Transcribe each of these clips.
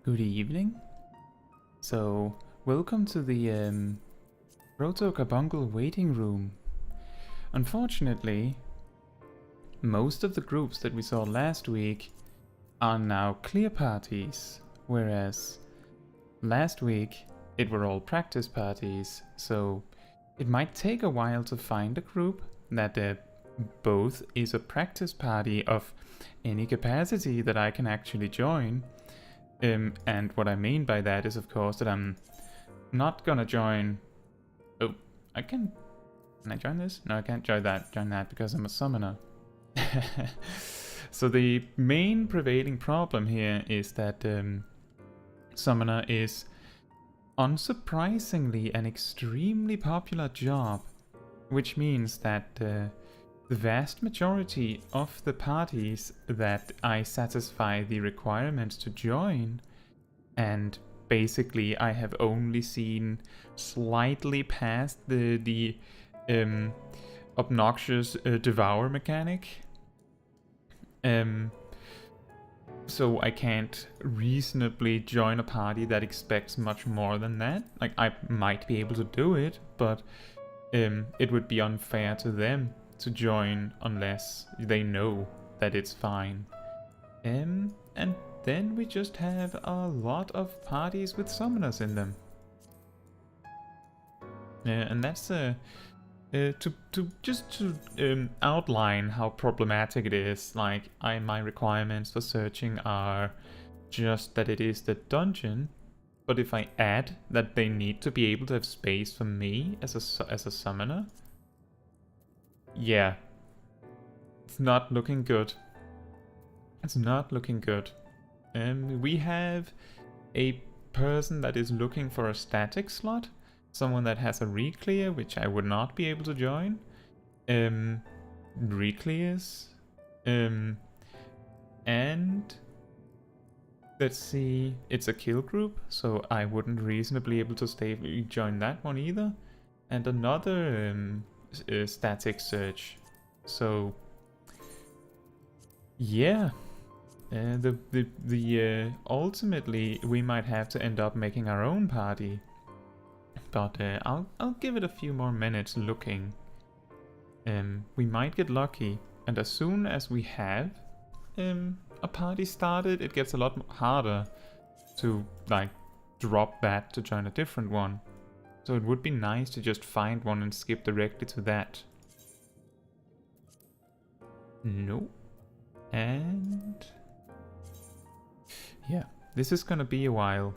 Good evening. So, welcome to the Proto-Carbuncle waiting room. Unfortunately, most of the groups that we saw last week are now clear parties, whereas last week it were all practice parties, so it might take a while to find a group that both is a practice party of any capacity that I can actually join. And what I mean by that is, of course, that I'm not gonna join... Oh, Can I join this? No, I can't join that because I'm a summoner. So the main prevailing problem here is that summoner is unsurprisingly an extremely popular job, which means that the vast majority of the parties that I satisfy the requirements to join, and basically I have only seen slightly past the obnoxious devour mechanic. So I can't reasonably join a party that expects much more than that. Like, I might be able to do it, but it would be unfair to them to join unless they know that it's fine. And then we just have a lot of parties with summoners in them. And that's to outline how problematic it is. Like, my requirements for searching are just that it is the dungeon, but if I add that they need to be able to have space for me as a summoner, yeah, it's not looking good. It's not looking good. We have a person that is looking for a static slot, someone that has a reclear, which I would not be able to join. Reclears. And let's see, it's a kill group, so I wouldn't reasonably able to join that one either. And another static search. So yeah. Ultimately we might have to end up making our own party, but I'll give it a few more minutes looking. We might get lucky, and as soon as we have a party started, it gets a lot harder to like drop that to join a different one. So it would be nice to just find one and skip directly to that. No. And yeah, this is gonna be a while.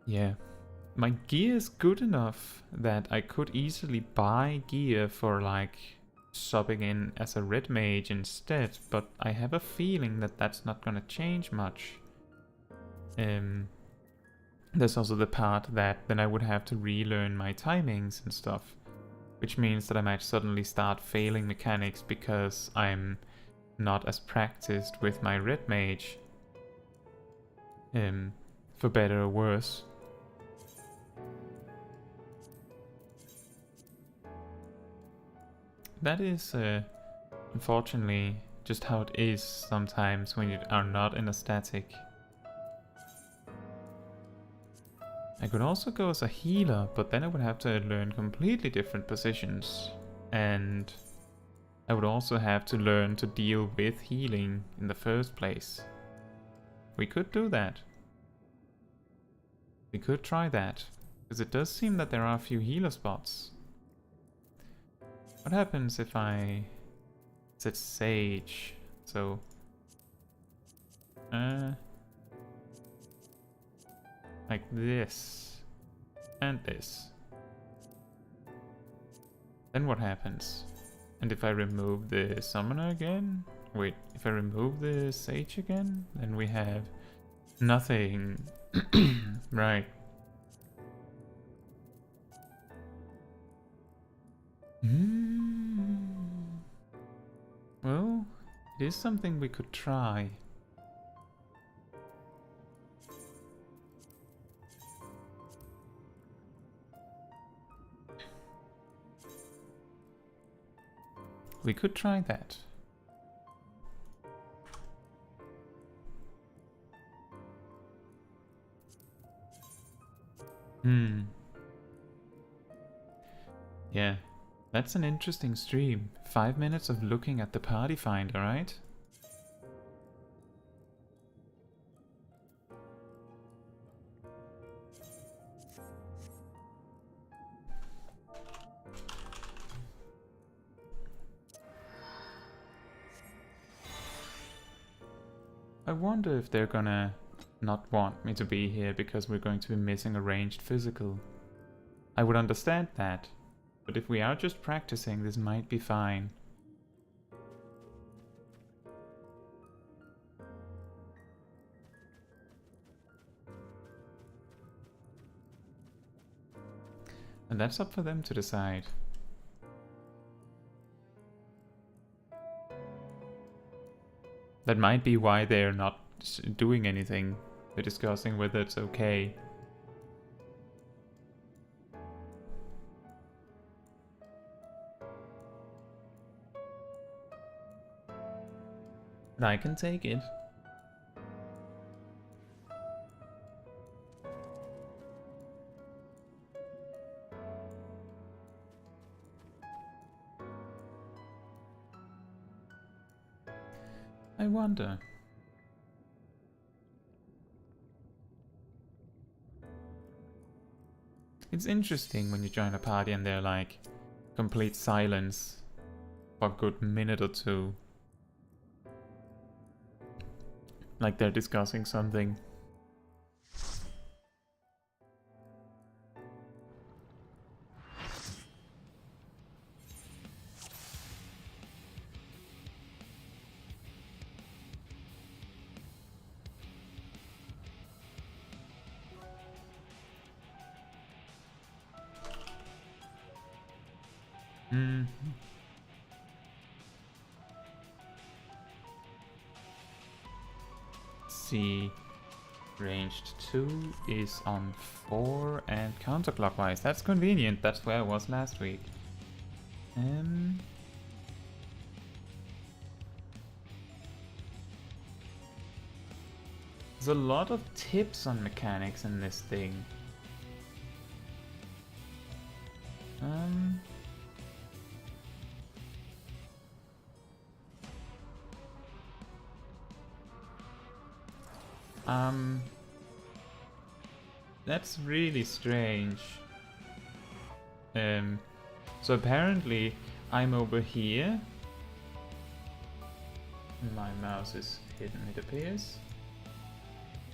Yeah, my gear is good enough that I could easily buy gear for like subbing in as a red mage instead, but I have a feeling that that's not gonna change much. There's also the part that then I would have to relearn my timings and stuff, which means that I might suddenly start failing mechanics because I'm not as practiced with my red mage. For better or worse. That is unfortunately just how it is sometimes when you are not in a static. I could also go as a healer, but then I would have to learn completely different positions. And I would also have to learn to deal with healing in the first place. We could do that. We could try that, because it does seem that there are a few healer spots. What happens if I set Sage? So, like this and this. Then what happens? And if I remove the summoner again? Wait, if I remove the Sage again, then we have nothing. Right. Well, it is something we could try. We could try that. Yeah, that's an interesting stream. 5 minutes of looking at the party finder, right? I wonder if they're gonna not want me to be here because we're going to be missing a ranged physical. I would understand that, but if we are just practicing, this might be fine. And that's up for them to decide. That might be why they're not doing anything. They're discussing whether it's okay. I can take it. I wonder. It's interesting when you join a party and they're like complete silence for a good minute or two. Like they're discussing something. See, ranged 2 is on 4 and counterclockwise. That's convenient. That's where I was last week. There's a lot of tips on mechanics in this thing. That's really strange. So apparently I'm over here. My mouse is hidden, it appears.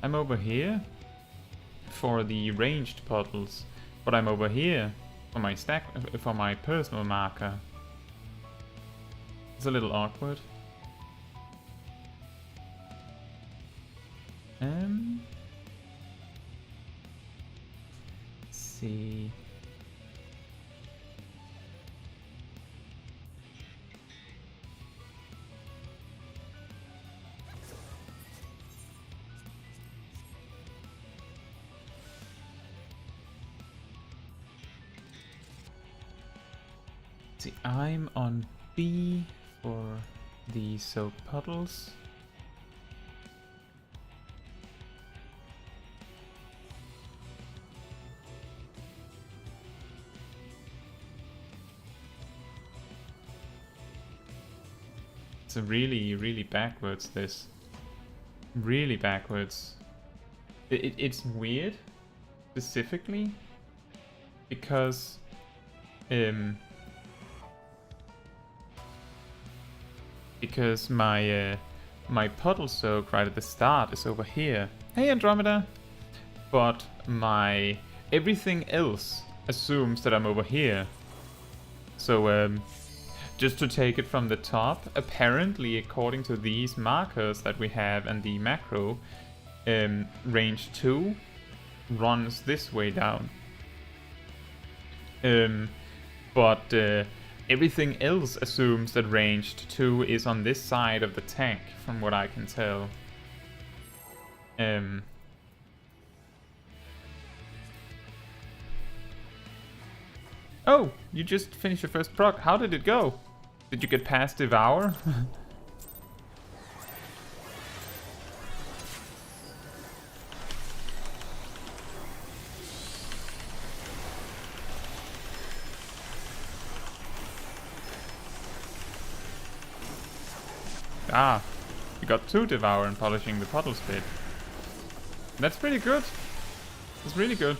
I'm over here for the ranged puddles, but I'm over here for my stack, for my personal marker. It's a little awkward. Let's see. See, I'm on B for the soap puddles. It's really backwards, this. Really backwards. It's weird, specifically, because my puddle soak right at the start is over here. Hey Andromeda! But my everything else assumes that I'm over here. So just to take it from the top, apparently according to these markers that we have and the macro, range 2 runs this way down. But everything else assumes that ranged 2 is on this side of the tank, from what I can tell. Oh, you just finished your first prog. How did it go? Did you get past Devour? Ah, you got 2 Devour and polishing the puddle spit. That's pretty good. That's really good.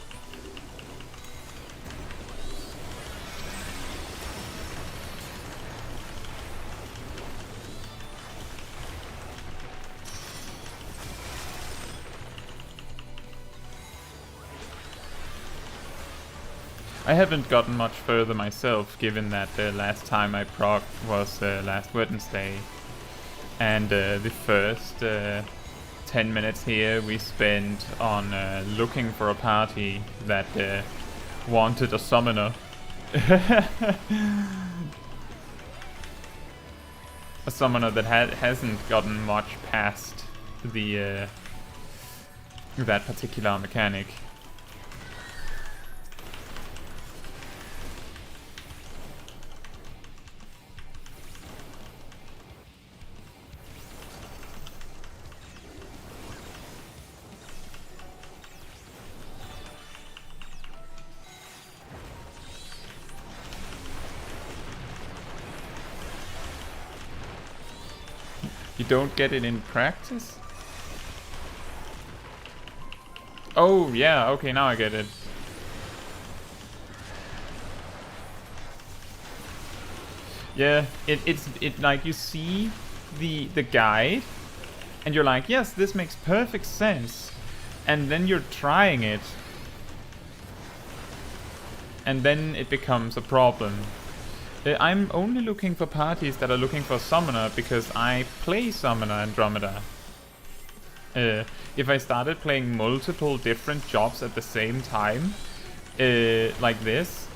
I haven't gotten much further myself, given that the last time I prog was last Wednesday. And the first 10 minutes here we spent on looking for a party that wanted a summoner. A summoner that hasn't gotten much past the that particular mechanic. You don't get it in practice? Oh, yeah, okay, now I get it. Yeah, it's like you see the guide and you're like, yes, this makes perfect sense. And then you're trying it. And then it becomes a problem. I'm only looking for parties that are looking for Summoner because I play Summoner Andromeda. If I started playing multiple different jobs at the same time, like this,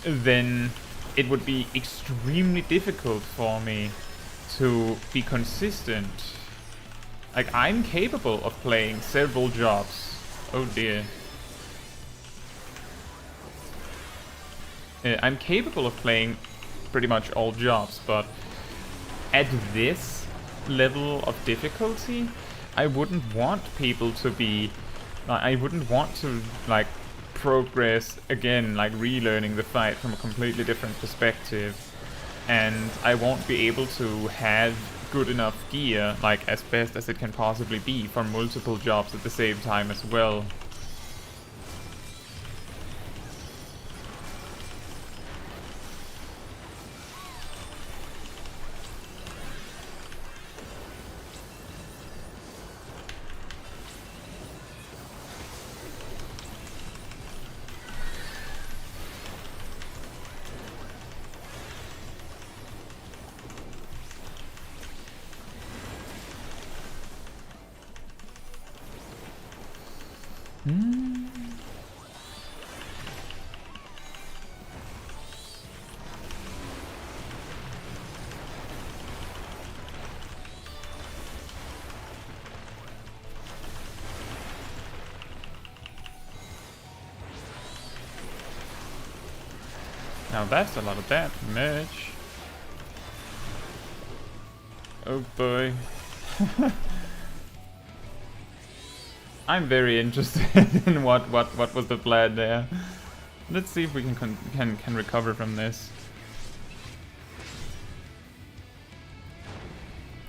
then it would be extremely difficult for me to be consistent. Like, I'm capable of playing several jobs. Oh dear. I'm capable of playing pretty much all jobs, but at this level of difficulty, I wouldn't want people to be... I wouldn't want to, like, progress again, like relearning the fight from a completely different perspective. And I won't be able to have good enough gear, like, as best as it can possibly be for multiple jobs at the same time as well. Now that's a lot of damage. Oh boy. I'm very interested in what was the plan there. Let's see if we can recover from this.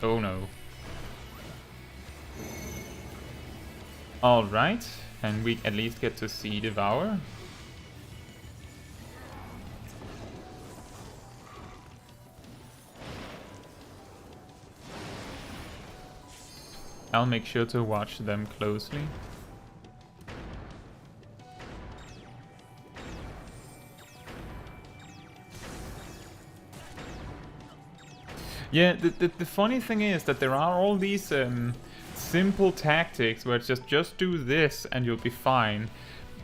Oh no. Alright, and we at least get to see Devour. I'll make sure to watch them closely. Yeah, the funny thing is that there are all these simple tactics where it's just do this and you'll be fine.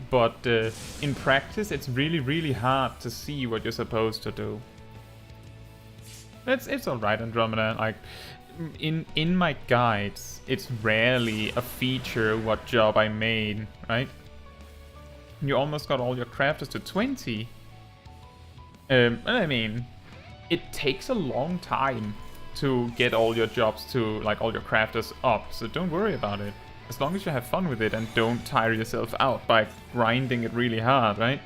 But in practice, it's really hard to see what you're supposed to do. It's alright, Andromeda. Like, in my guides, it's rarely a feature what job I made, right? You almost got all your crafters to 20. I mean, it takes a long time to get all your jobs to, like, all your crafters up, so don't worry about it. As long as you have fun with it and don't tire yourself out by grinding it really hard, right?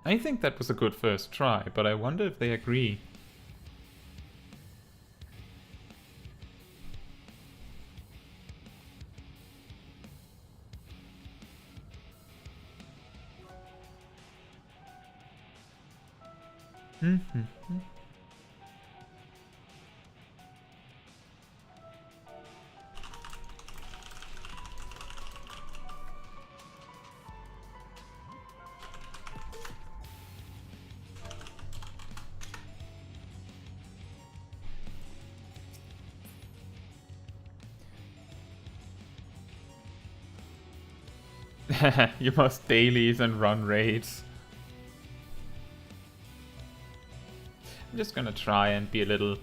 I think that was a good first try, but I wonder if they agree. You must dailies and run raids. I'm just gonna try and be a little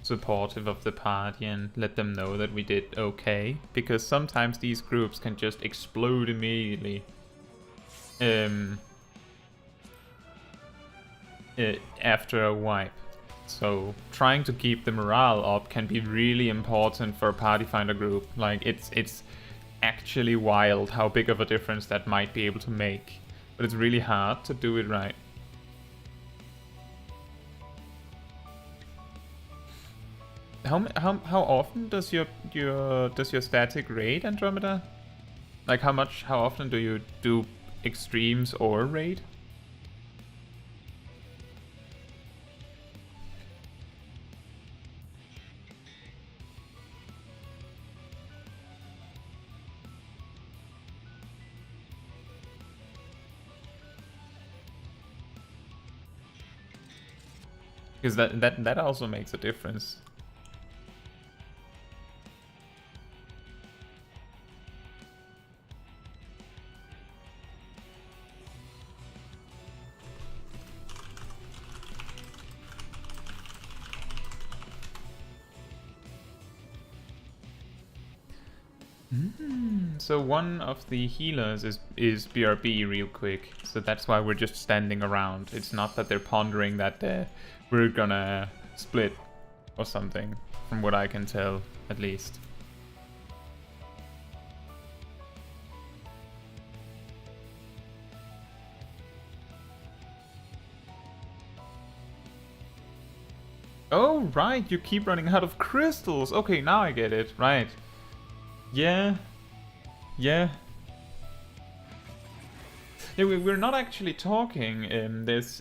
supportive of the party and let them know that we did okay, because sometimes these groups can just explode immediately after a wipe. So trying to keep the morale up can be really important for a party finder group. Like, it's actually wild how big of a difference that might be able to make, but it's really hard to do it right. How often does your static raid, Andromeda? Like, how often do you do extremes or raid? Because that also makes a difference. So one of the healers is BRB real quick, so that's why we're just standing around. It's not that they're pondering that we're gonna split or something, from what I can tell, at least. Oh, right, you keep running out of crystals. Okay, now I get it, right. Yeah. Yeah. Yeah, we're not actually talking. There's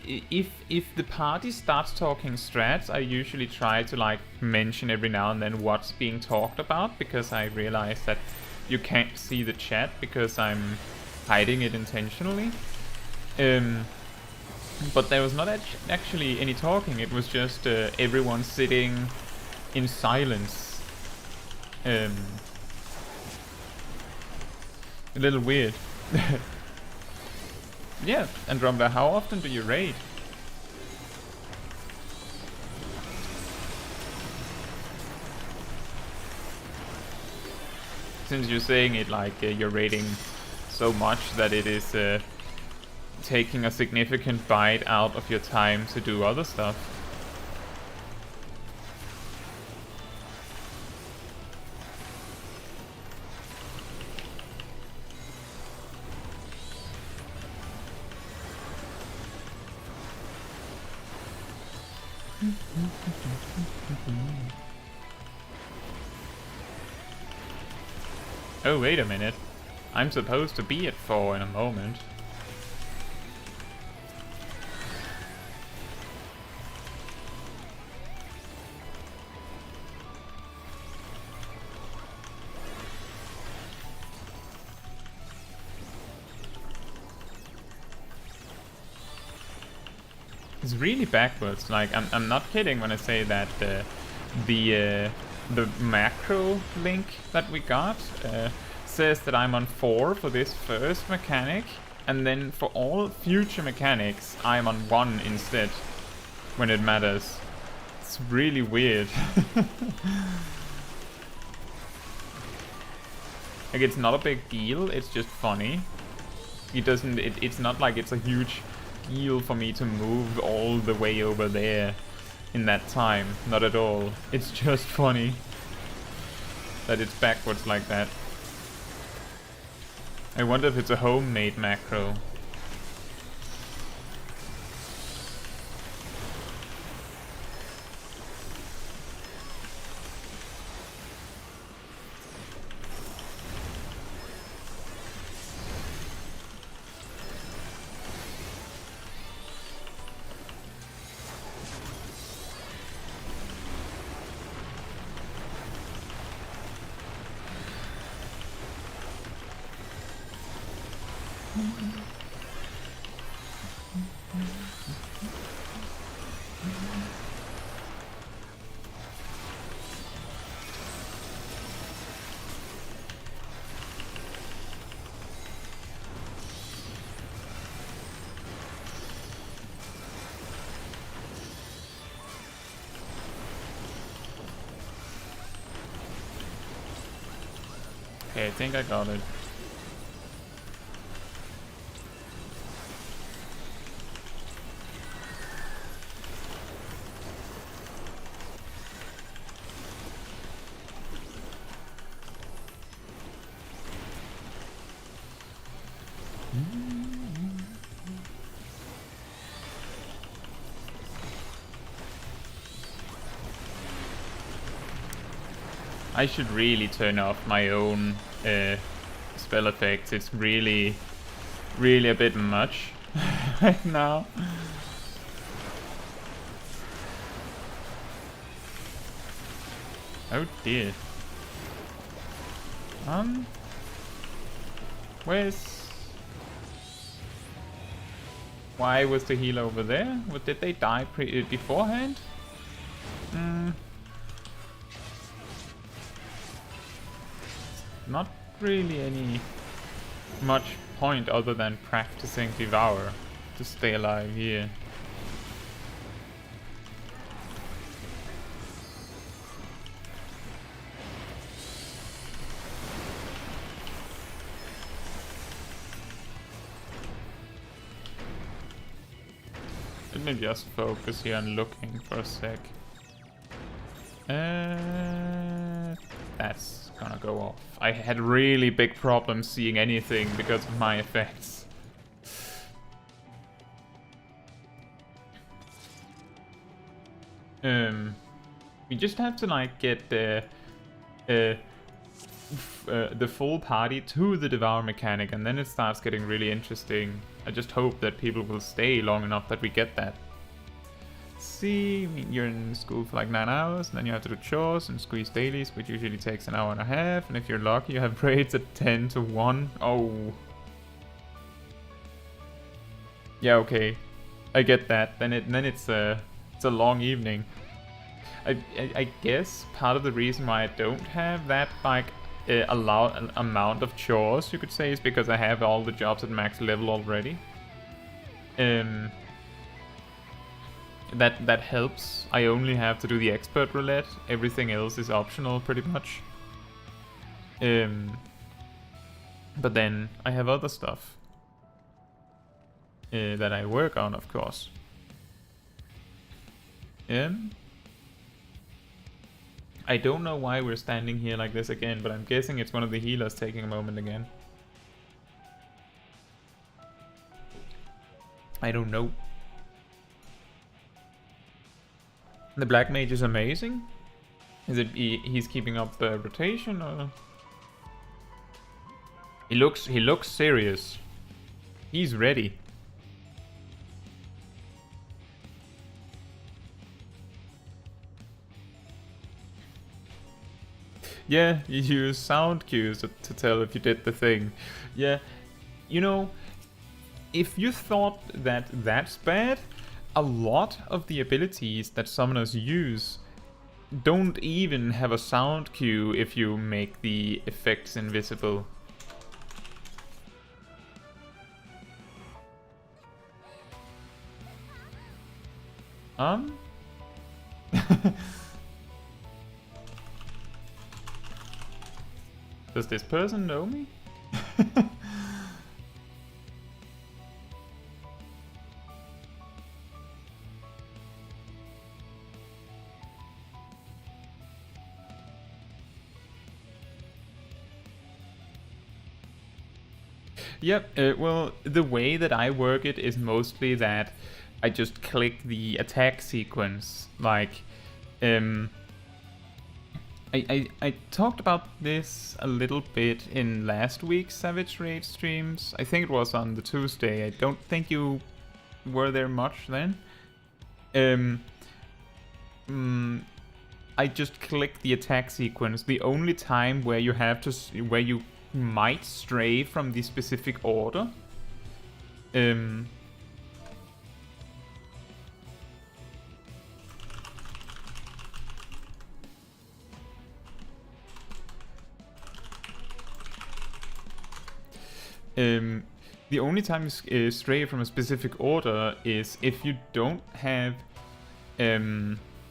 if the party starts talking strats, I usually try to like mention every now and then what's being talked about, because I realize that you can't see the chat because I'm hiding it intentionally. But there was not actually any talking. It was just everyone sitting in silence. A little weird. Yeah, Andromeda, how often do you raid? Since you're saying it like you're raiding so much that it is taking a significant bite out of your time to do other stuff. Oh, wait a minute. I'm supposed to be at 4 in a moment. It's really backwards. Like, I'm not kidding when I say that the macro link that we got says that I'm on 4 for this first mechanic, and then for all future mechanics I'm on 1 instead when it matters. It's really weird. Like, it's not a big deal, it's just funny. It's not like it's a huge deal for me to move all the way over there in that time. Not at all. It's just funny that it's backwards like that. I wonder if it's a homemade macro. Okay, I think I got it. I should really turn off my own spell effects. It's really a bit much right now. Oh dear. Where's... Why was the healer over there? Did they die beforehand? Not really any much point other than practicing Devour to stay alive here. Let me just focus here on looking for a sec. That's gonna go off. I had really big problems seeing anything because of my effects. We just have to like get the full party to the Devour mechanic, and then it starts getting really interesting. I just hope that people will stay long enough that we get that. See, I mean, you're in school for like 9 hours, and then you have to do chores and squeeze dailies, which usually takes an hour and a half, and if you're lucky you have grades at 10 to 1. Oh. Yeah, okay. I get that. Then it's a long evening. I guess part of the reason why I don't have that like amount of chores, you could say, is because I have all the jobs at max level already. That helps. I only have to do the expert roulette. Everything else is optional, pretty much. But then I have other stuff that I work on, of course. I don't know why we're standing here like this again, but I'm guessing it's one of the healers taking a moment again. I don't know. The black mage is amazing. Is it he's keeping up the rotation, or he looks serious. He's ready. Yeah, you use sound cues to tell if you did the thing. Yeah, you know, if you thought that that's bad, a lot of the abilities that summoners use don't even have a sound cue if you make the effects invisible. Does this person know me? Yep, well, the way that I work it is mostly that I just click the attack sequence. Like, I talked about this a little bit in last week's Savage Raid streams. I think it was on the Tuesday. I don't think you were there much then. I just click the attack sequence. The only time where you have to, where you might stray from the specific order. The only time you stray from a specific order is if you don't have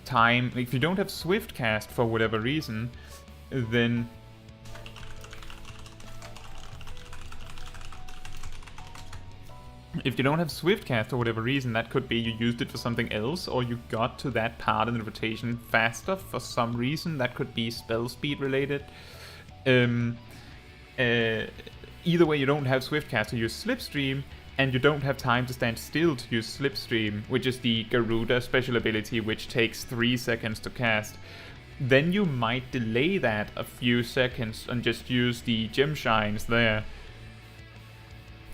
time, if you don't have swift cast for whatever reason, then if you don't have swift cast for whatever reason, that could be you used it for something else, or you got to that part in the rotation faster for some reason. That could be spell speed related. Either way, you don't have swift cast to use slipstream, and you don't have time to stand still to use slipstream, which is the Garuda special ability, which takes 3 seconds to cast. Then you might delay that a few seconds and just use the gem shines there.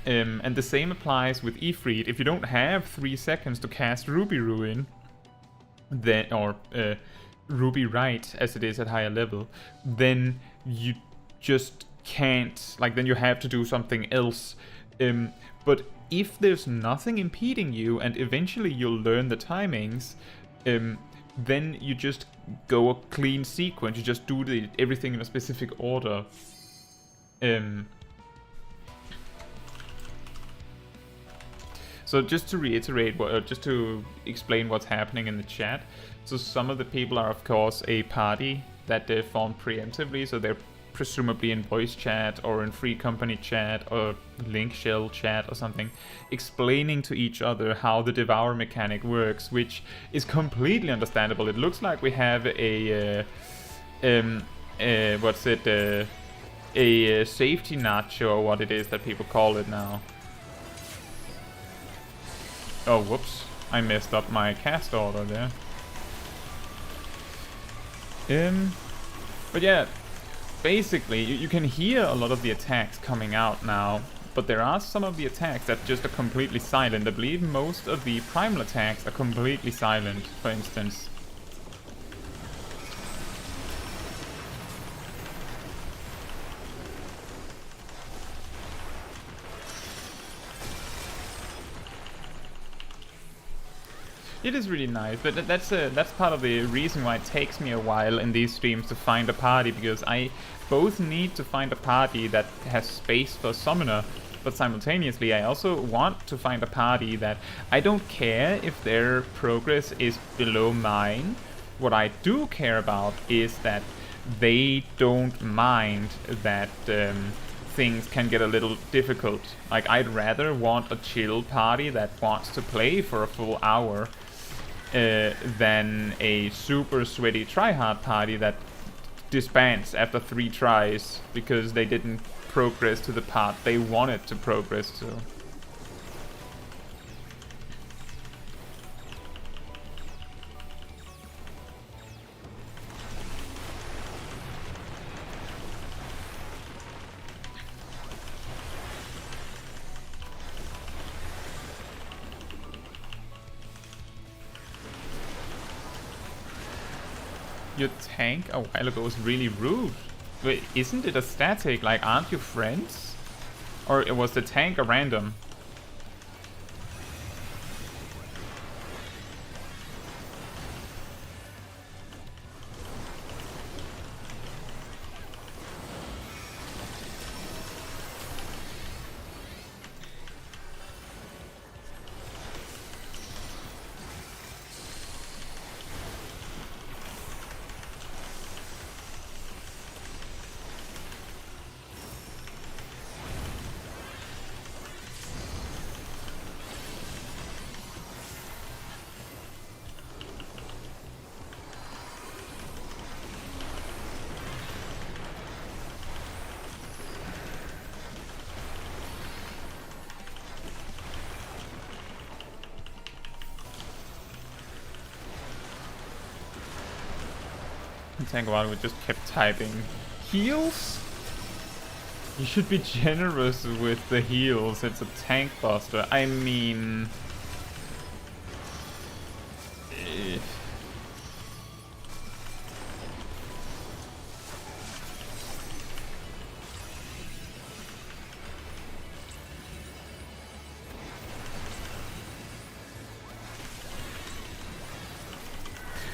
And the same applies with Ifrit. If you don't have 3 seconds to cast Ruby Ruin, then, or Ruby Right as it is at higher level, then you just can't, like, then you have to do something else. But if there's nothing impeding you, and eventually you'll learn the timings, then you just go a clean sequence. You just do everything in a specific order. So just to reiterate, just to explain what's happening in the chat. So some of the people are, of course, a party that they formed preemptively, so they're presumably in voice chat or in free company chat or link shell chat or something, explaining to each other how the devour mechanic works, which is completely understandable. It looks like we have a safety nacho, or what it is that people call it now. Oh, whoops. I messed up my cast order there. But yeah, basically, you can hear a lot of the attacks coming out now, but there are some of the attacks that just are completely silent. I believe most of the primal attacks are completely silent, for instance. It is really nice, but that's part of the reason why it takes me a while in these streams to find a party, because I both need to find a party that has space for summoner, but simultaneously I also want to find a party that I don't care if their progress is below mine. What I do care about is that they don't mind that things can get a little difficult. Like, I'd rather want a chill party that wants to play for a full hour than a super sweaty tryhard party that disbands after 3 tries because they didn't progress to the part they wanted to progress to. Your tank a while ago was really rude. Wait, isn't it a static? Like, aren't you friends? Or was the tank a random? And Tangowalu just kept typing heals. You should be generous with the heals. It's a tank buster. I mean,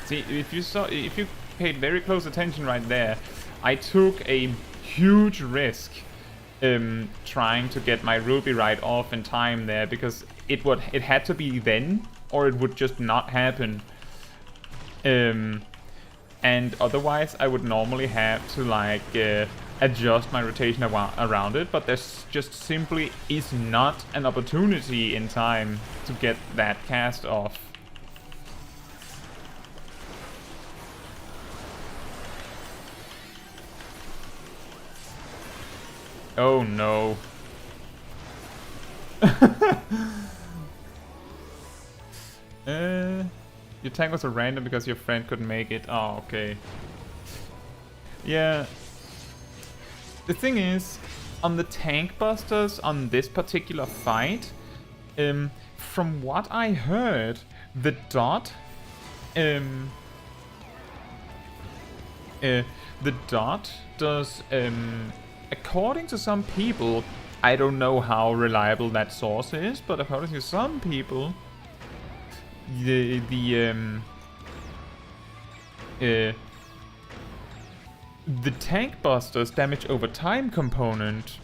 see, if you paid very close attention right there, I took a huge risk trying to get my ruby right off in time there, because it had to be then or it would just not happen. And otherwise I would normally have to like adjust my rotation around it, but there's just simply is not an opportunity in time to get that cast off. Oh no. Your tank was a random because your friend couldn't make it. Oh, okay. Yeah. The thing is, on the tank busters on this particular fight, from what I heard, the dot, does, according to some people, I don't know how reliable that source is, but according to some people, the tank buster's damage over time component,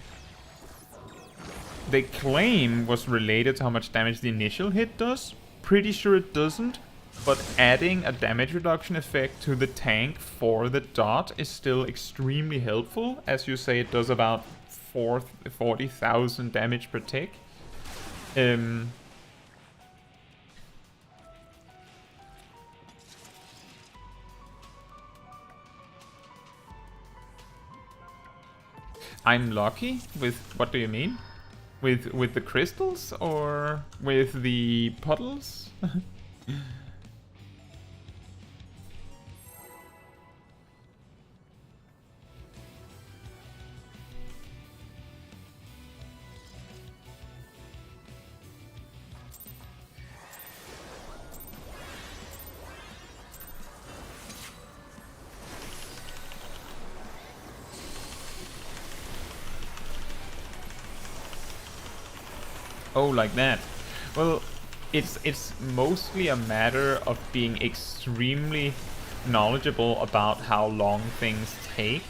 they claim was related to how much damage the initial hit does. Pretty sure it doesn't, but adding a damage reduction effect to the tank for the dot is still extremely helpful. As you say, it does about 40,000 damage per tick. I'm lucky with, what do you mean? With the crystals or with the puddles? Oh, like that. Well, it's mostly a matter of being extremely knowledgeable about how long things take.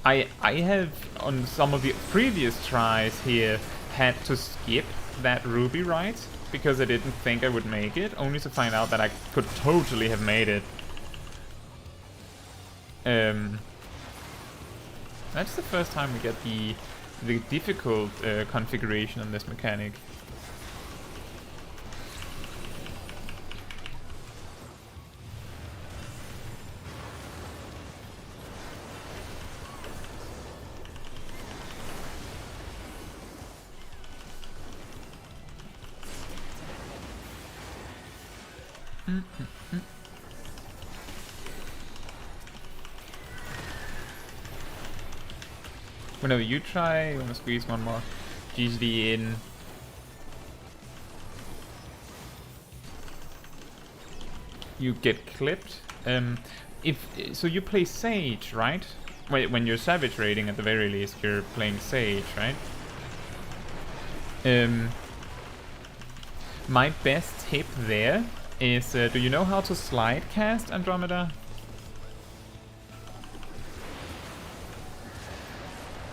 I have, on some of the previous tries here, had to skip that ruby right, because I didn't think I would make it, only to find out that I could totally have made it. That's the first time we get the difficult configuration on this mechanic. Whenever you try, you want to squeeze one more GGD in. You get clipped. So you play Sage, right? When you're Savage raiding, at the very least, you're playing Sage, right? My best tip there is, do you know how to slide cast Andromeda?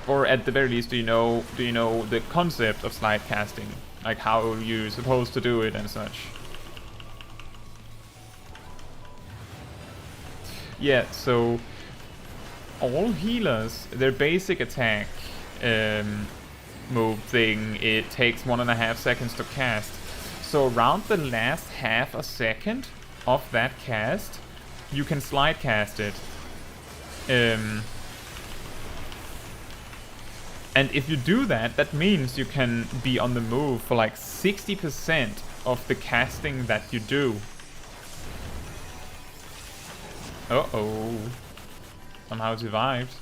Or at the very least, do you know the concept of slide casting? Like how you're supposed to do it and such? Yeah, so all healers, their basic attack move thing, it takes 1.5 seconds to cast. So around the last half a second of that cast, you can slide cast it. And if you do that, that means you can be on the move for like 60% of the casting that you do. Uh-oh. Somehow survived.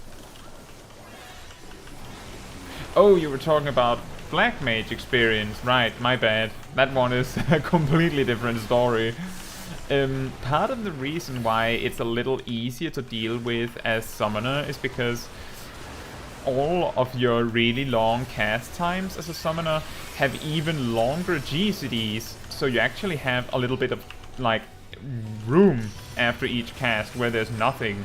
Oh, you were talking about Black Mage experience. Right, my bad. That one is a completely different story. Part of the reason why it's a little easier to deal with as summoner is because all of your really long cast times as a summoner have even longer GCDs, so you actually have a little bit of, like, room after each cast where there's nothing.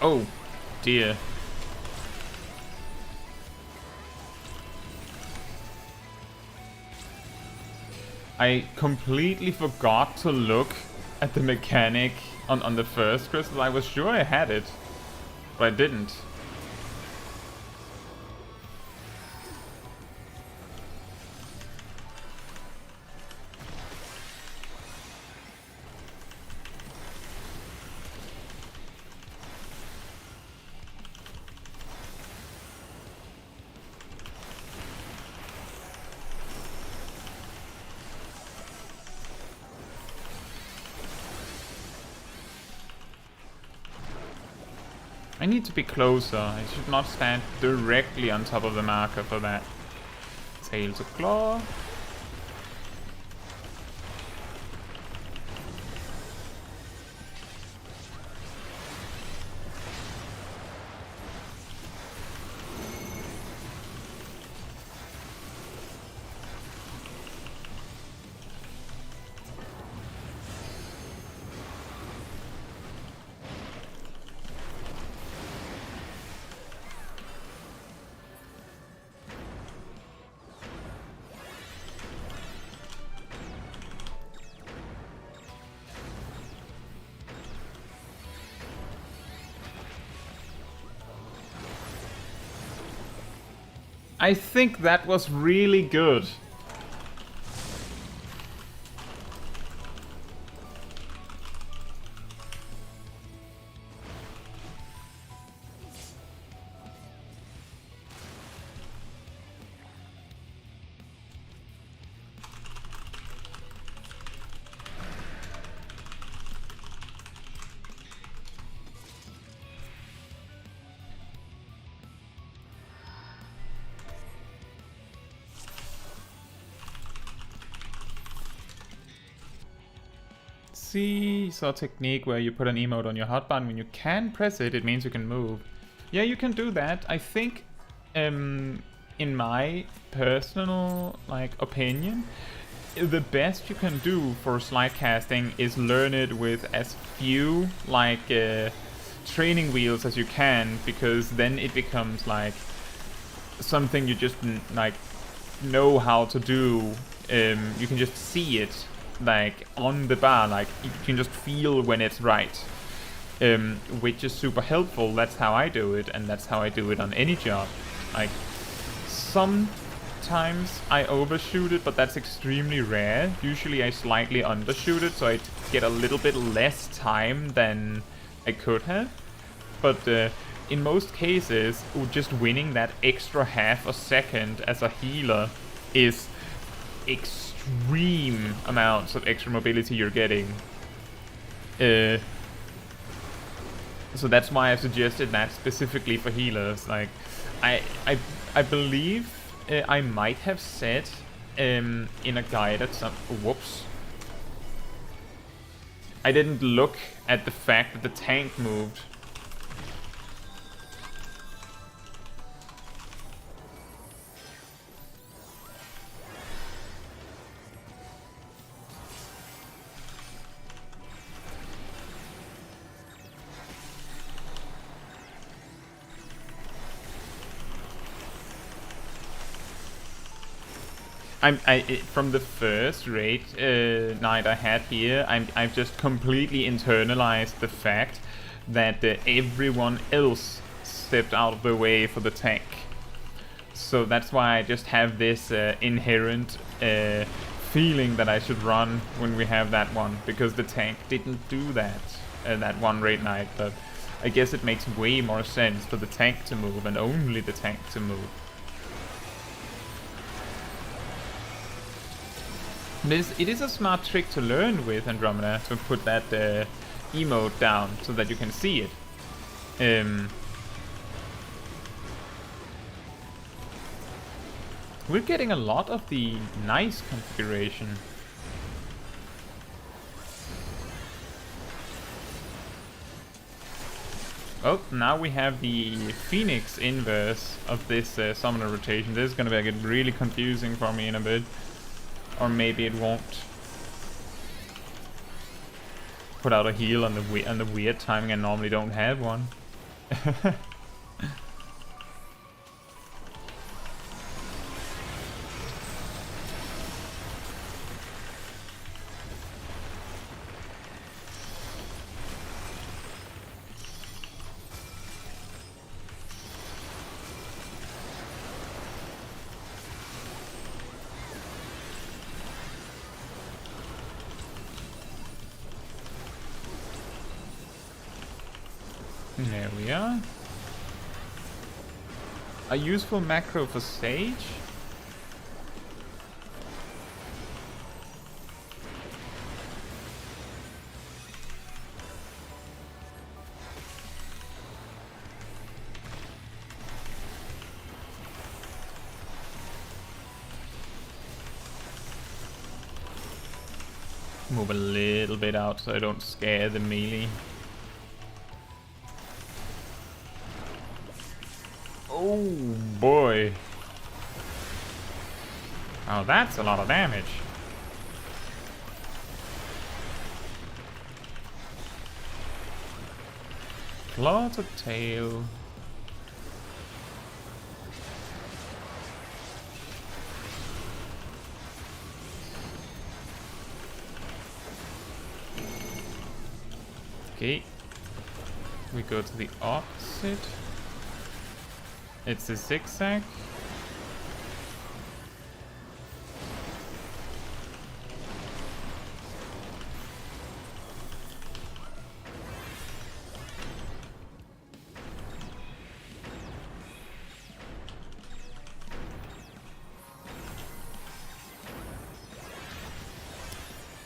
Oh, dear. I completely forgot to look at the mechanic on the first crystal. I was sure I had it, but I didn't. I need to be closer. I should not stand directly on top of the marker for that. Tail to claw. I think that was really good. See, saw a technique where you put an emote on your hotbar. When you can press it, it means you can move. Yeah, you can do that. I think, in my personal opinion, the best you can do for slide casting is learn it with as few training wheels as you can, because then it becomes like something you just know how to do. You can just see it on the bar, you can just feel when it's right, which is super helpful. That's how I do it, and that's how I do it on any job. Sometimes I overshoot it, but that's extremely rare. Usually I slightly undershoot it, so I get a little bit less time than I could have. But in most cases, just winning that extra half a second as a healer is extreme amounts of extra mobility you're getting. So that's why I suggested that specifically for healers. I believe I might have said in a guide at some... Whoops. I didn't look at the fact that the tank moved. From the first raid night I had here, I've just completely internalized the fact that everyone else stepped out of the way for the tank. So that's why I just have this inherent feeling that I should run when we have that one, because the tank didn't do that that one raid night. But I guess it makes way more sense for the tank to move, and only the tank to move. It is a smart trick to learn with Andromeda, to put that emote down so that you can see it. We're getting a lot of the nice configuration. Oh, now we have the Phoenix inverse of this summoner rotation. This is gonna make it really confusing for me in a bit. Or maybe it won't. Put out a heal on the weird timing I normally don't have one. There we are. A useful macro for Sage. Move a little bit out so I don't scare the melee. Oh boy. Oh, that's a lot of damage. Claw to tail. Okay. We go to the opposite. It's a zigzag.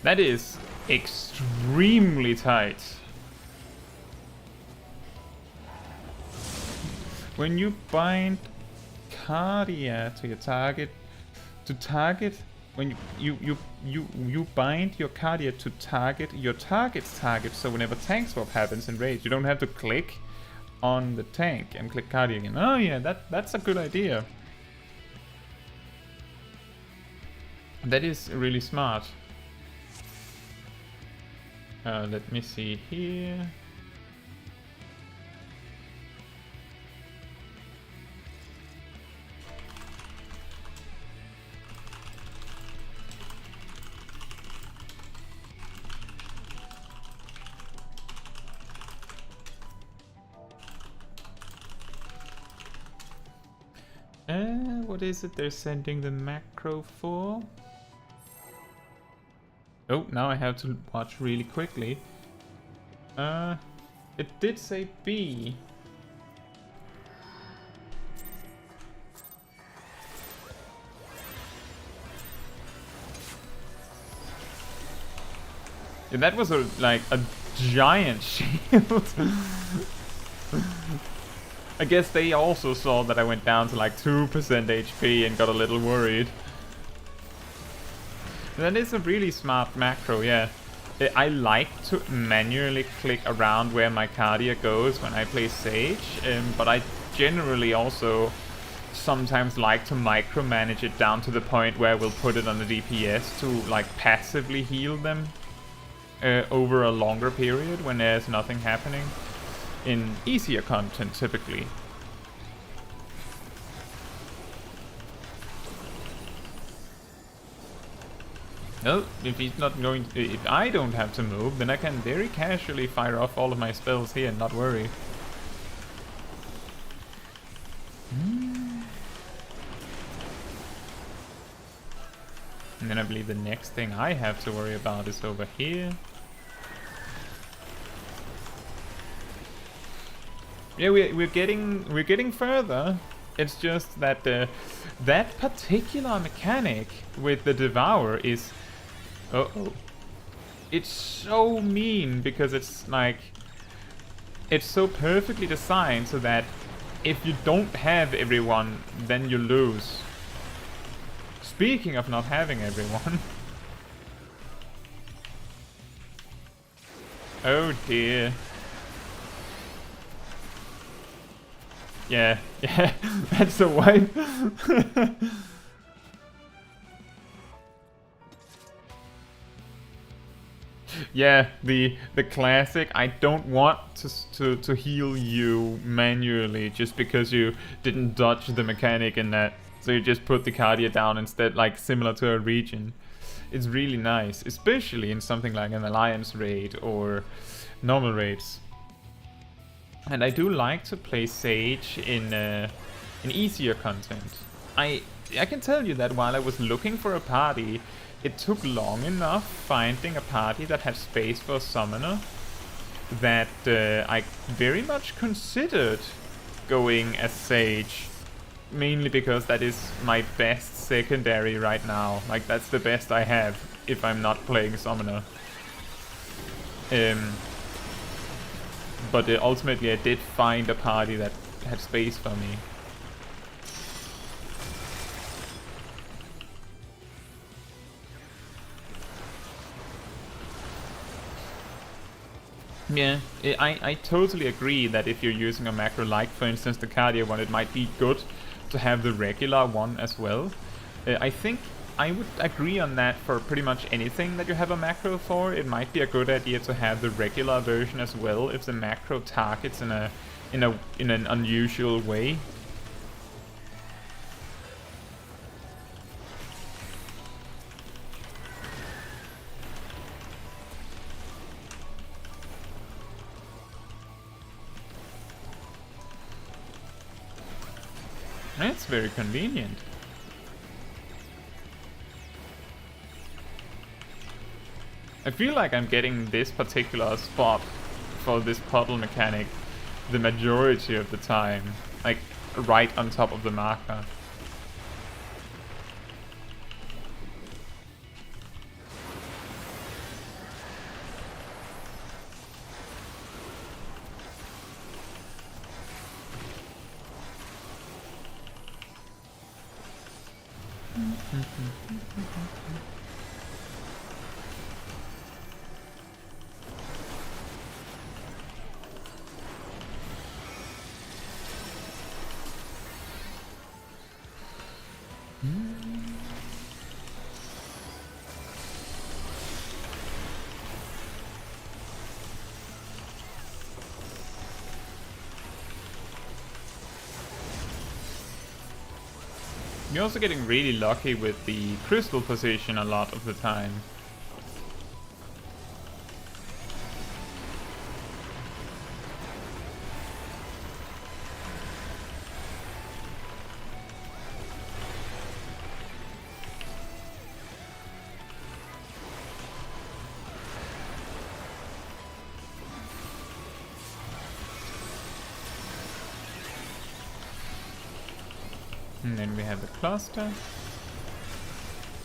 That is extremely tight. When you bind Cardia to your target, when you bind your Cardia to target your target's target, so whenever tank swap happens in Rage, you don't have to click on the tank and click Cardia again. Oh yeah, that's a good idea. That is really smart. Let me see here. What is it they're sending the macro for? Oh, now I have to watch really quickly. It did say B. Yeah, that was like a giant shield. I guess they also saw that I went down to like 2% HP and got a little worried. That is a really smart macro, yeah. I like to manually click around where my Cardia goes when I play Sage, but I generally also sometimes like to micromanage it down to the point where we'll put it on the DPS to like passively heal them over a longer period when there's nothing happening. In easier content, typically. Well, if he's not going to, if I don't have to move, then I can very casually fire off all of my spells here and not worry. And then I believe the next thing I have to worry about is over here. Yeah, we're getting further. It's just that that particular mechanic with the Devour is Uh-oh. It's so mean because it's like... It's so perfectly designed so that if you don't have everyone, then you lose. Speaking of not having everyone... Oh dear. Yeah, that's a wipe. Yeah, the classic. I don't want to heal you manually just because you didn't dodge the mechanic in that. So you just put the Cardia down instead, like similar to a region. It's really nice, especially in something like an Alliance raid or normal raids. And I do like to play Sage in easier content. I can tell you that while I was looking for a party, it took long enough finding a party that had space for a summoner that I very much considered going as Sage. Mainly because that is my best secondary right now. Like, that's the best I have if I'm not playing summoner. But ultimately I did find a party that had space for me. Yeah, I totally agree that if you're using a macro like, for instance, the Cardia one, it might be good to have the regular one as well. I think I would agree on that for pretty much anything that you have a macro for. It might be a good idea to have the regular version as well if the macro targets in an unusual way. That's very convenient. I feel like I'm getting this particular spot for this puddle mechanic the majority of the time, like right on top of the marker. You're also getting really lucky with the crystal position a lot of the time. And then we have the cluster.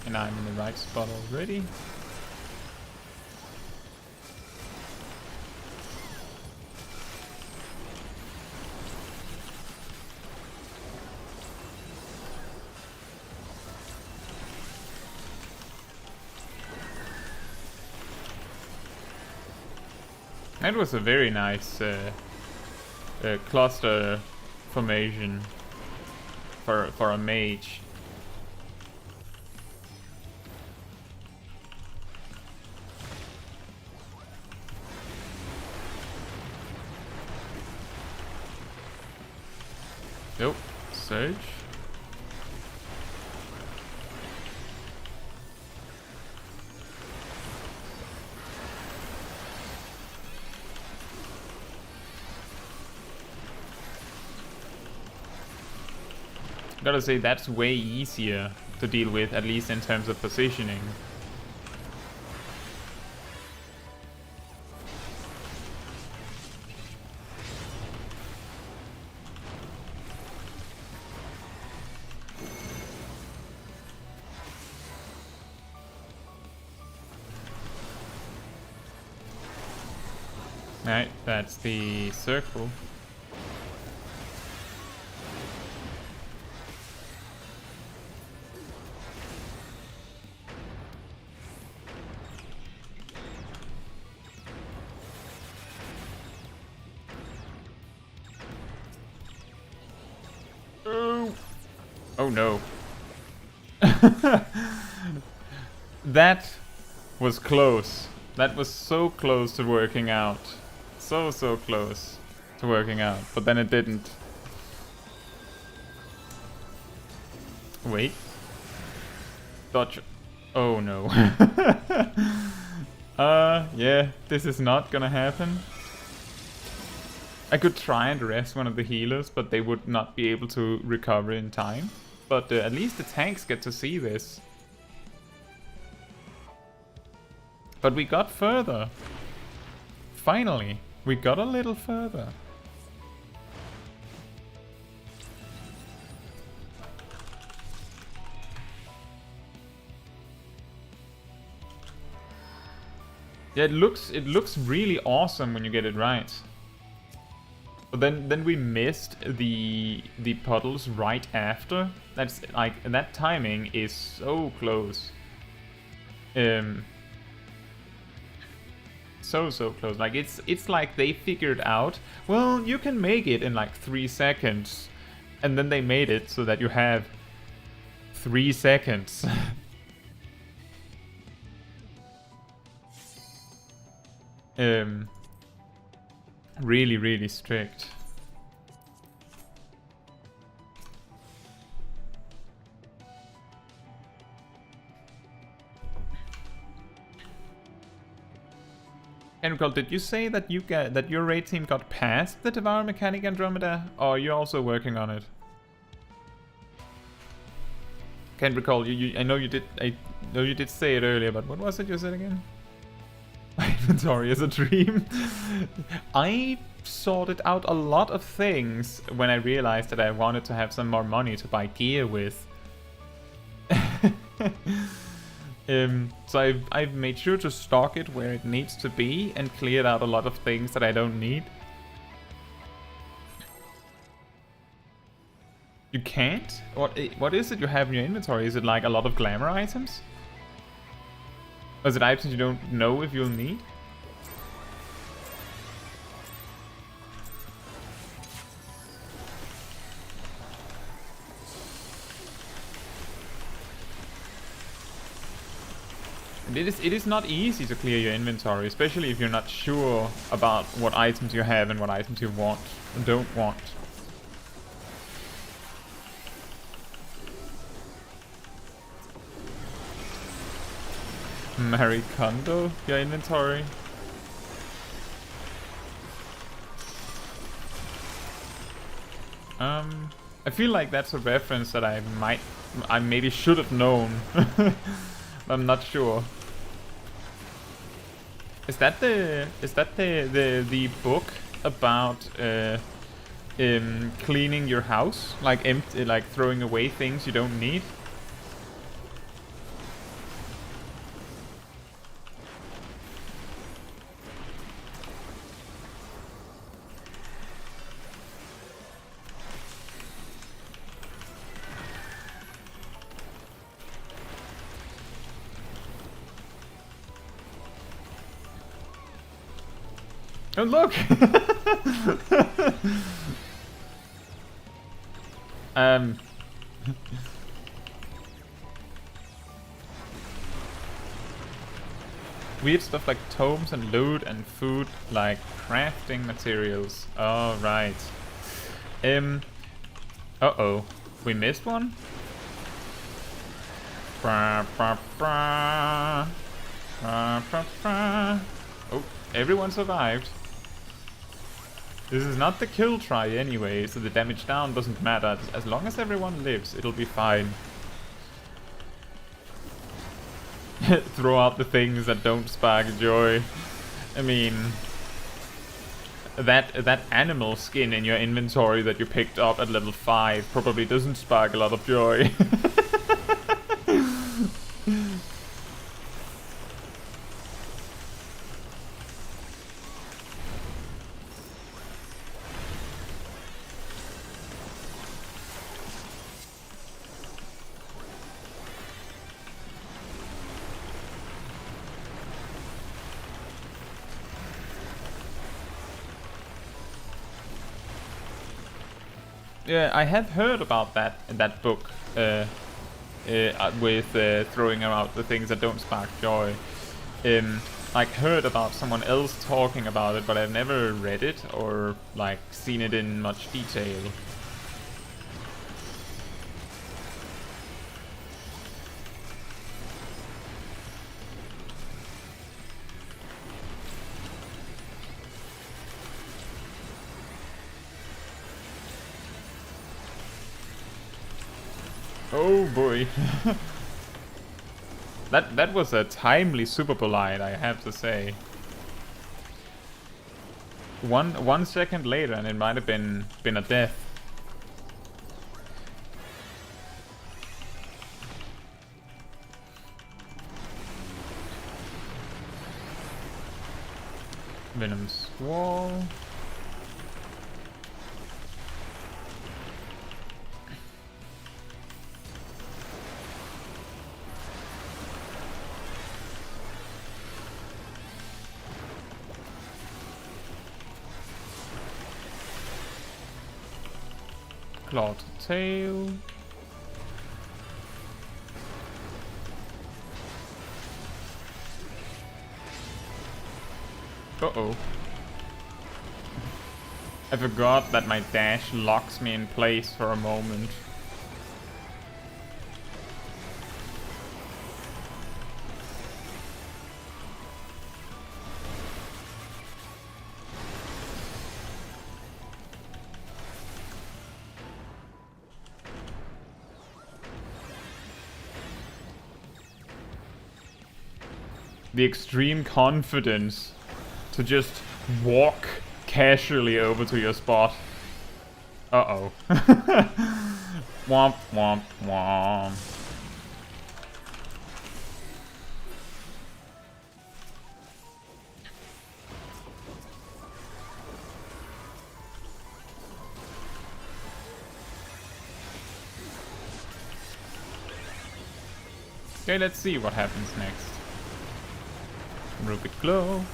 And I'm in the right spot already. That was a very nice cluster formation for a mage. Nope, Surge. Gotta say, that's way easier to deal with, at least in terms of positioning. Right, that's the circle. Oh, oh no. That was close. That was so close to working out. So close to working out. But then it didn't. Wait. Dodge. Oh no. Yeah, this is not gonna happen. I could try and rest one of the healers, but they would not be able to recover in time. But at least the tanks get to see this. But we got further. Finally, we got a little further. Yeah, it looks really awesome when you get it right. But then we missed the puddles right after. That's like, that timing is so close. So close. Like it's like they figured out, well, you can make it in like 3 seconds, and then they made it so that you have 3 seconds. Really strict. Enricol, did you say that your raid team got past the Devour Mechanic Andromeda, or are you also working on it? Can't recall. I know you did. I know you did say it earlier, but what was it you said again? My inventory is a dream. I sorted out a lot of things when I realized that I wanted to have some more money to buy gear with. So I've made sure to stock it where it needs to be and cleared out a lot of things that I don't need. You can't? What is it you have in your inventory? Is it like a lot of glamour items? Or is it items you don't know if you'll need? It is not easy to clear your inventory, especially if you're not sure about what items you have and what items you want and don't want. Marie Kondo, your inventory. I feel like that's a reference that I maybe should have known. I'm not sure. Is that the book about cleaning your house, like empty, like throwing away things you don't need? Oh, look! Weird stuff like tomes and loot and food, like crafting materials. All right. Uh-oh. We missed one? Oh, everyone survived. This is not the kill try anyway, so the damage down doesn't matter. As long as everyone lives, it'll be fine. Throw out the things that don't spark joy. I mean, that animal skin in your inventory that you picked up at level 5 probably doesn't spark a lot of joy. Yeah, I have heard about that book with throwing out the things that don't spark joy. Like heard about someone else talking about it, but I've never read it or like seen it in much detail. Oh boy. That was a timely super polite, I have to say. One second later and it might have been a death. Venom Squall. Claw to tail. Uh-oh. I forgot that my dash locks me in place for a moment. The extreme confidence to just walk casually over to your spot. Uh-oh. Womp, womp, womp. Okay, let's see what happens next. Rubic Glow.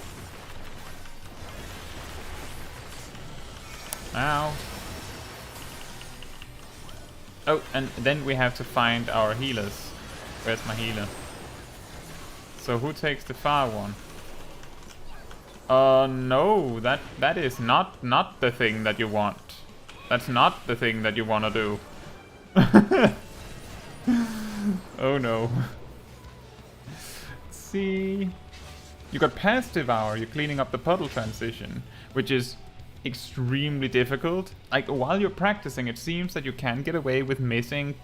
Ow. Oh, and then we have to find our healers. Where's my healer? So who takes the far one? No, that is not the thing that you want. That's not the thing that you want to do. Oh no. Let's see. You got past Devour, you're cleaning up the puddle transition, which is extremely difficult. Like, while you're practicing, it seems that you can get away with missing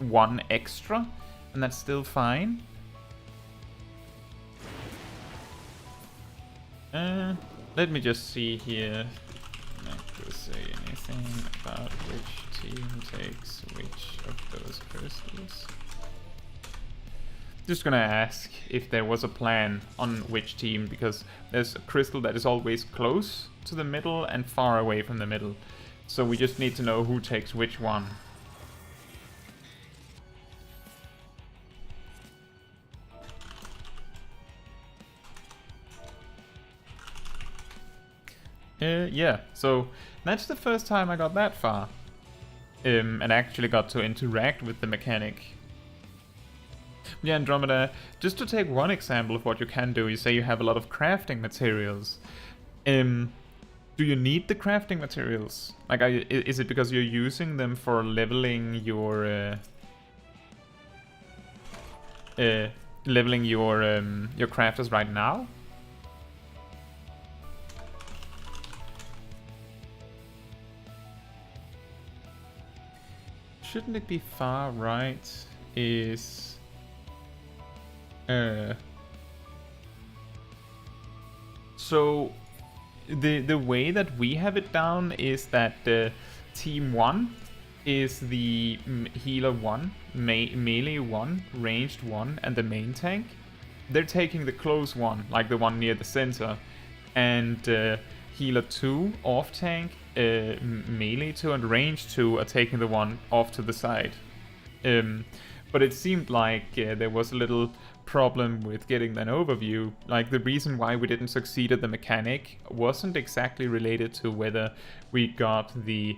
one extra, and that's still fine. Let me just see here. Not to say anything about which team takes which of those crystals. Just gonna ask if there was a plan on which team, because there's a crystal that is always close to the middle and far away from the middle. So we just need to know who takes which one. Yeah, so that's the first time I got that far. And actually got to interact with the mechanic. Yeah, Andromeda, just to take one example of what you can do, you say you have a lot of crafting materials. Do you need the crafting materials? Like, is it because you're using them for leveling your your crafters right now? Shouldn't it be far right? Is so the way that we have it down is that Team 1 is the healer 1, melee 1, ranged 1, and the main tank. They're taking the close one, like the one near the center, and healer 2, off tank, melee 2, and range 2 are taking the one off to the side. But it seemed like there was a little problem with getting an overview. Like, the reason why we didn't succeed at the mechanic wasn't exactly related to whether we got the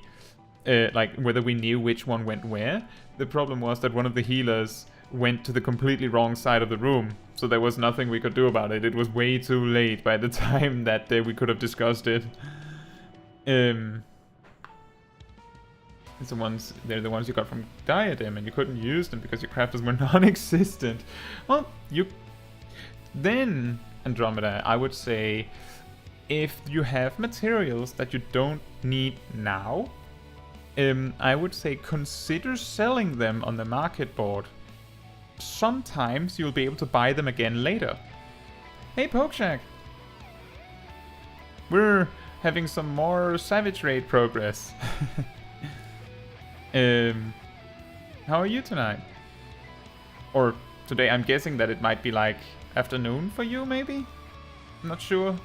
like whether we knew which one went where. The problem was that one of the healers went to the completely wrong side of the room, so there was nothing we could do about it. It was way too late by the time that we could have discussed it. They're the ones you got from Diadem, and you couldn't use them because your crafters were non-existent. Well, then, Andromeda, I would say, if you have materials that you don't need now, I would say consider selling them on the market board. Sometimes you'll be able to buy them again later. Hey, Pokeshack! We're having some more Savage Raid progress. How are you tonight? Or today, I'm guessing that it might be like afternoon for you, maybe? I'm not sure.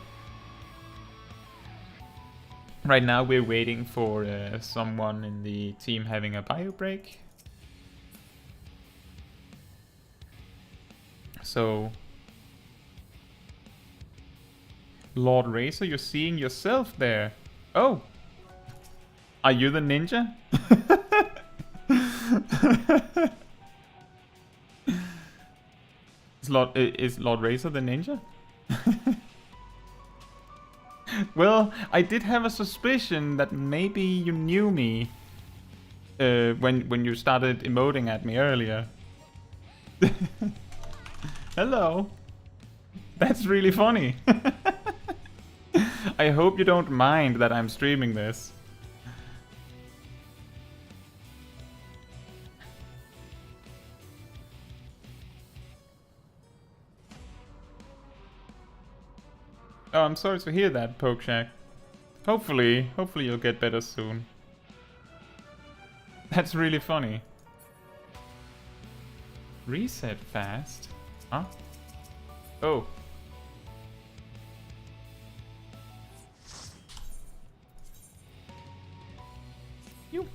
Right now we're waiting for someone in the team having a bio break. So, Lord Razor, you're seeing yourself there. Oh! Are you the ninja? Is Lord Razor the ninja? Well, I did have a suspicion that maybe you knew me when you started emoting at me earlier. Hello. That's really funny. I hope you don't mind that I'm streaming this. Oh, I'm sorry to hear that, Pokeshack. Hopefully you'll get better soon. That's really funny. Reset fast? Huh? Oh. You.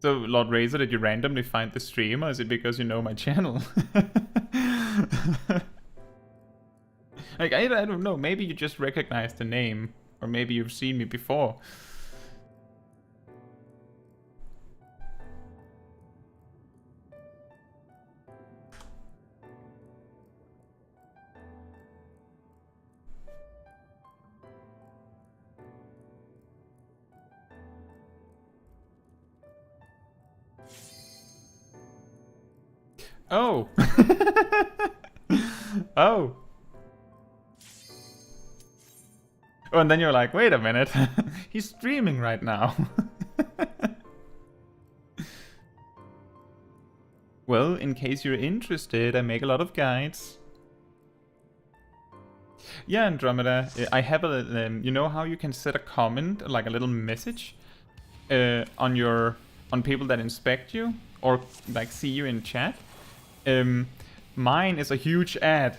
So, Lord Razor, did you randomly find the stream, or is it because you know my channel? Like, I don't know, maybe you just recognize the name, or maybe you've seen me before. Oh! Oh! Oh, and then you're like, wait a minute, he's streaming right now. Well, in case you're interested, I make a lot of guides. Yeah, Andromeda, I have a, you know how you can set a comment, like a little message, on people that inspect you, or like see you in chat? Mine is a huge ad.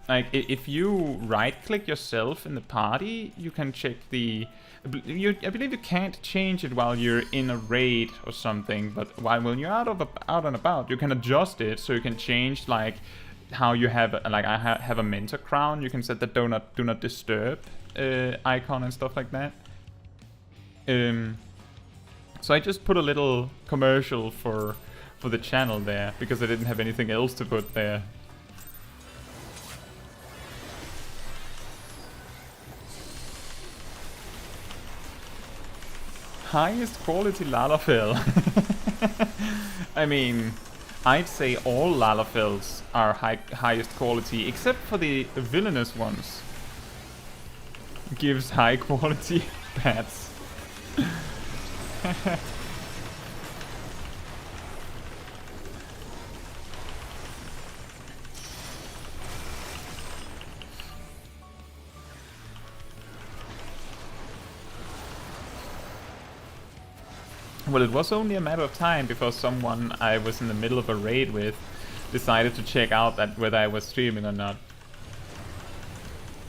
Like, if you right-click yourself in the party, you can check the... I believe you can't change it while you're in a raid or something, but when you're out and about, you can adjust it so you can change, like, how you have... Like, I have a mentor crown, you can set the do not disturb icon and stuff like that. So I just put a little commercial for the channel there, because I didn't have anything else to put there. Highest quality Lalafell. I mean, I'd say all Lalafells are highest quality, except for the villainous ones. Gives high quality pets. Well, it was only a matter of time before someone I was in the middle of a raid with decided to check out whether I was streaming or not.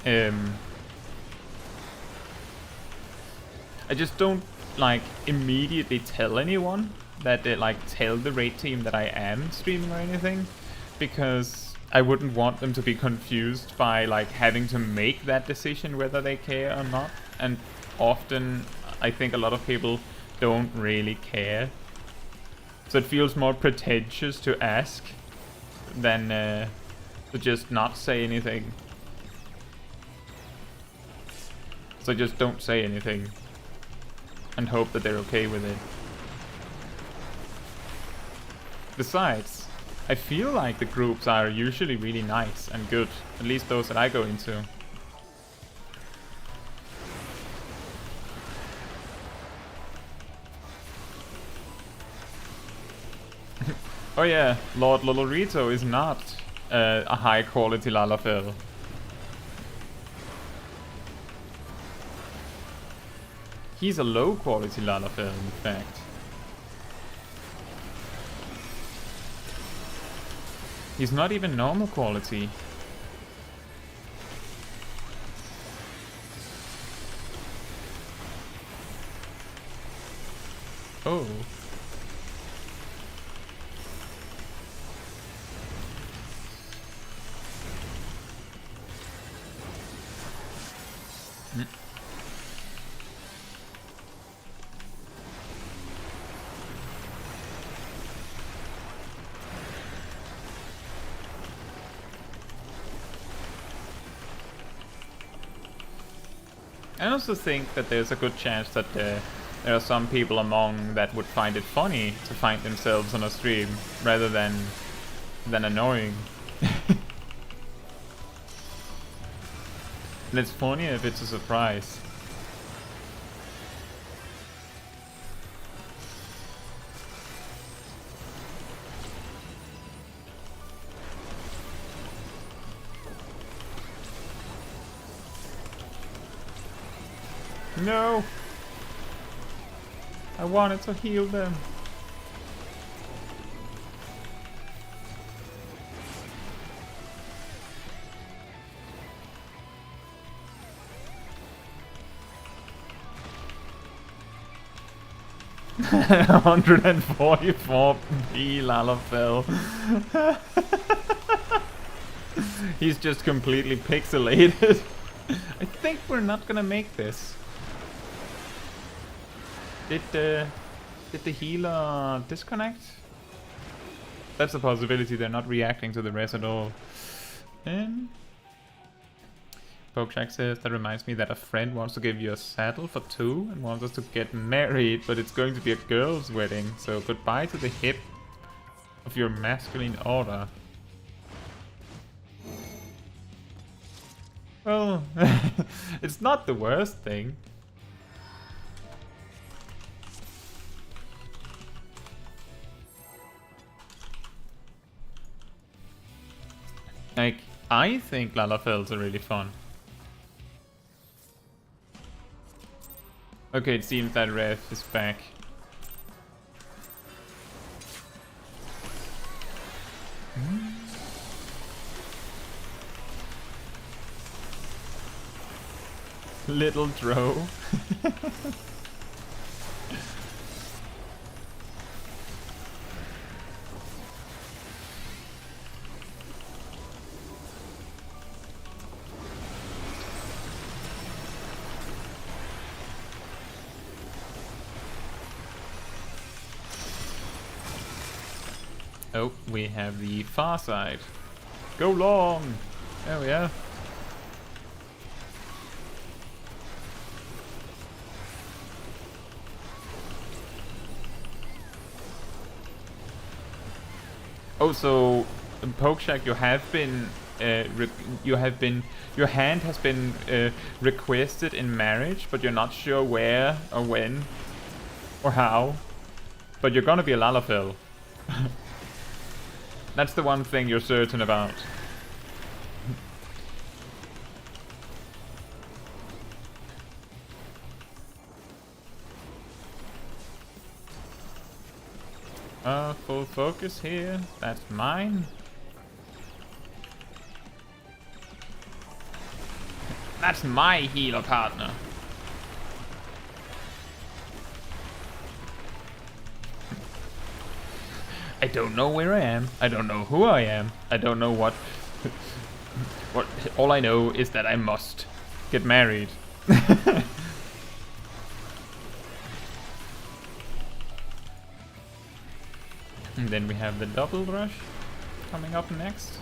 I just don't, like, immediately tell anyone that they like tell the raid team that I am streaming or anything, because I wouldn't want them to be confused by like having to make that decision whether they care or not. And often I think a lot of people don't really care, so it feels more pretentious to ask than to just not say anything. So just don't say anything and hope that they're okay with it. Besides, I feel like the groups are usually really nice and good, at least those that I go into. Oh yeah, Lord Lolorito is not a high quality Lalafell. He's a low quality Lalafell, in fact. He's not even normal quality. Oh. I also think that there's a good chance that there are some people among that would find it funny to find themselves on a stream rather than annoying. And it's funny if it's a surprise. No! I wanted to heal them. $144 P Lalafell. He's just completely pixelated. I think we're not gonna make this. Did the healer disconnect? That's a possibility. They're not reacting to the res at all. Pokeshack says, that reminds me that a friend wants to give you a saddle for 2 and wants us to get married, but it's going to be a girl's wedding, so goodbye to the hip of your masculine order. Well, it's not the worst thing. Like, I think Lalafells are really fun. Okay, it seems that Ref is back. Little Dro. Oh, we have the far side. Go long! There we are. Oh, so Pokeshack, your hand has been requested in marriage, but you're not sure where or when or how. But you're gonna be a Lalafell. That's the one thing you're certain about. Full focus here. That's mine. That's my healer partner. I don't know where I am. I don't know who I am. I don't know what... what. All I know is that I must get married. And then we have the double rush coming up next.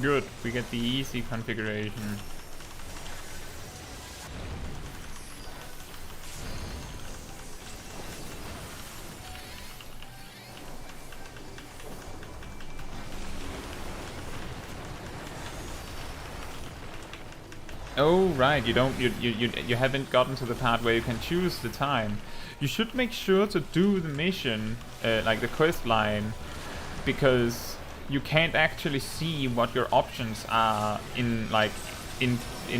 Good, we get the easy configuration. Oh right, you haven't gotten to the part where you can choose the time. You should make sure to do the mission, like the quest line, because you can't actually see what your options are in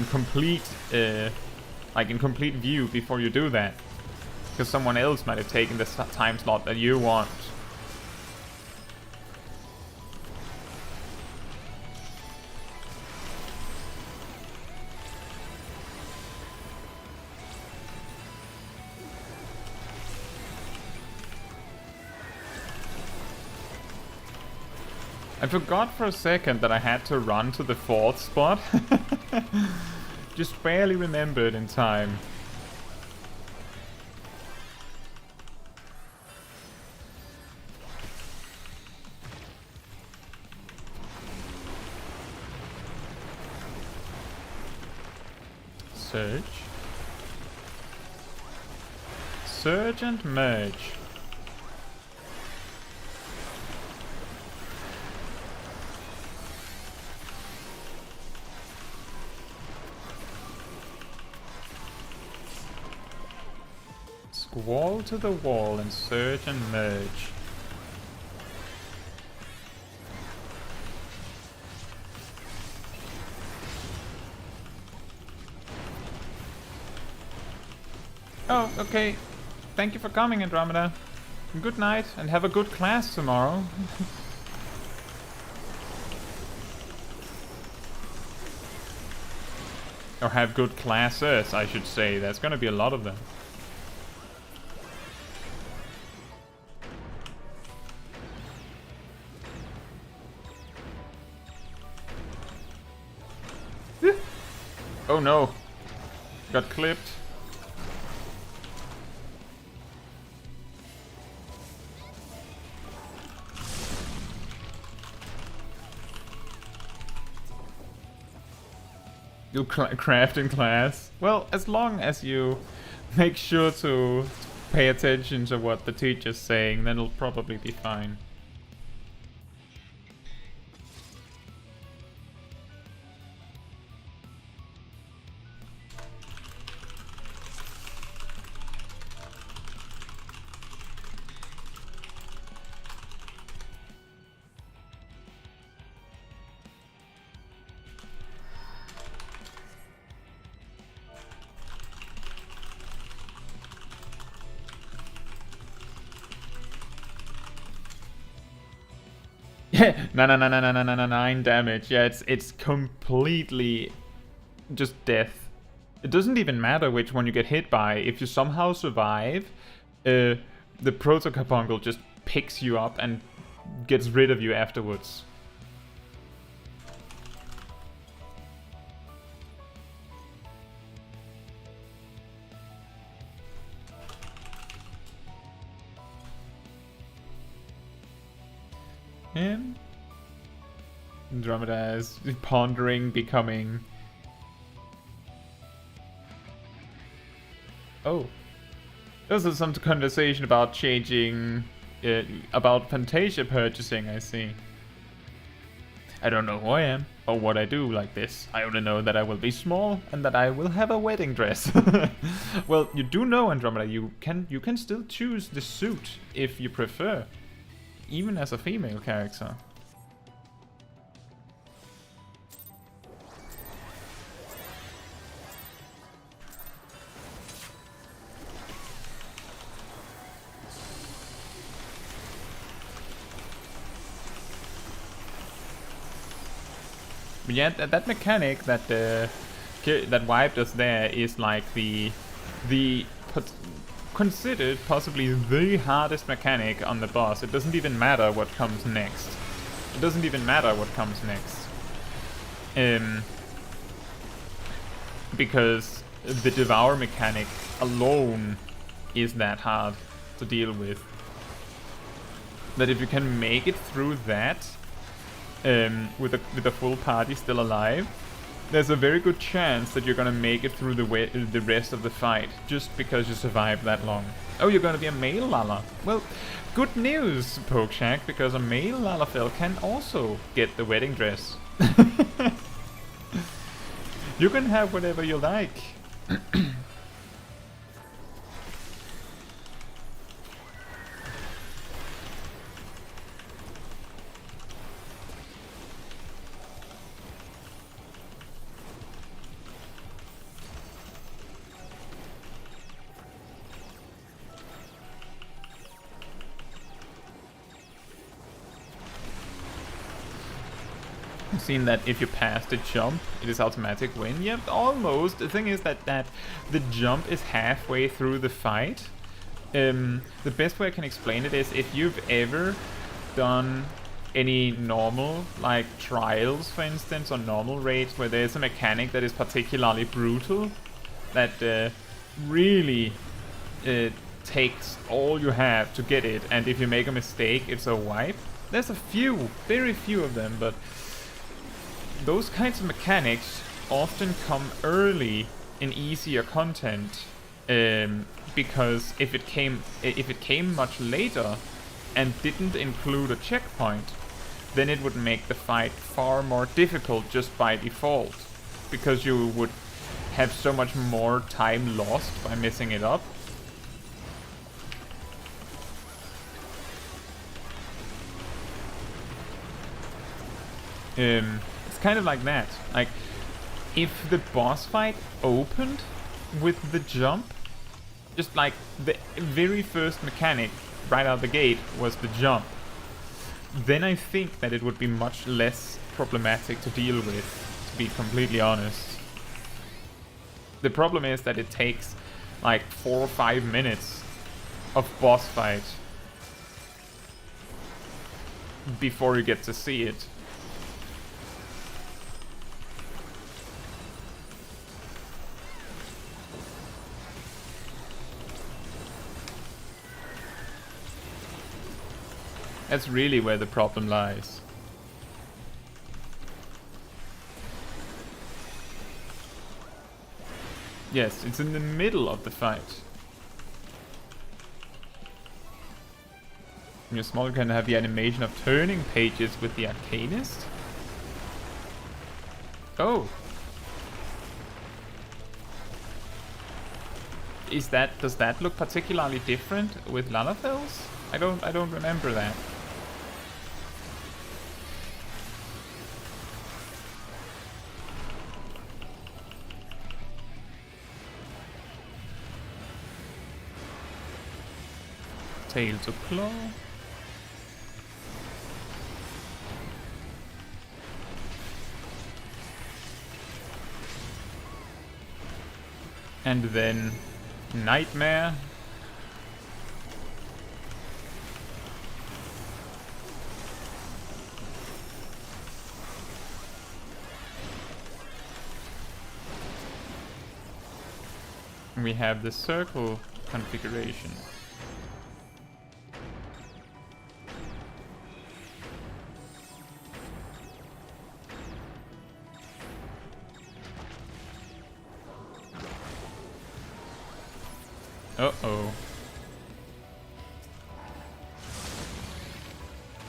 complete in complete view before you do that, because someone else might have taken the time slot that you want. I forgot for a second that I had to run to the 4th spot. Just barely remembered in time. Search. Search and merge. Wall to the wall and search and merge. Oh, okay. Thank you for coming, Andromeda. Good night and have a good class tomorrow. Or have good classes, I should say. There's gonna be a lot of them. Oh no, got clipped. You'll craft in class. Well, as long as you make sure to pay attention to what the teacher's saying, then it'll probably be fine. Yeah, no, 9 damage. Yeah, it's completely just death. It doesn't even matter which one you get hit by. If you somehow survive, the Protocarbuncle just picks you up and gets rid of you afterwards. And Andromeda is pondering becoming... Oh. This is some conversation about changing... about Fantasia purchasing, I see. I don't know who I am, or what I do like this. I only know that I will be small, and that I will have a wedding dress. Well, you do know, Andromeda, you can still choose the suit, if you prefer. Even as a female character. But yeah, that mechanic that that wiped us there is like the considered possibly the hardest mechanic on the boss. It doesn't even matter what comes next. It doesn't even matter what comes next. Because the Devour mechanic alone is that hard to deal with. That if you can make it through that, with a full party still alive, there's a very good chance that you're gonna make it through the rest of the fight, just because you survived that long. Oh, you're gonna be a male Lala. Well, good news, Pokeshack, because a male Lalafell can also get the wedding dress. You can have whatever you like. I've seen that if you pass the jump, it is automatic win. Yep, almost. The thing is that the jump is halfway through the fight. The best way I can explain it is if you've ever done any normal, like trials for instance, or normal raids where there's a mechanic that is particularly brutal, that really takes all you have to get it, and if you make a mistake, it's a wipe. There's a few, very few of them, but those kinds of mechanics often come early in easier content, because if it came much later and didn't include a checkpoint, then it would make the fight far more difficult just by default, because you would have so much more time lost by messing it up. It's kind of like that. Like, if the boss fight opened with the jump, just like the very first mechanic right out the gate was the jump, then I think that it would be much less problematic to deal with, to be completely honest. The problem is that it takes like 4 or 5 minutes of boss fight before you get to see it. That's really where the problem lies. Yes, it's in the middle of the fight. Your small can have the animation of turning pages with the Arcanist. Oh. Does that look particularly different with Lalafells? I don't remember that. Tail to claw. And then Nightmare. We have the circle configuration. Uh-oh.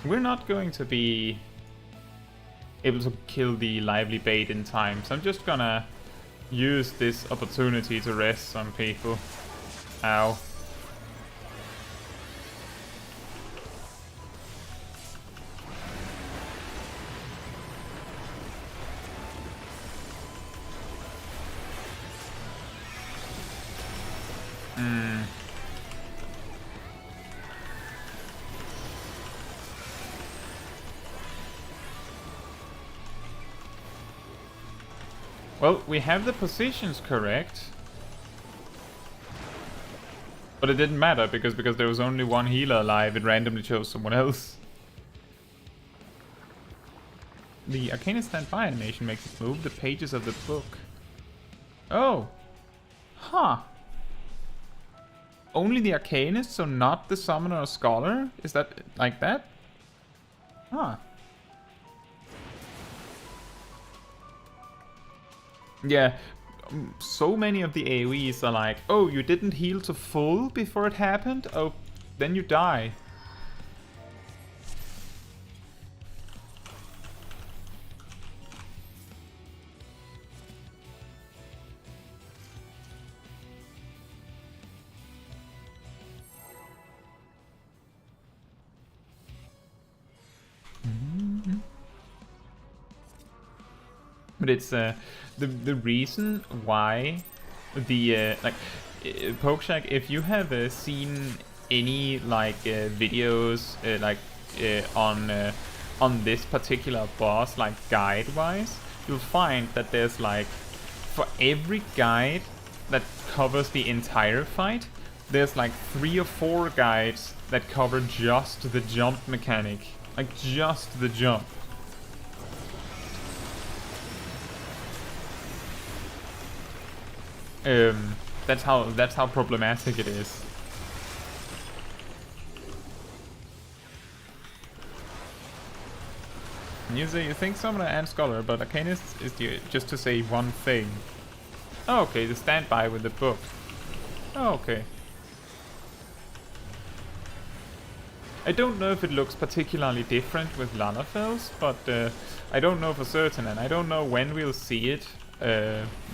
We're not going to be able to kill the lively bait in time, so I'm just gonna use this opportunity to rest some people. Ow. Well, we have the positions correct. But it didn't matter, because there was only one healer alive, it randomly chose someone else. The Arcanist standby animation makes it move the pages of the book. Oh. Huh. Only the Arcanist, so not the Summoner or Scholar? Is that like that? Huh. Yeah, so many of the AoEs are like, oh, you didn't heal to full before it happened? Oh, then you die. But it's the reason why the Pokeshack, if you have seen any like videos on this particular boss, like guide wise, you'll find that there's like, for every guide that covers the entire fight, there's like 3 or 4 guides that cover just the jump mechanic, like just the jump. That's how problematic it is. And you say you think Summoner and Scholar, but Arcanist is just to say one thing. Oh, okay, the standby with the book. Oh, okay. I don't know if it looks particularly different with Lalafels, but I don't know for certain, and I don't know when we'll see it.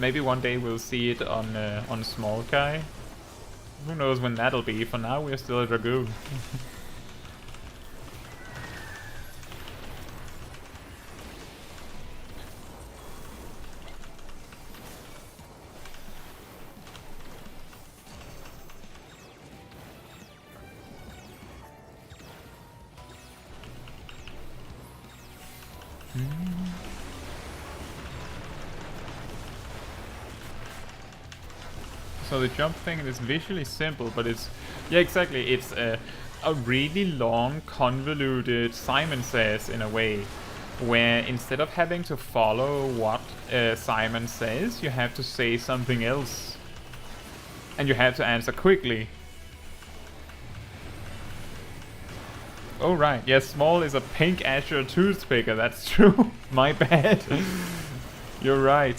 Maybe one day we'll see it on Small Guy. Who knows when that'll be? For now, we're still a Dragoon. So the jump thing is visually simple, but it's... Yeah, exactly. It's a really long, convoluted Simon Says in a way. Where instead of having to follow what Simon says, you have to say something else. And you have to answer quickly. Oh right, yes, Small is a pink Azure toothpicker, that's true. My bad. You're right.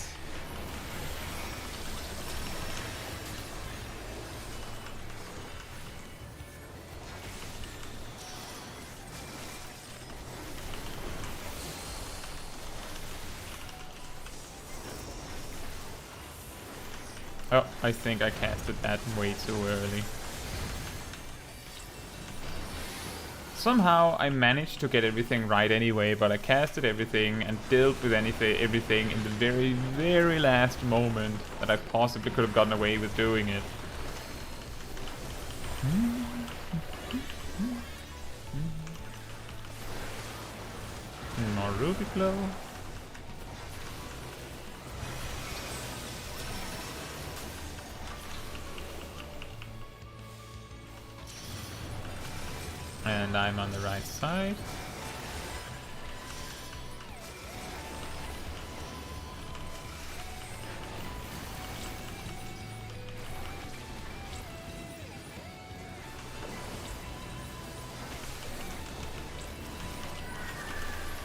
Oh, I think I casted that way too early. Somehow I managed to get everything right anyway, but I casted everything and dealt with everything in the very, very last moment that I possibly could have gotten away with doing it. More Ruby Glow. And I'm on the right side.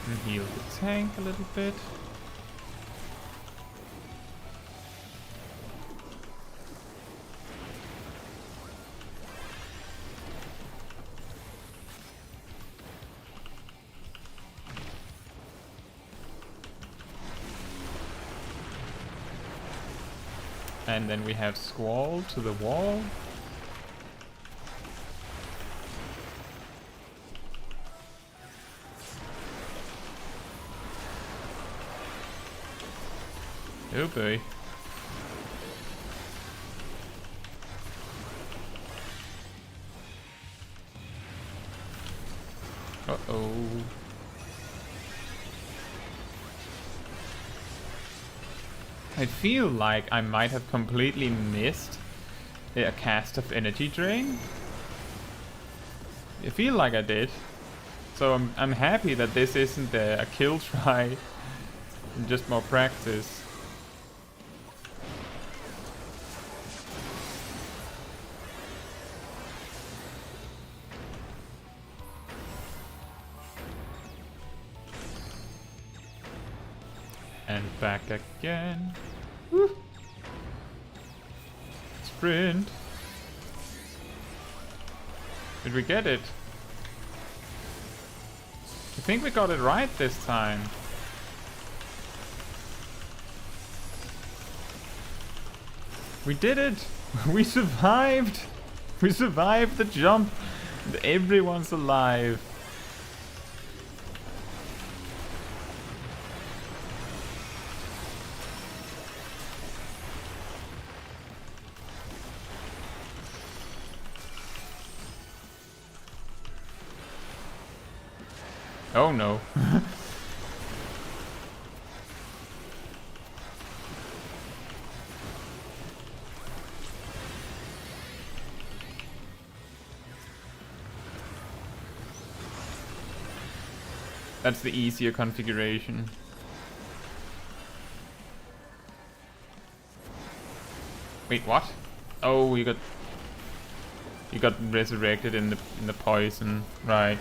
And heal the tank a little bit. And then we have Squall to the wall. Oh boy. Uh-oh. I feel like I might have completely missed a cast of energy drain. I feel like I did. So I'm happy that this isn't a kill try, and just more practice. And back again. Woo. Sprint. Did we get it? I think we got it right this time. We did it! We survived! We survived the jump! And everyone's alive. Oh no. That's the easier configuration. Wait, what? Oh, you got resurrected in the poison. Right.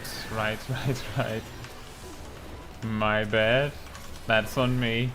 My bad. That's on me.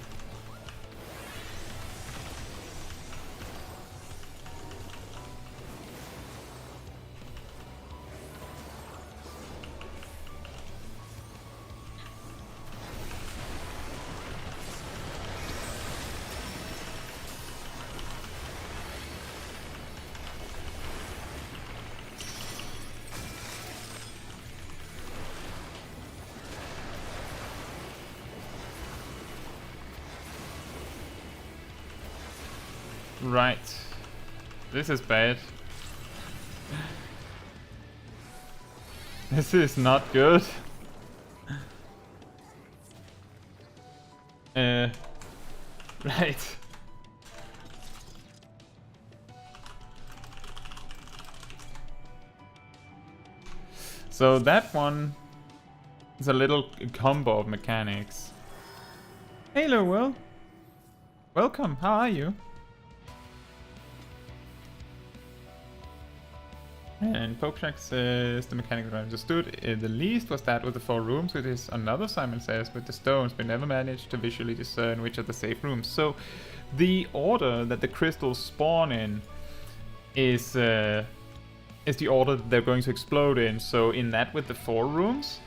Right. This is bad. This is not good. Right. So that one is a little combo of mechanics. Hello, Will. Welcome, how are you? And Pokeshack says the mechanic that I understood the least was that with the 4 rooms, which is another Simon says with the stones, we never managed to visually discern which are the safe rooms. So the order that the crystals spawn in is the order that they're going to explode in. So in that with the 4 rooms,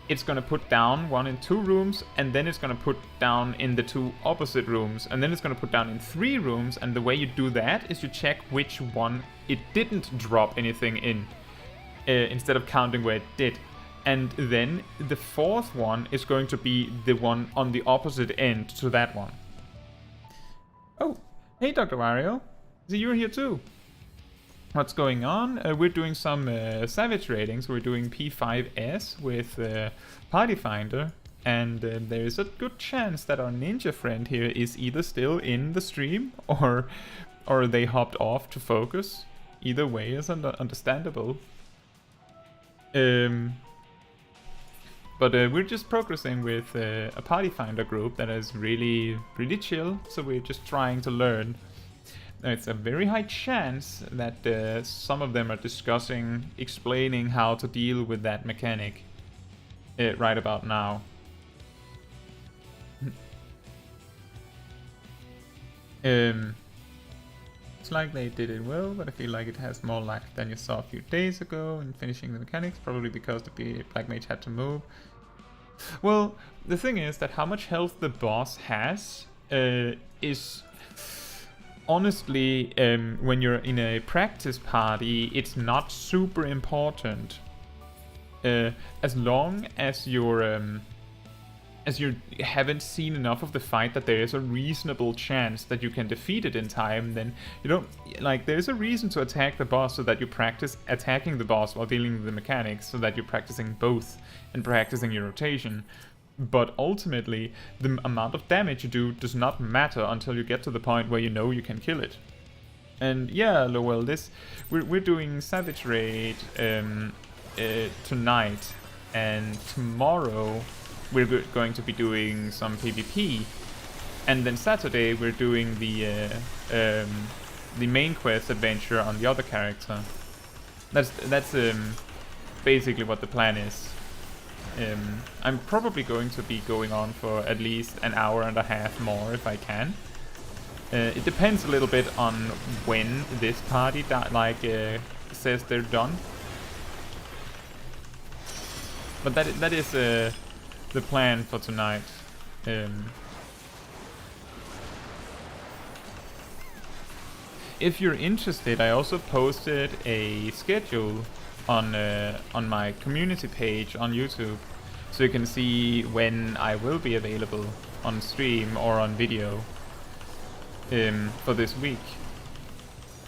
it's gonna put down 1 in 2 rooms, and then it's gonna put down in the 2 opposite rooms, and then it's gonna put down in 3 rooms. And the way you do that is you check which one it didn't drop anything in, instead of counting where it did. And then the 4th one is going to be the one on the opposite end to that one. Oh, hey Dr. Wario, so you're here too. What's going on? We're doing some Savage ratings. We're doing P5S with Party Finder, and there is a good chance that our ninja friend here is either still in the stream or they hopped off to focus. Either way is understandable. But we're just progressing with a Party Finder group that is really chill, so we're just trying to learn. It's a very high chance that some of them are explaining how to deal with that mechanic right about now. It's like they did it well, but I feel like it has more life than you saw a few days ago in finishing the mechanics, probably because the Black Mage had to move. Well, the thing is that how much health the boss has is... Honestly, when you're in a practice party, it's not super important. As long as you haven't seen enough of the fight that there is a reasonable chance that you can defeat it in time, then you don't there's a reason to attack the boss, so that you practice attacking the boss while dealing with the mechanics, so that you're practicing both and practicing your rotation. But ultimately, the amount of damage you do does not matter until you get to the point where you know you can kill it. And yeah, Lowell, we're doing Savage Raid tonight, and tomorrow we're going to be doing some PvP, and then Saturday we're doing the main quest adventure on the other character. That's basically what the plan is. I'm probably going to be going on for at least an hour and a half more if I can. It depends a little bit on when this party says they're done. But that is the plan for tonight. If you're interested, I also posted a schedule on my community page on YouTube, so you can see when I will be available on stream or on video for this week.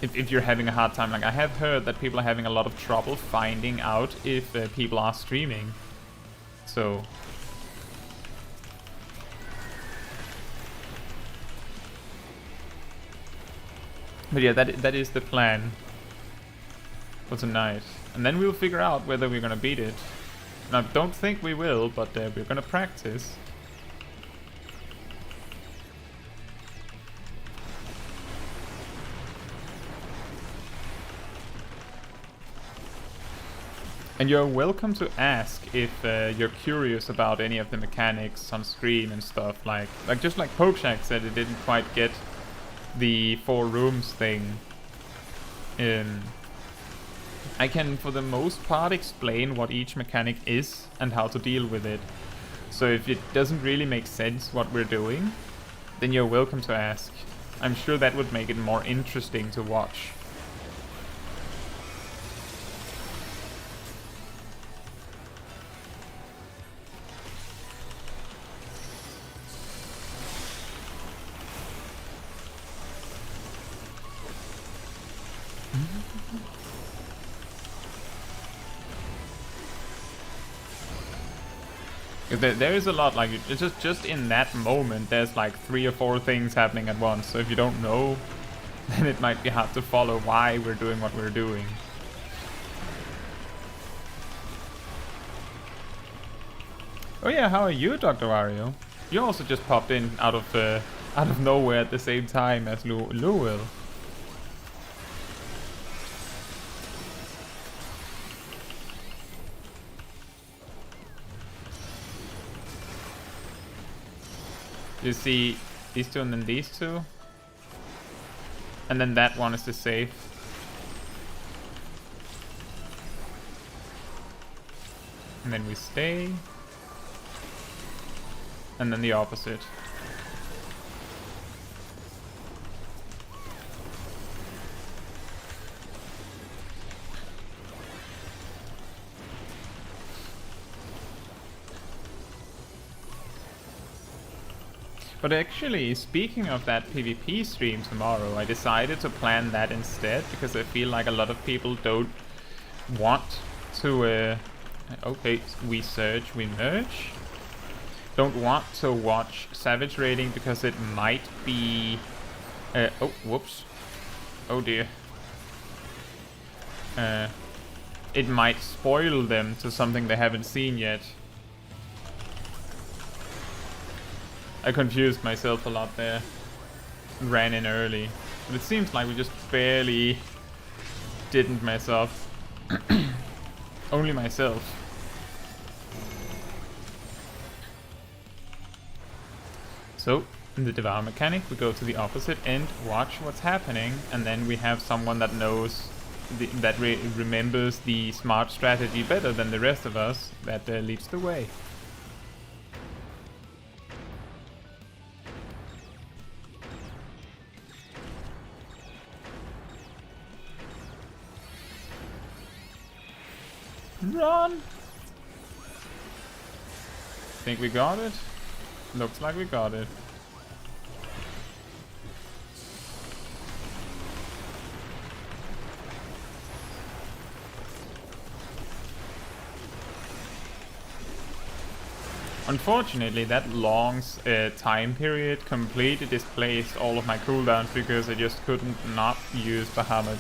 If you're having a hard time, like I have heard that people are having a lot of trouble finding out if people are streaming. So but yeah, that is the plan for tonight. And then we'll figure out whether we're gonna beat it. And I don't think we will, but we're gonna practice. And you're welcome to ask if you're curious about any of the mechanics on screen and stuff. Like just like Pokeshak said, it didn't quite get the 4 rooms thing. I can, for the most part, explain what each mechanic is and how to deal with it. So if it doesn't really make sense what we're doing, then you're welcome to ask. I'm sure that would make it more interesting to watch. There is a lot, like, it's just in that moment, there's like 3 or 4 things happening at once, so if you don't know, then it might be hard to follow why we're doing what we're doing. Oh yeah, how are you, Dr. Wario? You also just popped in out of nowhere at the same time as Lou will. You see these 2 and then these 2. And then that one is the safe. And then we stay. And then the opposite. But actually, speaking of that PvP stream tomorrow, I decided to plan that instead, because I feel like a lot of people don't want to... okay, we search, we merge. Don't want to watch Savage Raiding because it might be... oh, whoops. Oh dear. It might spoil them to something they haven't seen yet. I confused myself a lot there. Ran in early. But it seems like we just barely didn't mess up. Only myself. So, in the Devour mechanic, we go to the opposite end, watch what's happening, and then we have someone that knows, remembers the smart strategy better than the rest of us, that leads the way. Run! Think we got it? Looks like we got it. Unfortunately, that long time period completely displaced all of my cooldowns because I just couldn't not use Bahamut.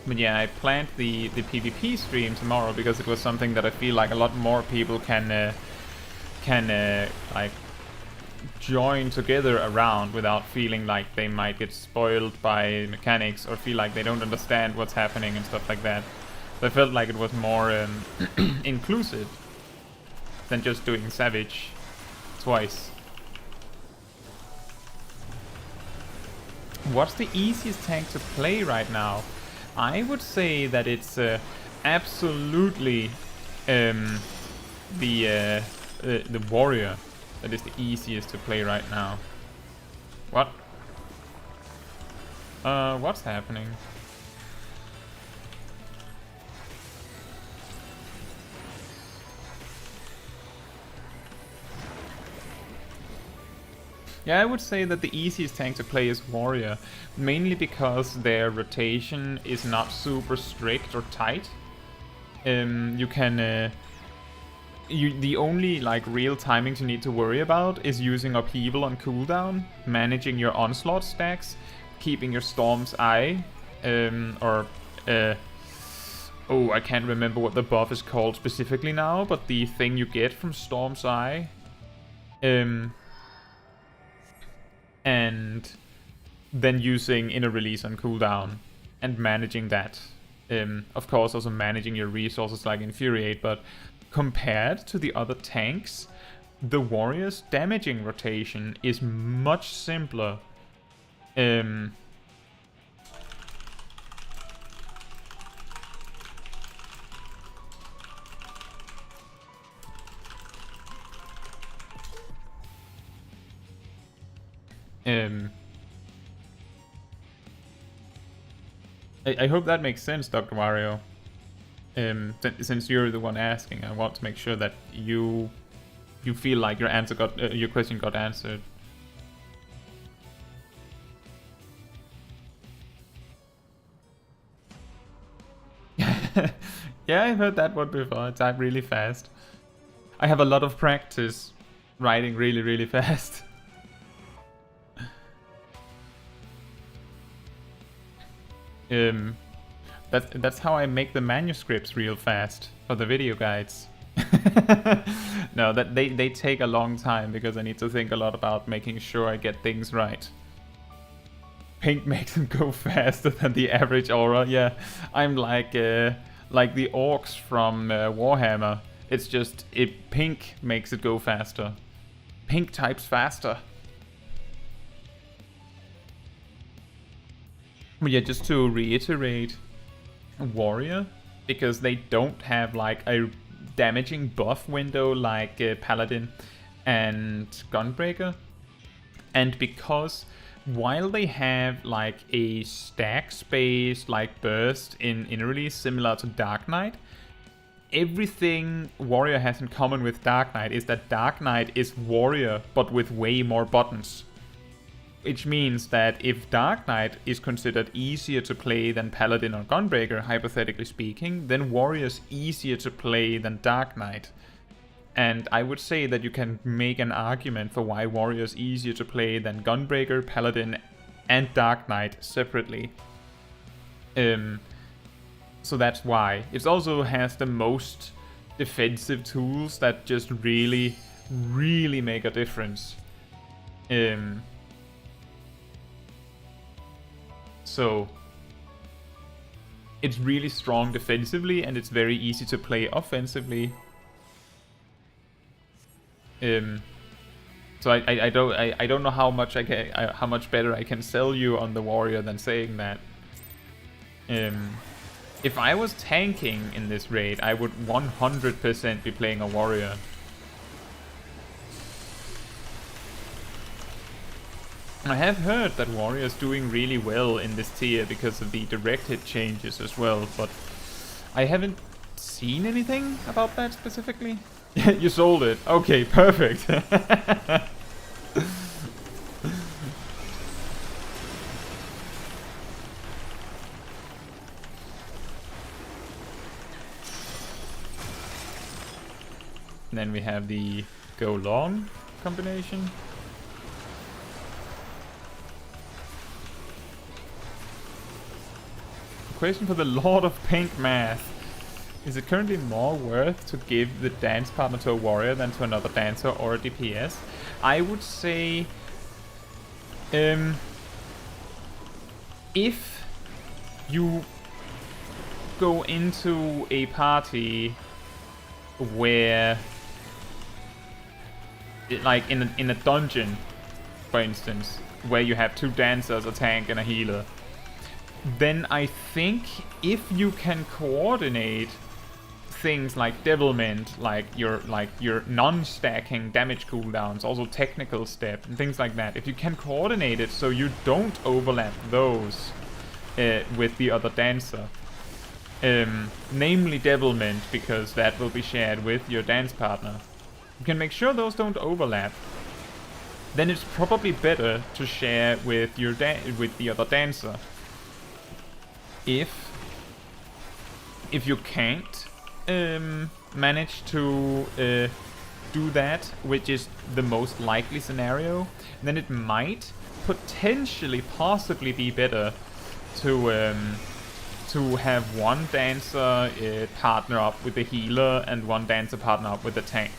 But yeah, I planned the PvP stream tomorrow because it was something that I feel like a lot more people can like join together around without feeling like they might get spoiled by mechanics or feel like they don't understand what's happening and stuff like that. So I felt like it was more inclusive than just doing Savage twice. What's the easiest tank to play right now? I would say that it's absolutely the warrior that is the easiest to play right now. What? What's happening? Yeah, I would say that the easiest tank to play is Warrior, mainly because their rotation is not super strict or tight. You can the only like real timings you need to worry about is using Upheaval on cooldown, managing your onslaught stacks, keeping your Storm's Eye, oh, I can't remember what the buff is called specifically now, but the thing you get from Storm's Eye. And then using Inner Release on cooldown and managing that. Of course, also managing your resources like Infuriate, but compared to the other tanks, the Warrior's damaging rotation is much simpler. I hope that makes sense, Dr. Wario. Since you're the one asking, I want to make sure that you feel like your answer got your question got answered. Yeah, I've heard that one before. Type really fast. I have a lot of practice writing really, really fast. That's how I make the manuscripts real fast for the video guides. No, that they take a long time because I need to think a lot about making sure I get things right. Pink makes them go faster than the average aura. Yeah, I'm like the orcs from Warhammer. It's just pink makes it go faster. Pink types faster. But yeah, just to reiterate, Warrior, because they don't have like a damaging buff window like Paladin and Gunbreaker, and because while they have like a stack space like burst in Inner Release similar to Dark Knight, everything Warrior has in common with Dark Knight is that Dark Knight is Warrior but with way more buttons. Which means that if Dark Knight is considered easier to play than Paladin or Gunbreaker, hypothetically speaking, then Warrior's easier to play than Dark Knight. And I would say that you can make an argument for why Warrior's easier to play than Gunbreaker, Paladin, and Dark Knight separately. So that's why. It also has the most defensive tools that just really, really make a difference. So it's really strong defensively and it's very easy to play offensively. So I don't know how much how much better I can sell you on the Warrior than saying that. If I was tanking in this raid, I would 100% be playing a Warrior. I have heard that Warrior's doing really well in this tier because of the direct hit changes as well, but I haven't seen anything about that specifically. You sold it. Okay, perfect. Then we have the go long combination. Question for the Lord of Pink Math. Is it currently more worth to give the dance partner to a warrior than to another dancer or a DPS? I would say if you go into a party where like in a dungeon, for instance, where you have 2 dancers, a tank and a healer, then I think if you can coordinate things like devilment, like your non-stacking damage cooldowns, also technical step and things like that, if you can coordinate it so you don't overlap those with the other dancer, namely devilment, because that will be shared with your dance partner, you can make sure those don't overlap, then it's probably better to share with your with the other dancer. If you can't manage to do that, which is the most likely scenario, then it might potentially possibly be better to have one dancer partner up with the healer and one dancer partner up with the tank.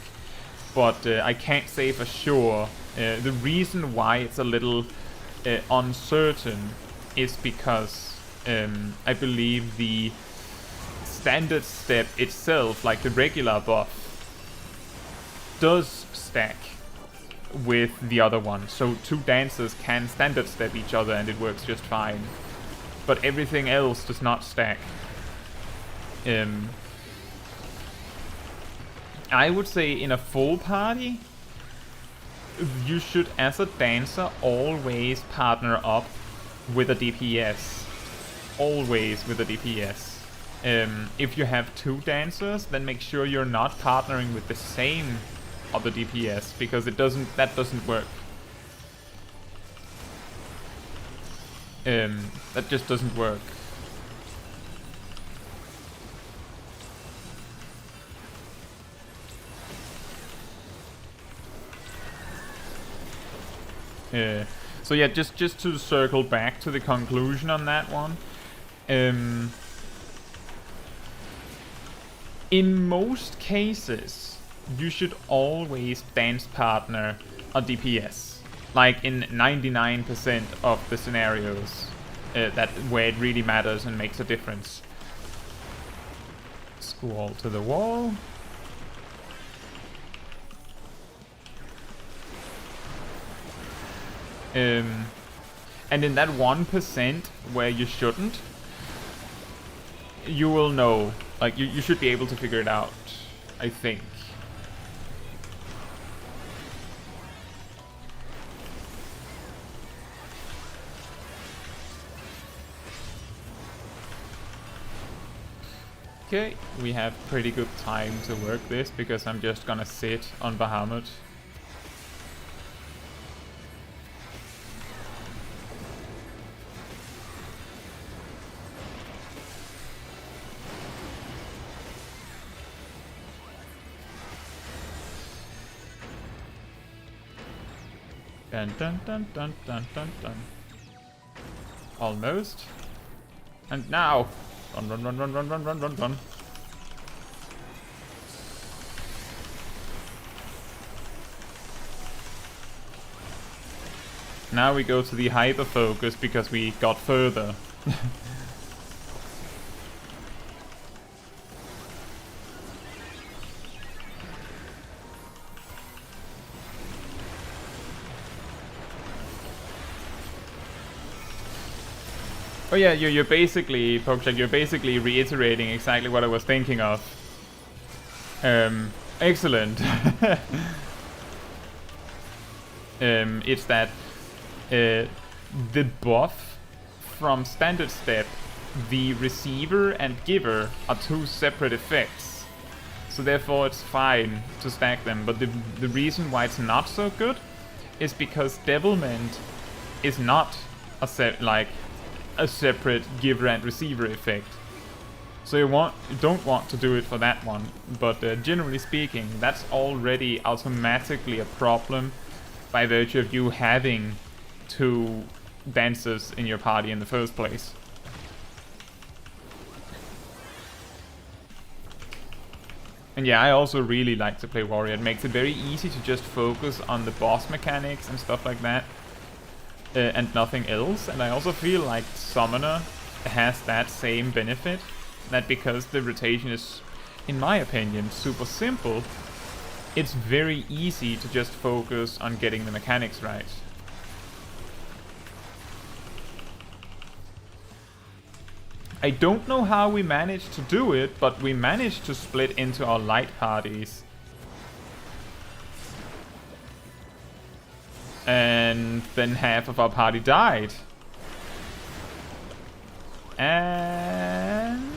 But I can't say for sure. The reason why it's a little uncertain is because I believe the standard step itself, like the regular buff, does stack with the other one. So 2 dancers can standard step each other and it works just fine. But everything else does not stack. I would say in a full party, you should, as a dancer, always partner up with a DPS. Always with a DPS. If you have 2 dancers, then make sure you're not partnering with the same other DPS, because that doesn't work. That just doesn't work. So yeah, just to circle back to the conclusion on that one. In most cases, you should always dance partner a DPS. Like in 99% of the scenarios, where it really matters and makes a difference. Squall to the wall. And in that 1% where you shouldn't, you will know. Like, you should be able to figure it out, I think. Okay, we have pretty good time to work this, because I'm just gonna sit on Bahamut. Dun dun dun dun dun dun dun. Almost. And now! Run, run, run, run, run, run, run, run, run. Now we go to the hyper focus because we got further. Oh yeah, you're basically, Pokeshak, you're basically reiterating exactly what I was thinking of. Excellent. It's that the buff from standard step, the receiver and giver are two separate effects. So therefore it's fine to stack them. But the reason why it's not so good is because Devilment is not a separate giver and receiver effect. So you don't want to do it for that one. But generally speaking, that's already automatically a problem by virtue of you having two dancers in your party in the first place. And yeah, I also really like to play warrior. It makes it very easy to just focus on the boss mechanics and stuff like that, and nothing else. And I also feel like summoner has that same benefit, that because the rotation is, in my opinion, super simple, it's very easy to just focus on getting the mechanics right. I don't know how we managed to do it, but we managed to split into our light parties. And then half of our party died. And...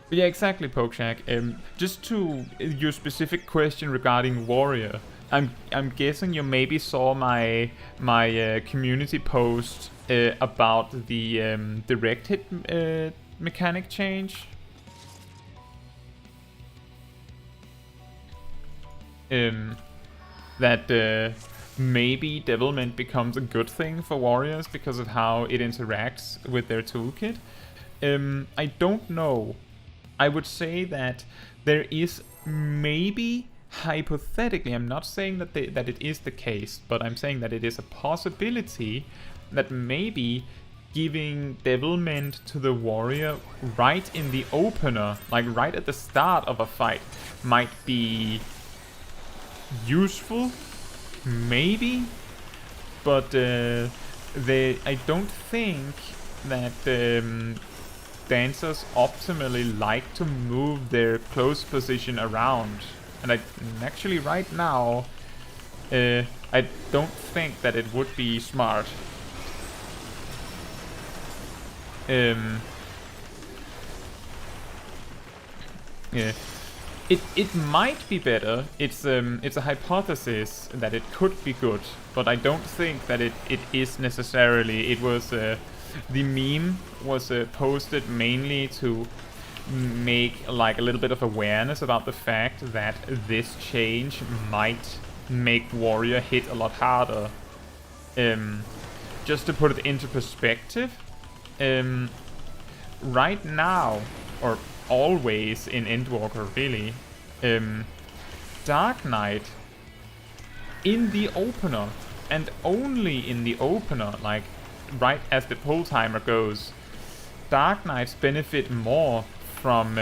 But yeah, exactly, Pokeshack. Just to your specific question regarding warrior, I'm guessing you maybe saw my community post about the direct hit mechanic change. That maybe Devilment becomes a good thing for warriors because of how it interacts with their toolkit. I don't know. I would say that there is maybe, hypothetically, I'm not saying that it is the case, but I'm saying that it is a possibility that maybe giving Devilment to the warrior right in the opener, like right at the start of a fight, might be useful, maybe, but I don't think that dancers optimally like to move their close position around, and actually right now I don't think that it would be smart. Yeah. It might be better. It's a hypothesis that it could be good, but I don't think that it is necessarily. It was the meme was posted mainly to make like a little bit of awareness about the fact that this change might make warrior hit a lot harder. Just to put it into perspective, right now, or always in Endwalker really, Dark Knight in the opener, and only in the opener, like right as the pull timer goes, Dark Knights benefit more from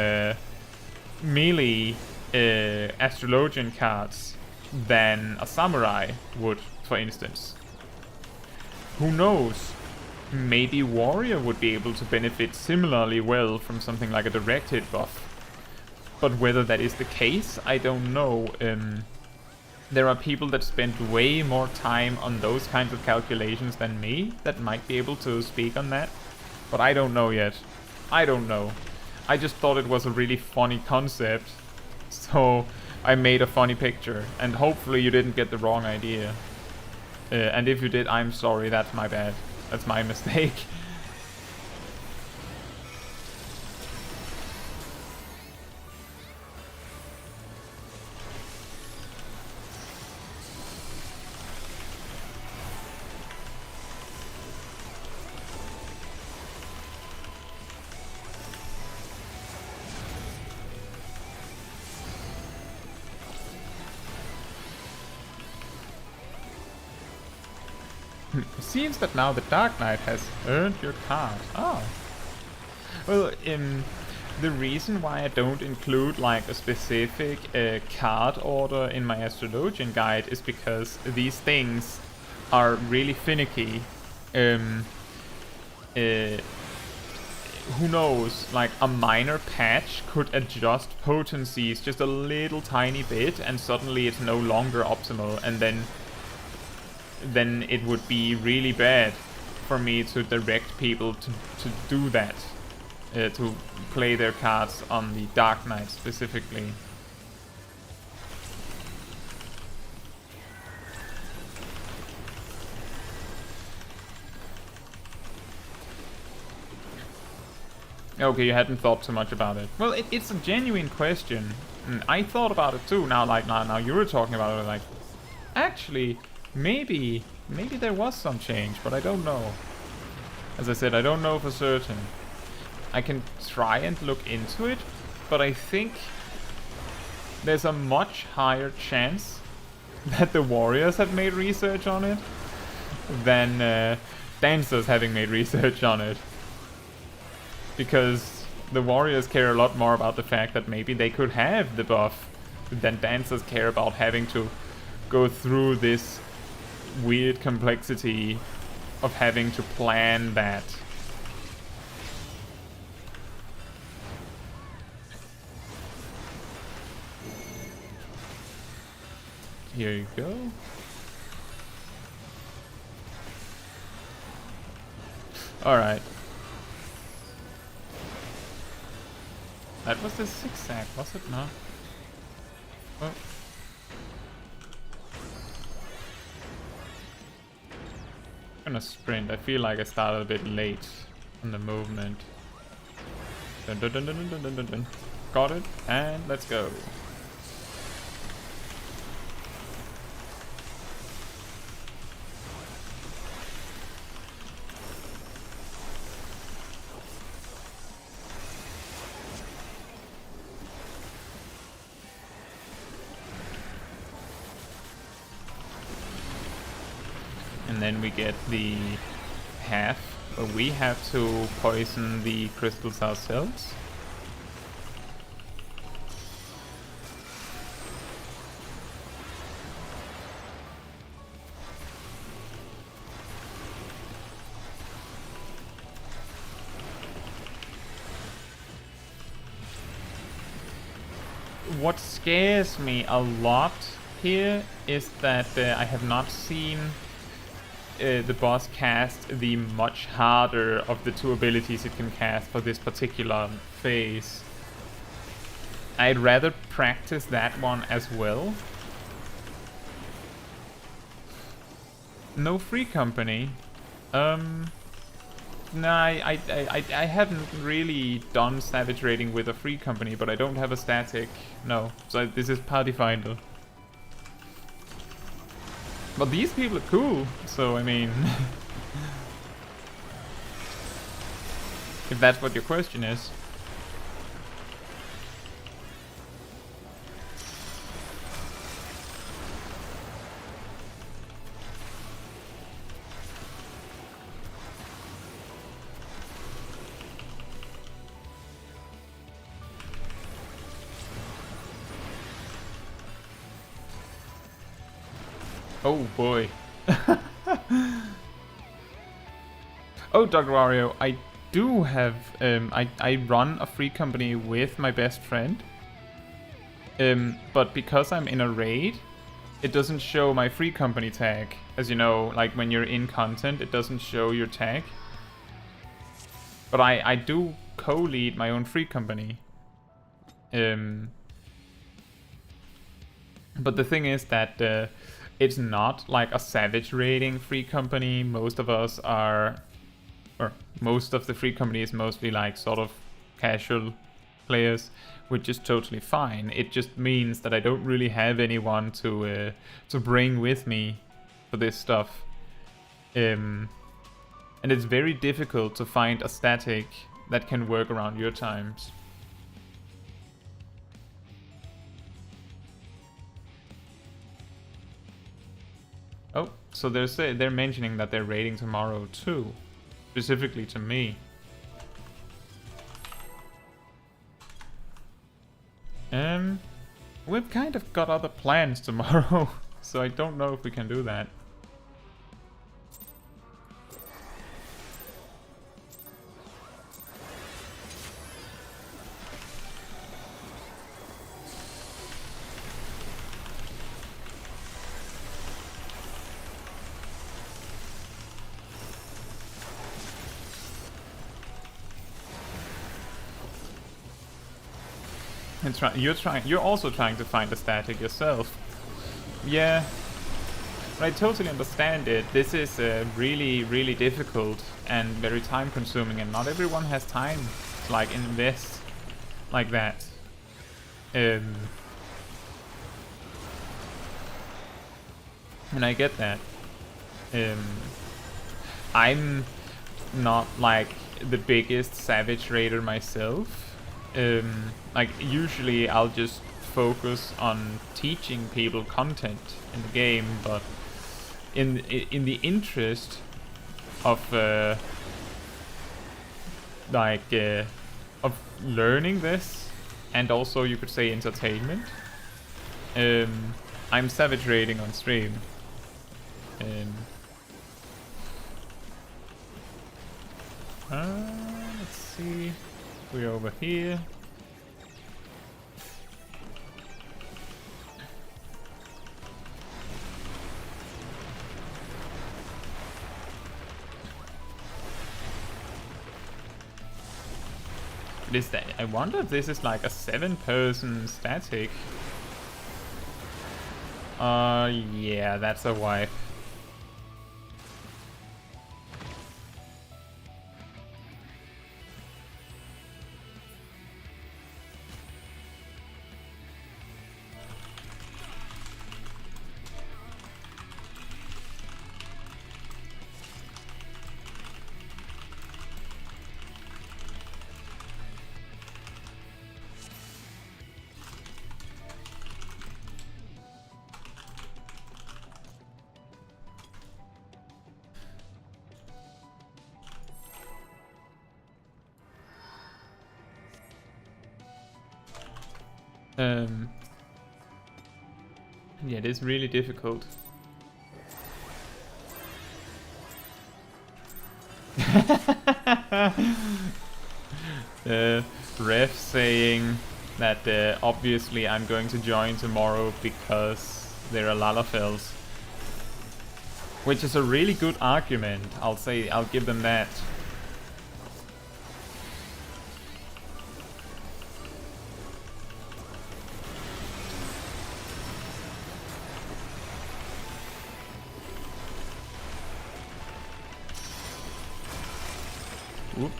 melee astrologian cards than a samurai would, for instance. Who knows? Maybe warrior would be able to benefit similarly well from something like a direct hit buff. But whether that is the case, I don't know. There are people that spend way more time on those kinds of calculations than me that might be able to speak on that. But I don't know yet. I don't know. I just thought it was a really funny concept, so I made a funny picture, and hopefully you didn't get the wrong idea. And if you did, I'm sorry, that's my bad. That's my mistake. It seems that now the Dark Knight has earned your card. Oh. Well, the reason why I don't include like a specific card order in my astrologian guide is because these things are really finicky. who knows, like a minor patch could adjust potencies just a little tiny bit and suddenly it's no longer optimal, and then it would be really bad for me to direct people to do that, to play their cards on the Dark Knight specifically. Okay, you hadn't thought too much about it. Well, it's a genuine question. And I thought about it too. Now you were talking about it, like, actually, maybe there was some change, but I don't know. As I said, I don't know for certain. I can try and look into it, but I think there's a much higher chance that the Warriors have made research on it than Dancers having made research on it. Because the Warriors care a lot more about the fact that maybe they could have the buff than Dancers care about having to go through this weird complexity of having to plan that. Here you go. Alright. That was the zigzag, was it? No. Oh. I'm gonna sprint. I feel like I started a bit late on the movement. Dun, dun, dun, dun, dun, dun, dun, dun. Got it, and let's go. And then we get the half, where we have to poison the crystals ourselves. What scares me a lot here is that I have not seen the boss cast the much harder of the two abilities it can cast for this particular phase. I'd rather practice that one as well. No free company. No, I haven't really done Savage Raiding with a free company, but I don't have a static. No, so this is Party Finder. But these people are cool, so I mean... if that's what your question is. Oh boy. Oh, Dr. Wario, I do have, I run a free company with my best friend. But because I'm in a raid, it doesn't show my free company tag. As you know, like when you're in content, it doesn't show your tag. But I do co-lead my own free company. But the thing is that it's not like a Savage Raiding free company. Most of us are, or most of the free company is mostly like sort of casual players, which is totally fine. It just means that I don't really have anyone to bring with me for this stuff. And it's very difficult to find a static that can work around your times. Oh, so they're mentioning that they're raiding tomorrow too, specifically to me. We've kind of got other plans tomorrow, so I don't know if we can do that. You're also trying to find a static yourself. Yeah, but I totally understand it. This is really, really difficult and very time consuming, and not everyone has time to like invest like that. And I get that. I'm not like the biggest Savage Raider myself. Like usually I'll just focus on teaching people content in the game, but in the interest of of learning this, and also you could say entertainment, I'm Savage Raiding on stream. Let's see. We're over here. I wonder if this is like a 7-person static. Yeah, that's a wipe. Yeah, it is really difficult. Ref saying that obviously I'm going to join tomorrow because there are Lalafels. Which is a really good argument, I'll give them that. Whoop.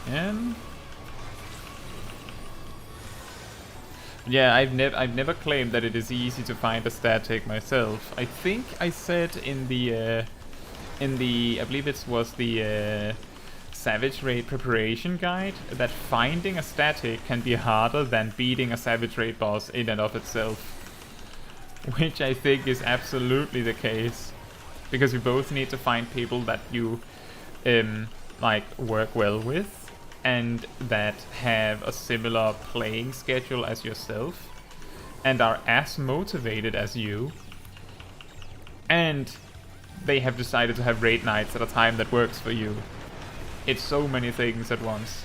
And yeah, I've never claimed that it is easy to find a static myself. I think I said in the I believe it was the Savage Raid preparation guide that finding a static can be harder than beating a Savage Raid boss in and of itself. Which I think is absolutely the case. Because you both need to find people that you like work well with and that have a similar playing schedule as yourself and are as motivated as you, and they have decided to have raid nights at a time that works for you. It's so many things at once.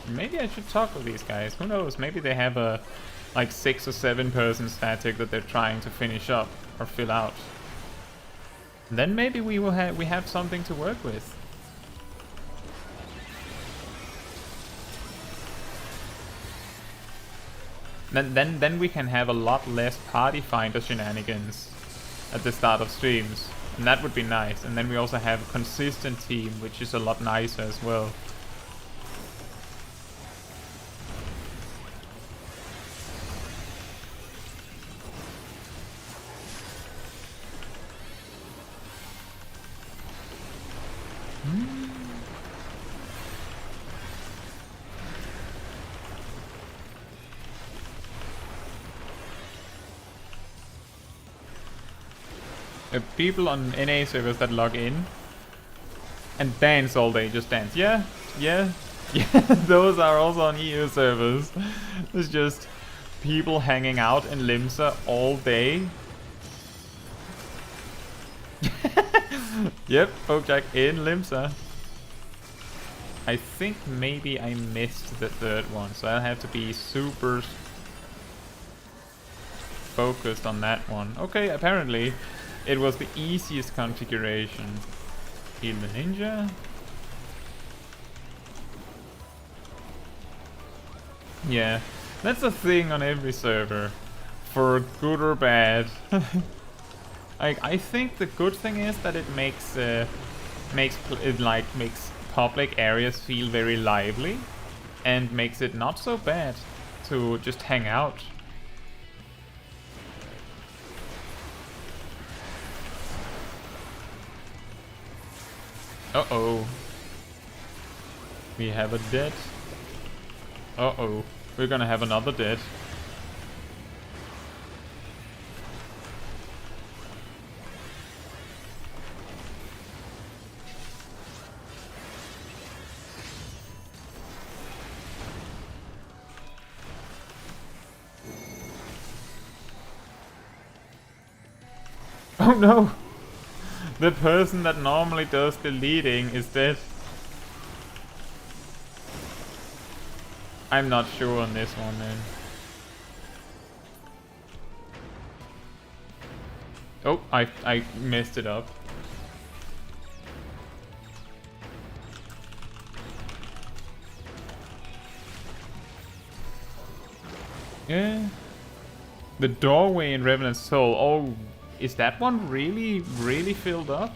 Maybe I should talk with these guys. Who knows? Maybe they have a like 6 or 7 person static that they're trying to finish up or fill out. And then maybe we have something to work with. Then we can have a lot less party finder shenanigans at the start of streams, and that would be nice. And then we also have a consistent team, which is a lot nicer as well. People on NA servers that log in and dance all day, just dance. Yeah, those are also on EU servers. It's just people hanging out in Limsa all day. Yep, Bojack in Limsa. I think maybe I missed the third one, so I'll have to be super focused on that one. Okay, apparently it was the easiest configuration. Heal the ninja. Yeah, that's a thing on every server, for good or bad. I think the good thing is that it makes makes public areas feel very lively, and makes it not so bad to just hang out. Uh-oh. We have a dead. Uh-oh. We're gonna have another dead. Oh no! The person that normally does the leading is dead. I'm not sure on this one, man. Oh, I messed it up. Yeah. The doorway in Revenant's Soul. Oh, is that one really, really filled up?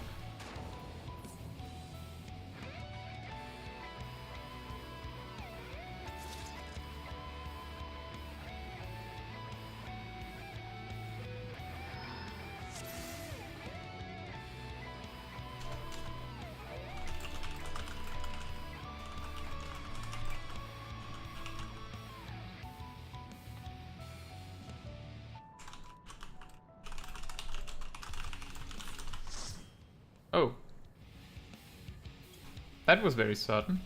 Oh. That was very sudden.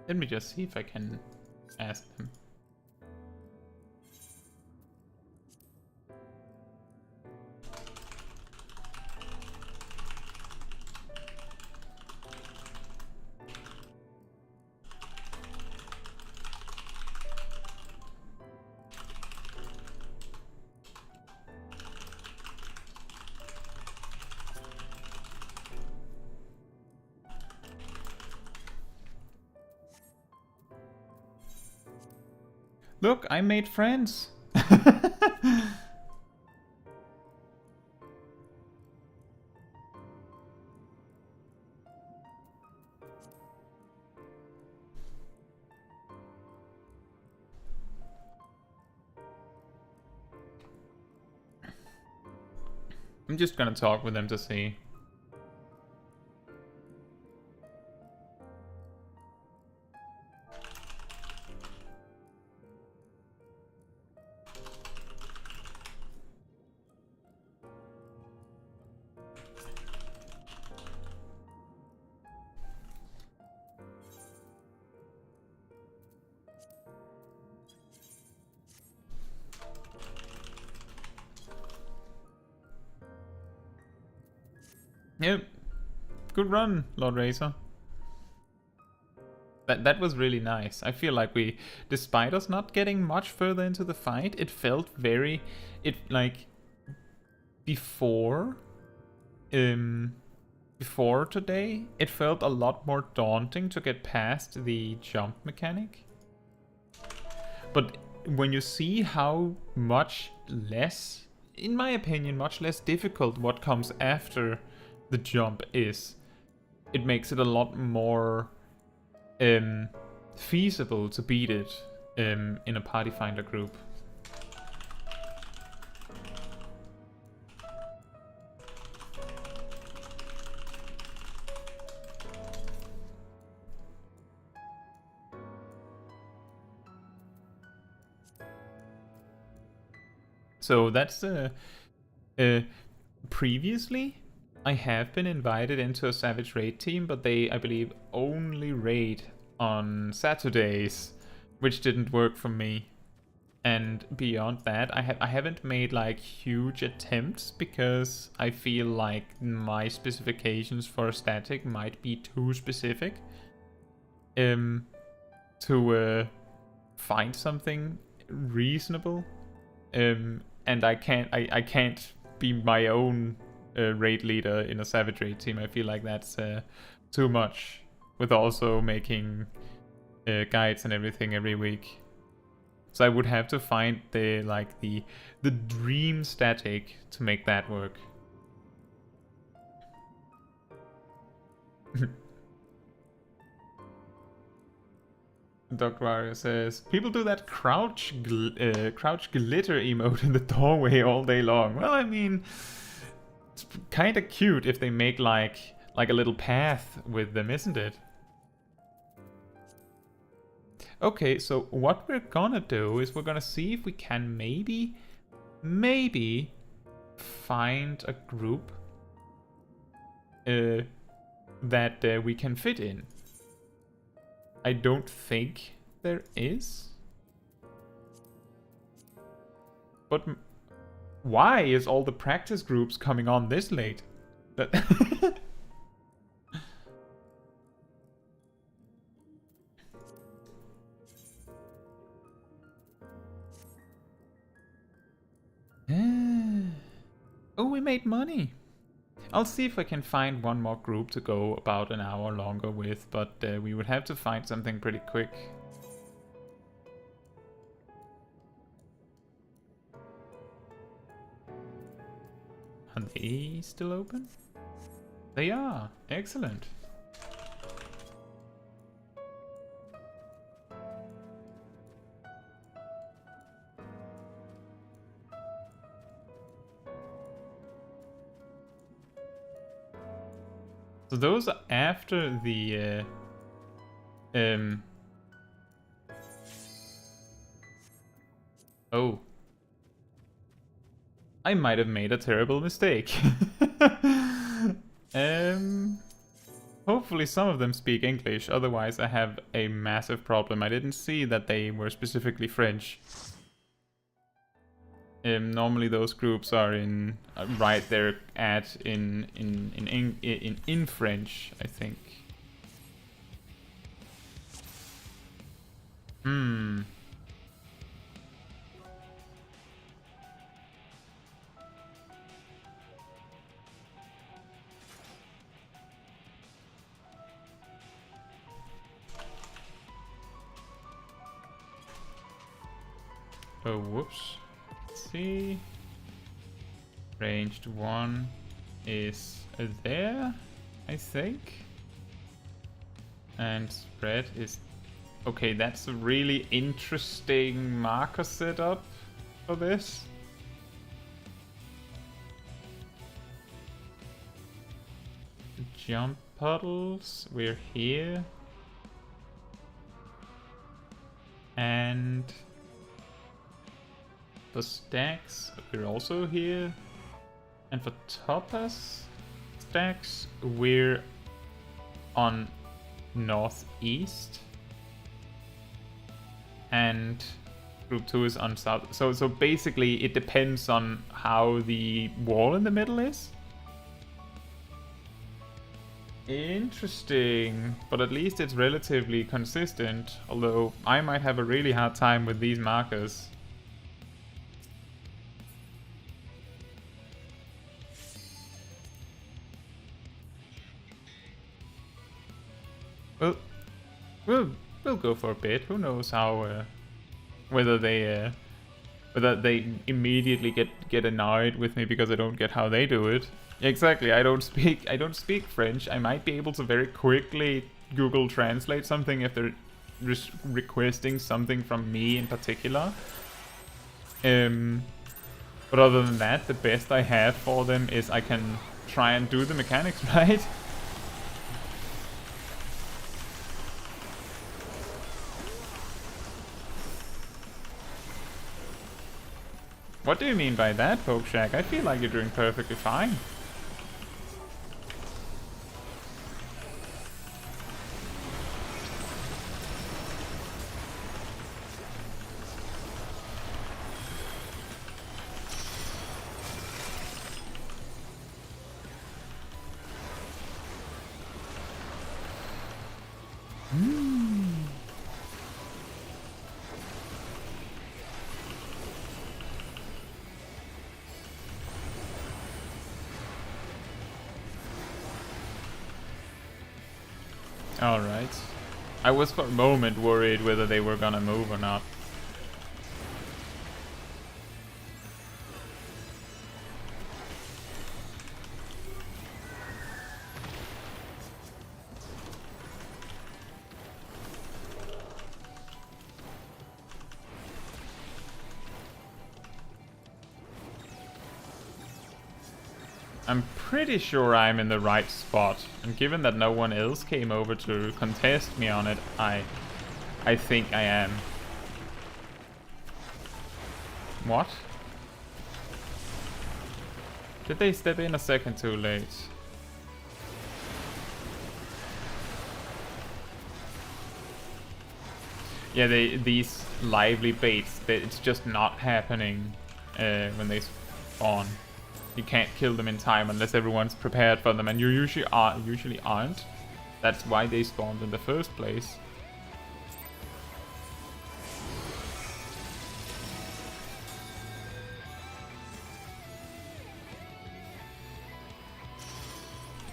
Let me just see if I can ask them. Look, I made friends. I'm just gonna talk with them to see. Yep. Good run, Lord Racer. That was really nice. I feel like we, despite us not getting much further into the fight, it felt very, like, before, before today, it felt a lot more daunting to get past the jump mechanic. But when you see how much less, in my opinion, much less difficult what comes after the jump is, it makes it a lot more feasible to beat it in a party finder group. So that's previously, I have been invited into a Savage raid team, but they, I believe, only raid on Saturdays, which didn't work for me. And beyond that, I haven't made like huge attempts because I feel like my specifications for a static might be too specific to find something reasonable. And I can't be my own raid leader in a Savage raid team. I feel like that's too much, with also making guides and everything every week. So I would have to find the dream static to make that work. Dr. Wario says, people do that crouch glitter emote in the doorway all day long. Well, I mean, it's kind of cute if they make like a little path with them, isn't it? Okay, so what we're gonna do is we're gonna see if we can maybe find a group that we can fit in. I don't think there is. But why is all the practice groups coming on this late? Oh, we made money. I'll see if I can find one more group to go about an hour longer with, but we would have to find something pretty quick. Are they still open? They are. Excellent. So those are after the oh. I might have made a terrible mistake. Hopefully some of them speak English, otherwise I have a massive problem. I didn't see that they were specifically French. Normally those groups are in right there at in French, I think. Oh, whoops. Let's see. Ranged 1 is there, I think. And spread is... Okay, that's a really interesting marker setup for this. Jump puddles, we're here. And for stacks, we're also here. And for topaz stacks, we're on northeast. And group 2 is on south. So basically it depends on how the wall in the middle is. Interesting, but at least it's relatively consistent, although I might have a really hard time with these markers. Well, we'll go for a bit. Who knows how whether they immediately get annoyed with me because I don't get how they do it. Exactly. I don't speak French. I might be able to very quickly Google Translate something if they're requesting something from me in particular. But other than that, the best I have for them is I can try and do the mechanics right. What do you mean by that, Poke Shack? I feel like you're doing perfectly fine. Alright. I was for a moment worried whether they were gonna move or not. I'm pretty sure I'm in the right spot, and given that no one else came over to contest me on it, I think I am. What? Did they step in a second too late? Yeah, these lively baits, it's just not happening when they spawn. You can't kill them in time unless everyone's prepared for them, and you usually aren't. That's why they spawned in the first place.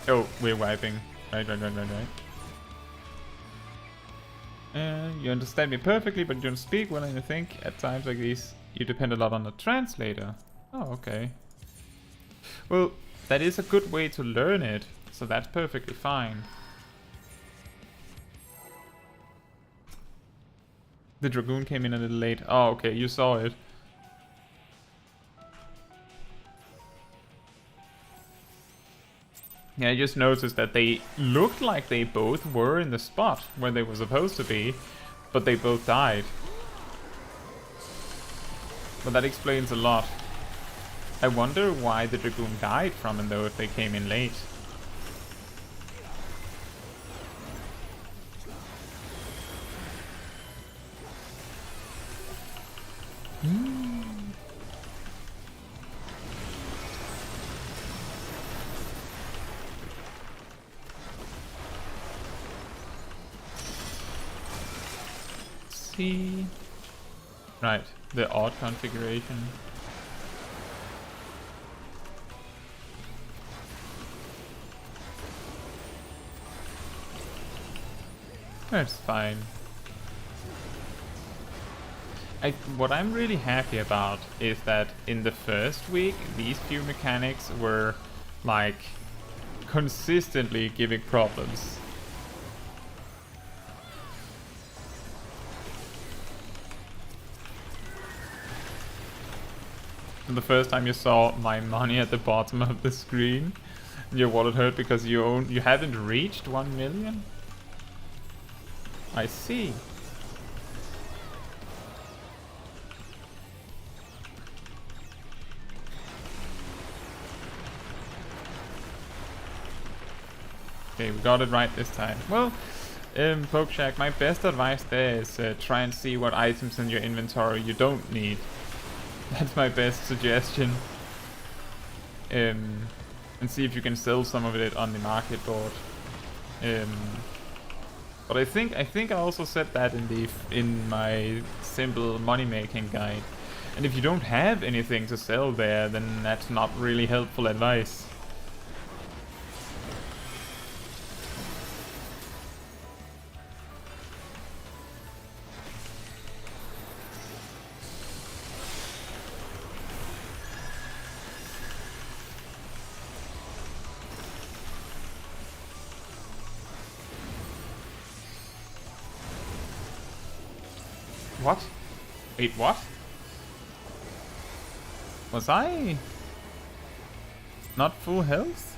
Oh, we're wiping. Right. You understand me perfectly, but you don't speak well, and you think at times like these you depend a lot on the translator. Oh, okay. Well, that is a good way to learn it, so that's perfectly fine. The Dragoon came in a little late. Oh, okay, you saw it. Yeah, I just noticed that they looked like they both were in the spot where they were supposed to be, but they both died. But that explains a lot. I wonder why the Dragoon died from them though if they came in late. See? Right, the odd configuration. That's fine. What I'm really happy about is that in the first week, these few mechanics were, like, consistently giving problems. And the first time you saw my money at the bottom of the screen, your wallet hurt because you haven't reached 1 million? I see. Okay, we got it right this time. Well, Poke Shack, my best advice there is try and see what items in your inventory you don't need. That's my best suggestion. And see if you can sell some of it on the market board. But I think I also said that in my simple money making guide. And if you don't have anything to sell there, then that's not really helpful advice. What? Wait, what? Was I not full health?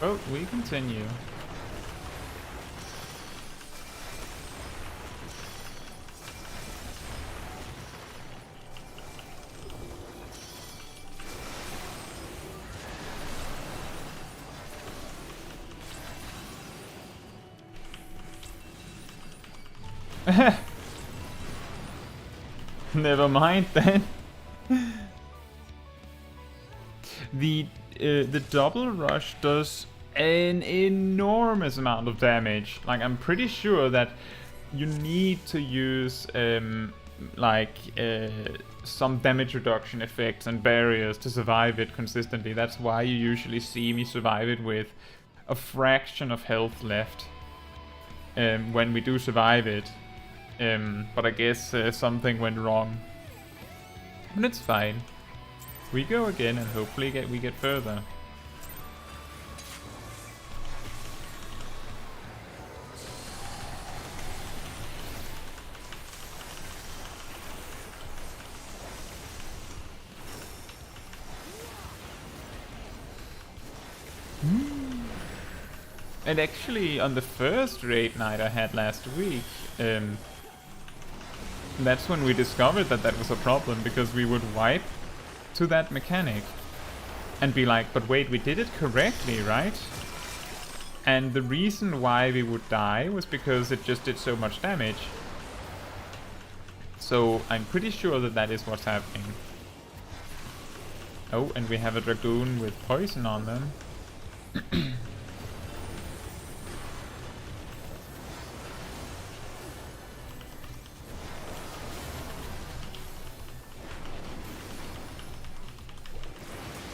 Oh, we continue. Never mind then. The double rush does an enormous amount of damage. Like, I'm pretty sure that you need to use some damage reduction effects and barriers to survive it consistently. That's why you usually see me survive it with a fraction of health left when we do survive it. But I guess something went wrong. But it's fine. We go again and hopefully we get further. And actually, on the first raid night I had last week, that's when we discovered that was a problem, because we would wipe to that mechanic and be like, but wait, we did it correctly, right? And the reason why we would die was because it just did so much damage. So I'm pretty sure that is what's happening. Oh, and we have a dragoon with poison on them.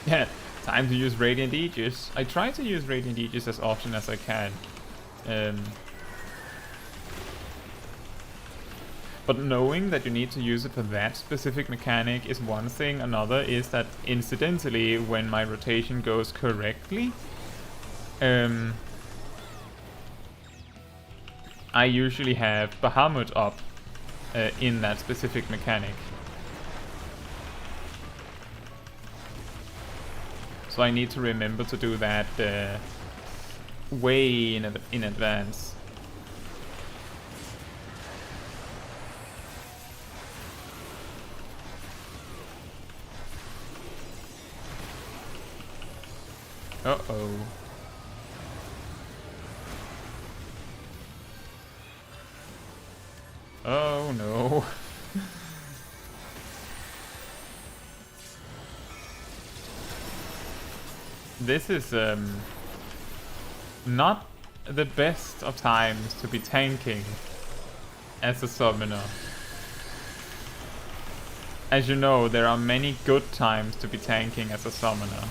Yeah, time to use Radiant Aegis. I try to use Radiant Aegis as often as I can. But knowing that you need to use it for that specific mechanic is one thing. Another is that incidentally, when my rotation goes correctly, I usually have Bahamut up in that specific mechanic. So I need to remember to do that way in advance. Uh-oh. Oh no. This is not the best of times to be tanking as a summoner. As you know, there are many good times to be tanking as a summoner.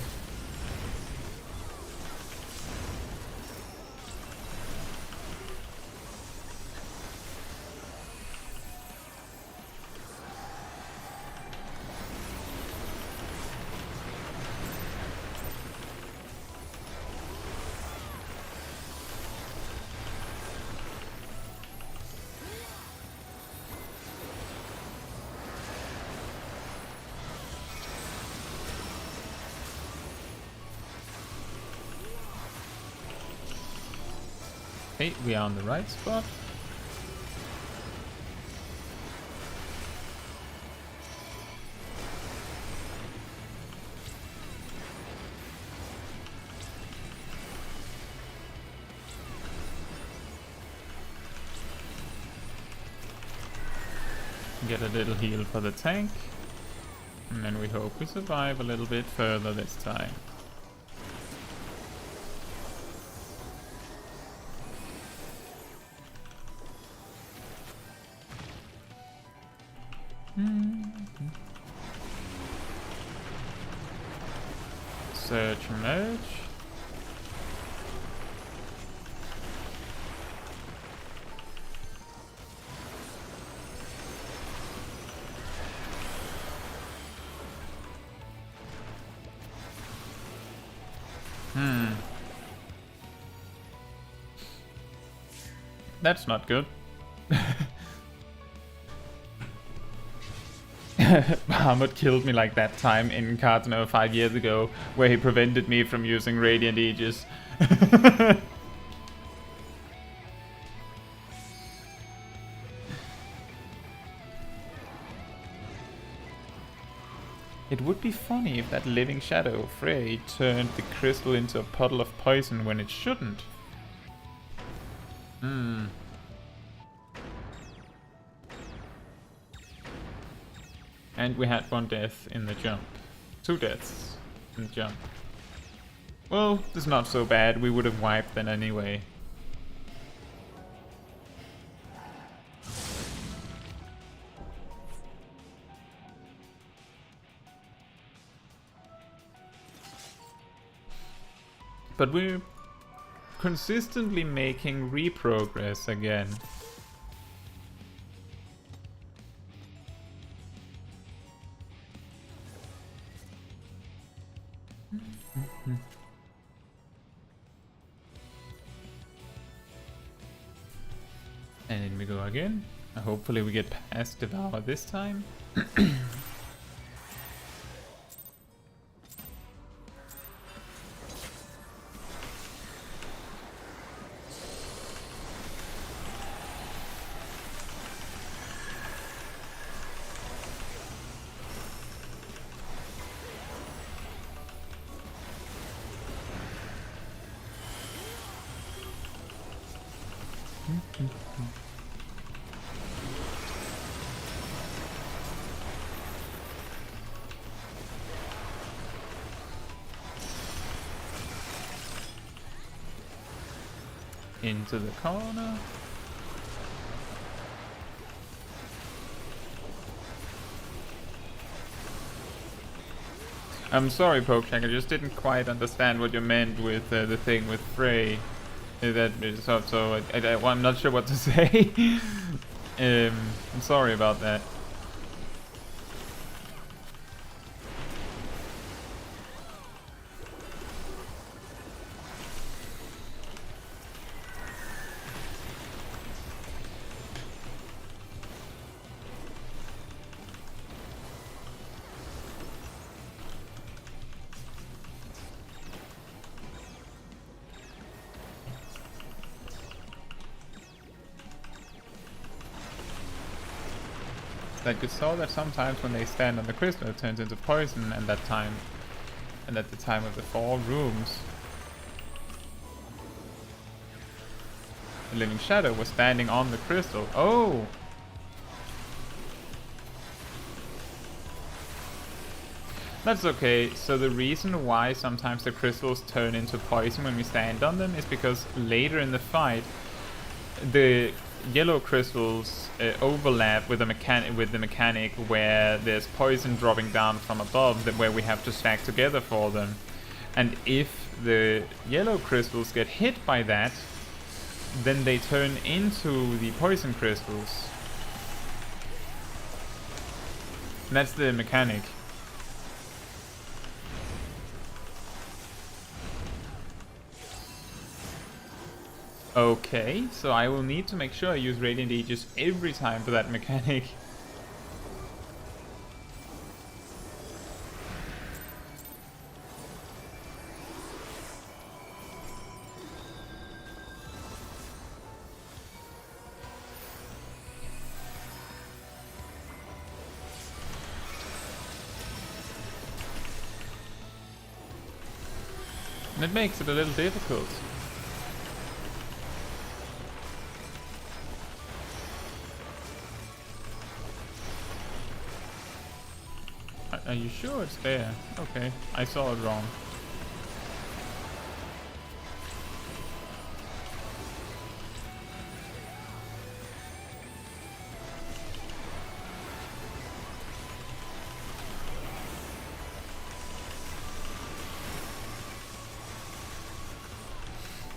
Okay, we are on the right spot. Get a little heal for the tank. And then we hope we survive a little bit further this time. Search merge. That's not good. Bahamut killed me like that time in Cardano 5 years ago, where he prevented me from using Radiant Aegis. It would be funny if that living shadow, Frey, turned the crystal into a puddle of poison when it shouldn't. Hmm. And we had one death in the jump. 2 deaths in the jump. Well, it's not so bad. We would have wiped then anyway. But we're consistently making reprogress again. And in we go again. Hopefully we get past Devour this time. Into the corner. I'm sorry, Pokeshack, I just didn't quite understand what you meant with the thing with Frey. I'm not sure what to say. I'm sorry about that. Like you saw that sometimes when they stand on the crystal it turns into poison, and at the time of the 4 rooms the living shadow was standing on the crystal. Oh! That's okay. So the reason why sometimes the crystals turn into poison when we stand on them is because later in the fight the yellow crystals overlap with the mechanic where there's poison dropping down from above, where we have to stack together for them. And if the yellow crystals get hit by that, then they turn into the poison crystals. And that's the mechanic. Okay, so I will need to make sure I use Radiant Aegis every time for that mechanic. And it makes it a little difficult. Are you sure it's there? Okay, I saw it wrong.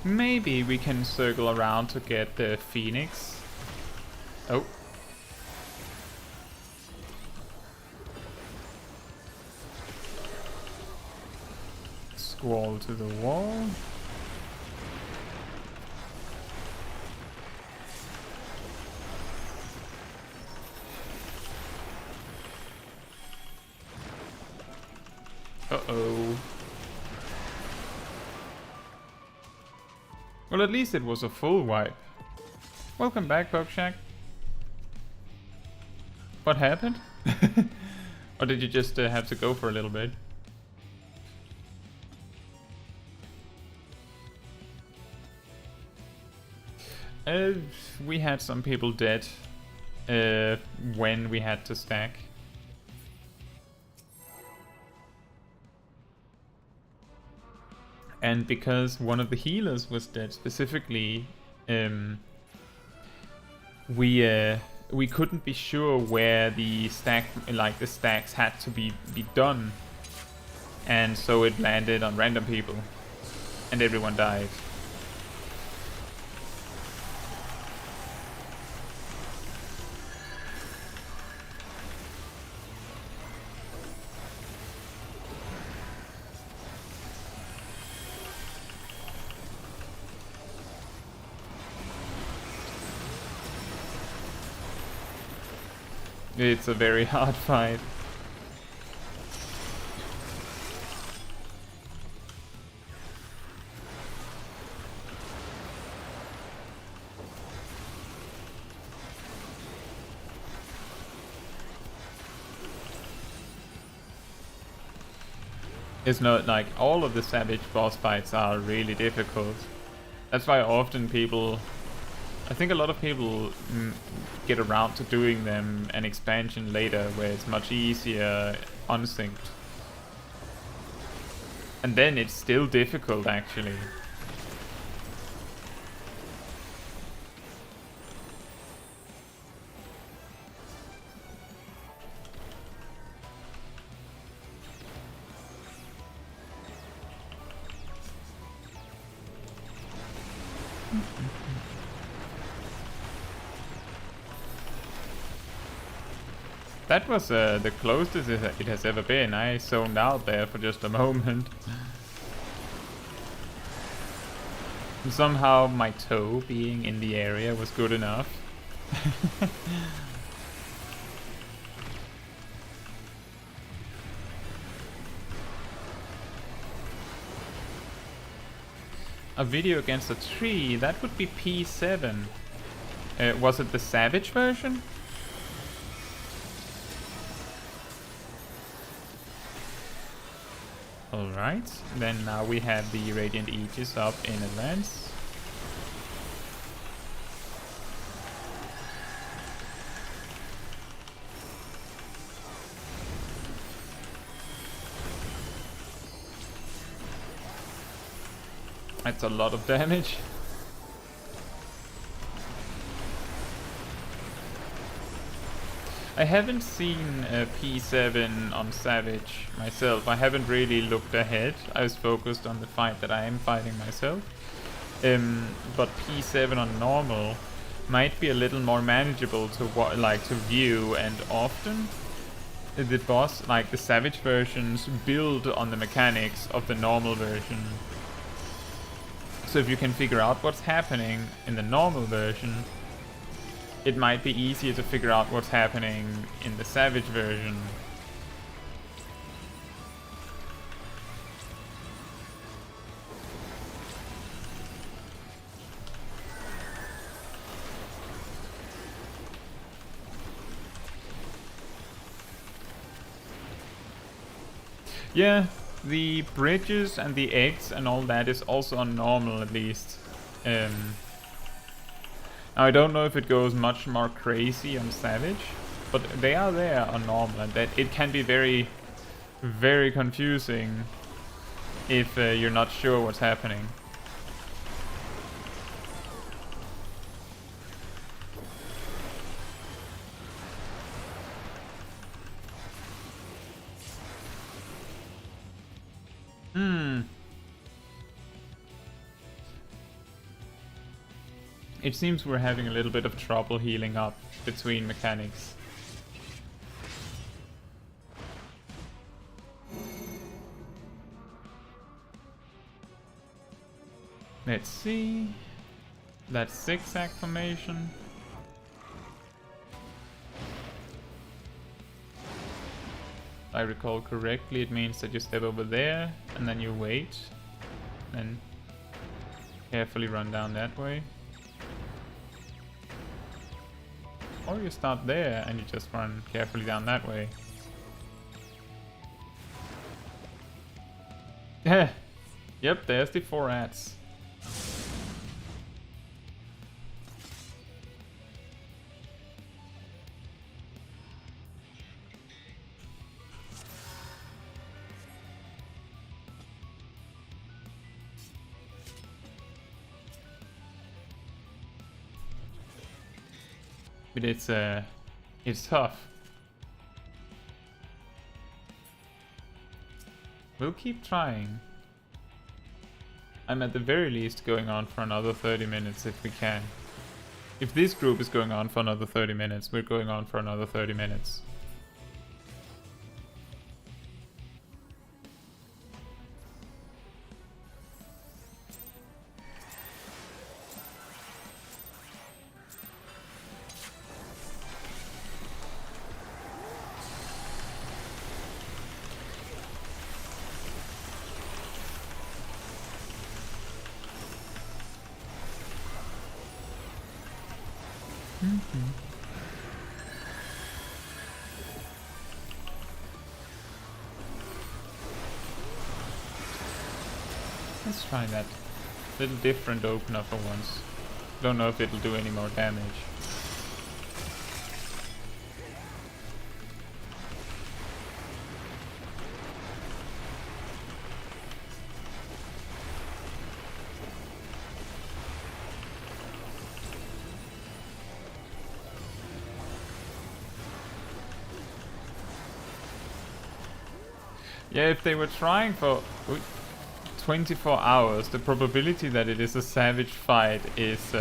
Maybe we can circle around to get the Phoenix. Oh. Squall to the wall. Uh-oh. Well, at least it was a full wipe. Welcome back, Pogshack. What happened? Or did you just have to go for a little bit? We had some people dead when we had to stack. And because one of the healers was dead specifically, we couldn't be sure where the stacks had to be done, and so it landed on random people, and everyone died. It's a very hard fight. It's not like all of the Savage boss fights are really difficult. That's why often people, I think a lot of people get around to doing them an expansion later where it's much easier unsynced. And then it's still difficult actually. That was the closest it has ever been. I zoned out there for just a moment. And somehow my toe being in the area was good enough. A video against a tree, that would be P7. Was it the Savage version? Alright, then now we have the Radiant Aegis up in advance. That's a lot of damage. I haven't seen P7 on Savage myself. I haven't really looked ahead. I was focused on the fight that I am fighting myself. But P7 on normal might be a little more manageable to view, and often the boss, like the Savage versions, build on the mechanics of the normal version. So if you can figure out what's happening in the normal version, it might be easier to figure out what's happening in the Savage version. Yeah, the bridges and the eggs and all that is also on normal at least. Now I don't know if it goes much more crazy on Savage, but they are there on normal, and that it can be very, very confusing if you're not sure what's happening. It seems we're having a little bit of trouble healing up between mechanics. Let's see. That zigzag formation. If I recall correctly, it means that you step over there and then you wait. And carefully run down that way. Or you start there and you just run carefully down that way. Yeah. Yep, there's the 4 rats. But it's tough. We'll keep trying. I'm at the very least going on for another 30 minutes if we can. If this group is going on for another 30 minutes, we're going on for another 30 minutes. Let's try that little different opener for once. Don't know if it'll do any more damage. Yeah, if they were trying for 24 hours, the probability that it is a savage fight is,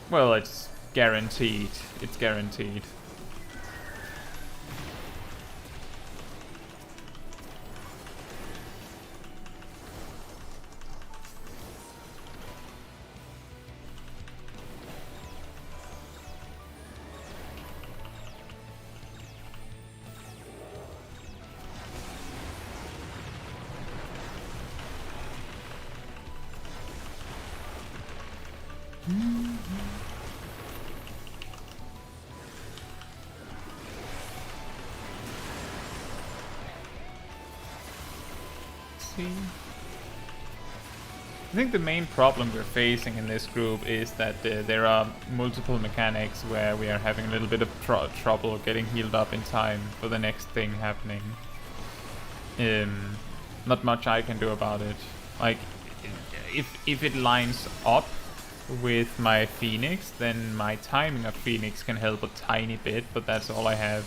well, it's guaranteed. It's guaranteed. I think the main problem we're facing in this group is that there are multiple mechanics where we are having a little bit of trouble getting healed up in time for the next thing happening. Not much I can do about it. Like, if it lines up with my Phoenix, then my timing of Phoenix can help a tiny bit, but that's all I have.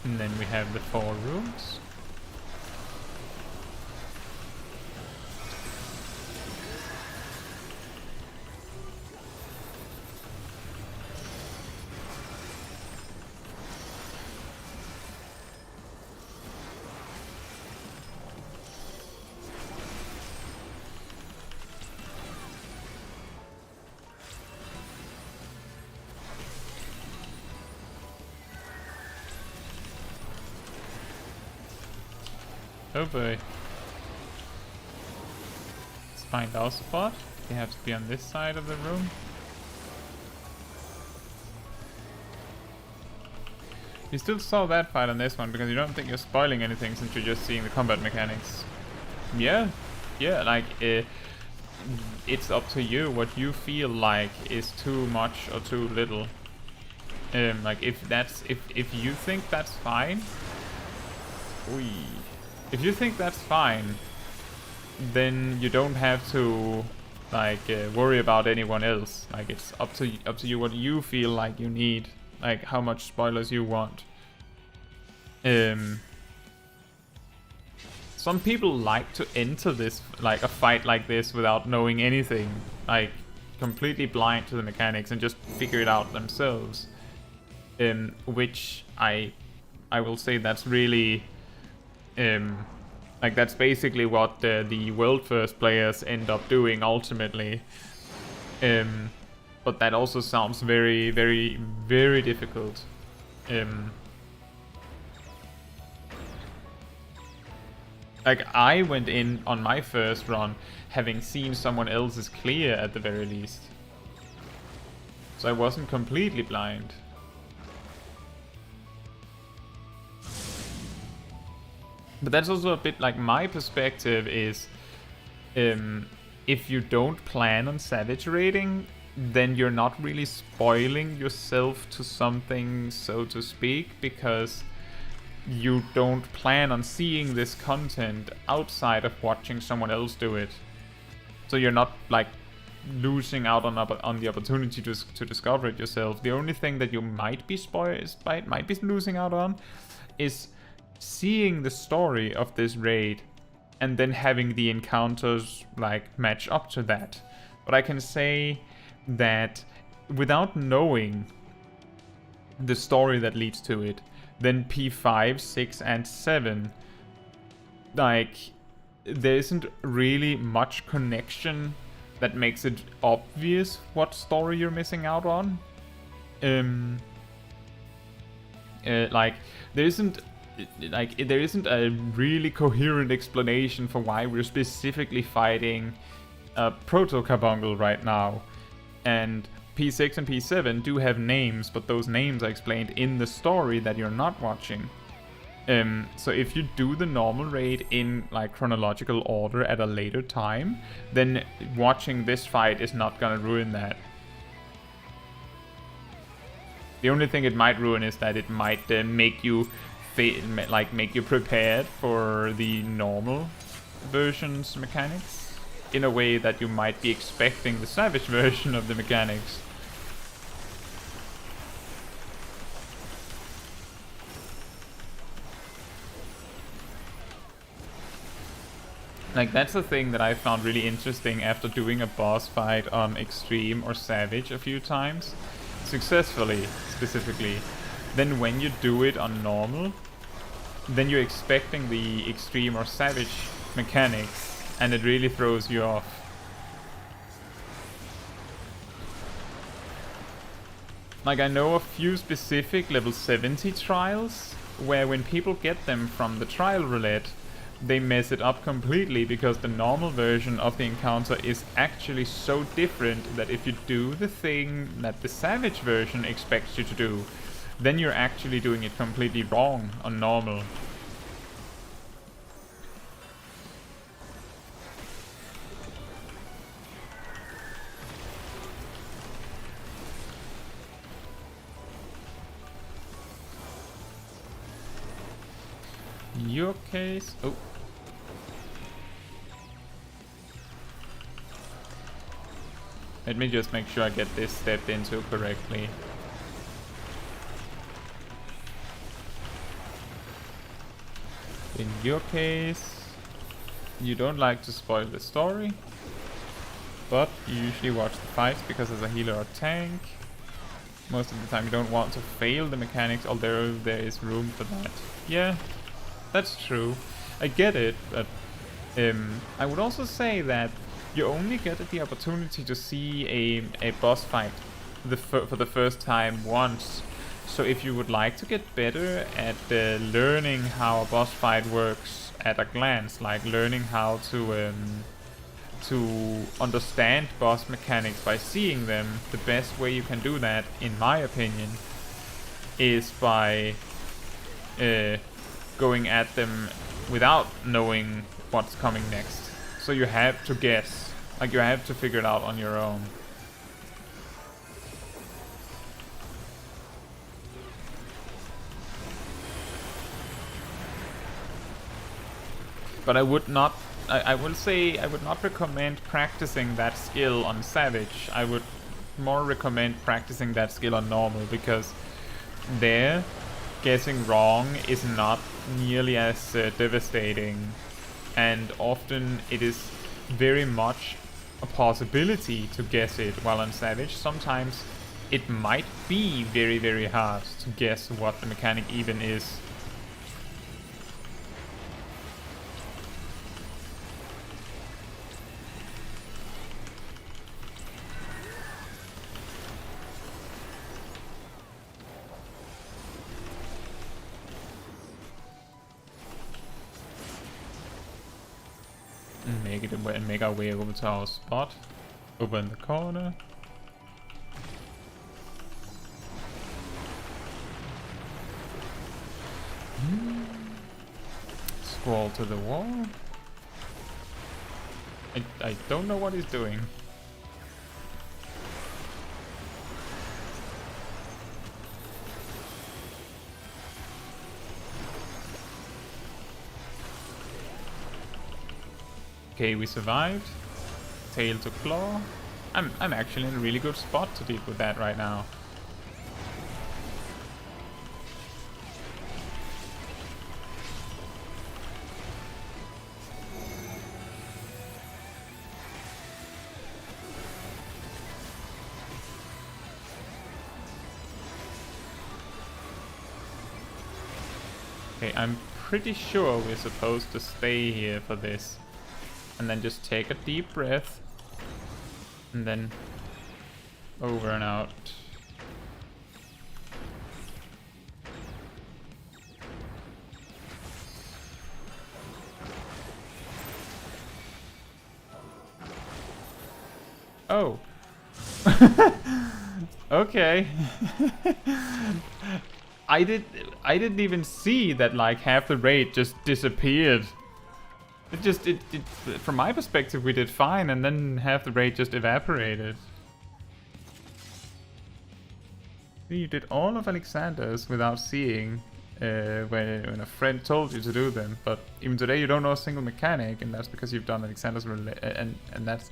And then we have the 4 rooms. Oh boy. Let's find our spot. We have to be on this side of the room. You still saw that fight on this one because you don't think you're spoiling anything since you're just seeing the combat mechanics. Yeah, like it's up to you what you feel like is too much or too little. Like if you think that's fine, if you think that's fine, then you don't have to like worry about anyone else. Like it's up to you what you feel like you need, like how much spoilers you want. some people like to enter this, like a fight like this, without knowing anything, like completely blind to the mechanics and just figure it out themselves. Which I will say that's really, like that's basically what the world first players end up doing ultimately. But that also sounds very, very, very difficult. Like, I went in on my first run having seen someone else's clear at the very least. So I wasn't completely blind. But that's also a bit like my perspective is, if you don't plan on Savage raiding, then you're not really spoiling yourself to something, so to speak, because you don't plan on seeing this content outside of watching someone else do it. So you're not like losing out on the opportunity to discover it yourself. The only thing that you might be losing out on is seeing the story of this raid and then having the encounters like match up to that. But I can say that without knowing the story that leads to it, then P5, 6, and 7, like, there isn't really much connection that makes it obvious what story you're missing out on. Like, there isn't a really coherent explanation for why we're specifically fighting Proto-Carbuncle right now. And P6 and P7 do have names, but those names are explained in the story that you're not watching. So if you do the normal raid in like chronological order at a later time, then watching this fight is not gonna ruin that. The only thing it might ruin is that it might make you prepared for the normal version's mechanics in a way that you might be expecting the Savage version of the mechanics. Like, that's the thing that I found really interesting after doing a boss fight on Extreme or Savage a few times. Successfully, specifically. Then when you do it on normal, then you're expecting the Extreme or Savage mechanics, and it really throws you off. Like, I know a few specific level 70 trials, where when people get them from the trial roulette, they mess it up completely because the normal version of the encounter is actually so different that if you do the thing that the Savage version expects you to do, then you're actually doing it completely wrong on normal. In your case... Oh. Let me just make sure I get this stepped into correctly. In your case, you don't like to spoil the story, but you usually watch the fights because as a healer or tank, most of the time you don't want to fail the mechanics, although there is room for that. Yeah, that's true. I get it, but I would also say that you only get the opportunity to see a boss fight for the first time once. So if you would like to get better at learning how a boss fight works at a glance, like learning how to understand boss mechanics by seeing them, the best way you can do that, in my opinion, is by going at them without knowing what's coming next. So you have to guess. Like, you have to figure it out on your own. But I would not... I will say I would not recommend practicing that skill on Savage. I would more recommend practicing that skill on normal, because there, guessing wrong is not nearly as devastating and often it is very much a possibility to guess it, while on Savage sometimes it might be very, very hard to guess what the mechanic even is. Make our way over to our spot over in the corner. Scroll to the wall. I don't know what he's doing. Okay, we survived. Tail to claw. I'm actually in a really good spot to deal with that right now. Okay, I'm pretty sure we're supposed to stay here for this. And then just take a deep breath. And then over and out. Oh. Okay. I didn't even see that like half the raid just disappeared. It from my perspective we did fine, and then half the raid just evaporated. You did all of Alexander's without seeing when a friend told you to do them, but even today you don't know a single mechanic, and that's because you've done Alexander's and that's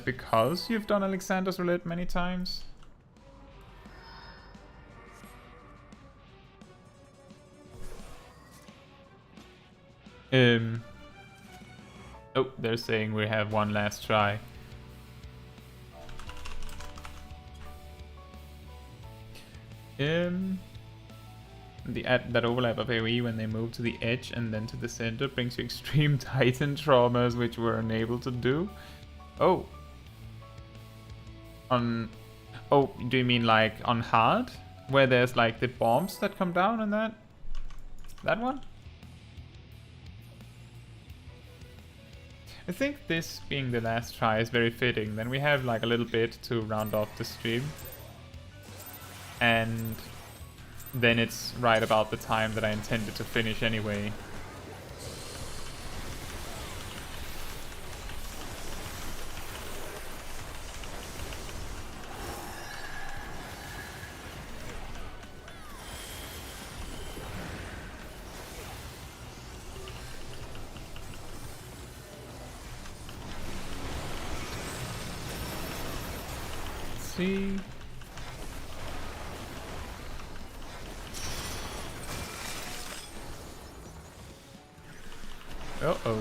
because you've done Alexander's roulette many times. Oh, they're saying we have one last try. That overlap of AoE when they move to the edge and then to the center brings you extreme Titan traumas, which we're unable to do. Oh. Oh, do you mean like on hard? Where there's like the bombs that come down and that? That one? I think this being the last try is very fitting. Then we have like a little bit to round off the stream. And then it's right about the time that I intended to finish anyway. See. Uh-oh.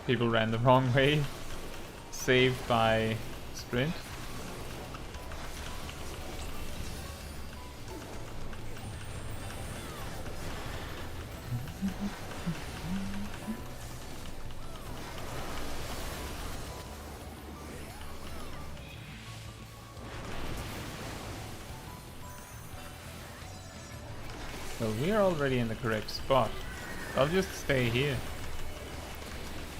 People ran the wrong way. Saved by sprint. Well, we are already in the correct spot. I'll just stay here.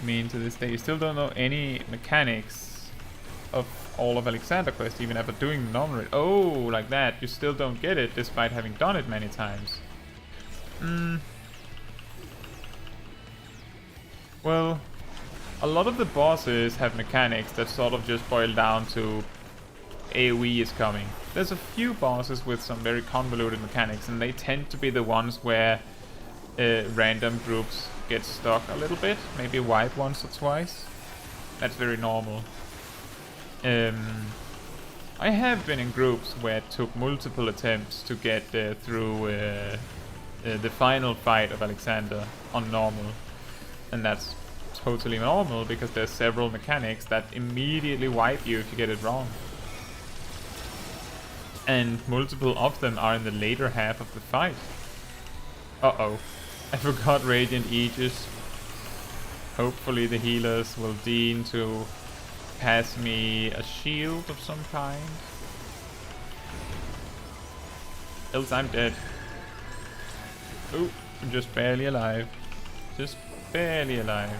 I mean, to this day, you still don't know any mechanics of all of Alexander Quest, even after doing the normal raid. Oh, like that. You still don't get it, despite having done it many times. Well, a lot of the bosses have mechanics that sort of just boil down to AoE is coming. There's a few bosses with some very convoluted mechanics, and they tend to be the ones where random groups get stuck a little bit, maybe wipe once or twice. That's very normal. I have been in groups where it took multiple attempts to get through the final fight of Alexander on normal, and that's totally normal because there's several mechanics that immediately wipe you if you get it wrong. And multiple of them are in the later half of the fight. Uh-oh. I forgot Radiant Aegis. Hopefully the healers will deign to pass me a shield of some kind. Else I'm dead. Oh, I'm just barely alive. Just barely alive.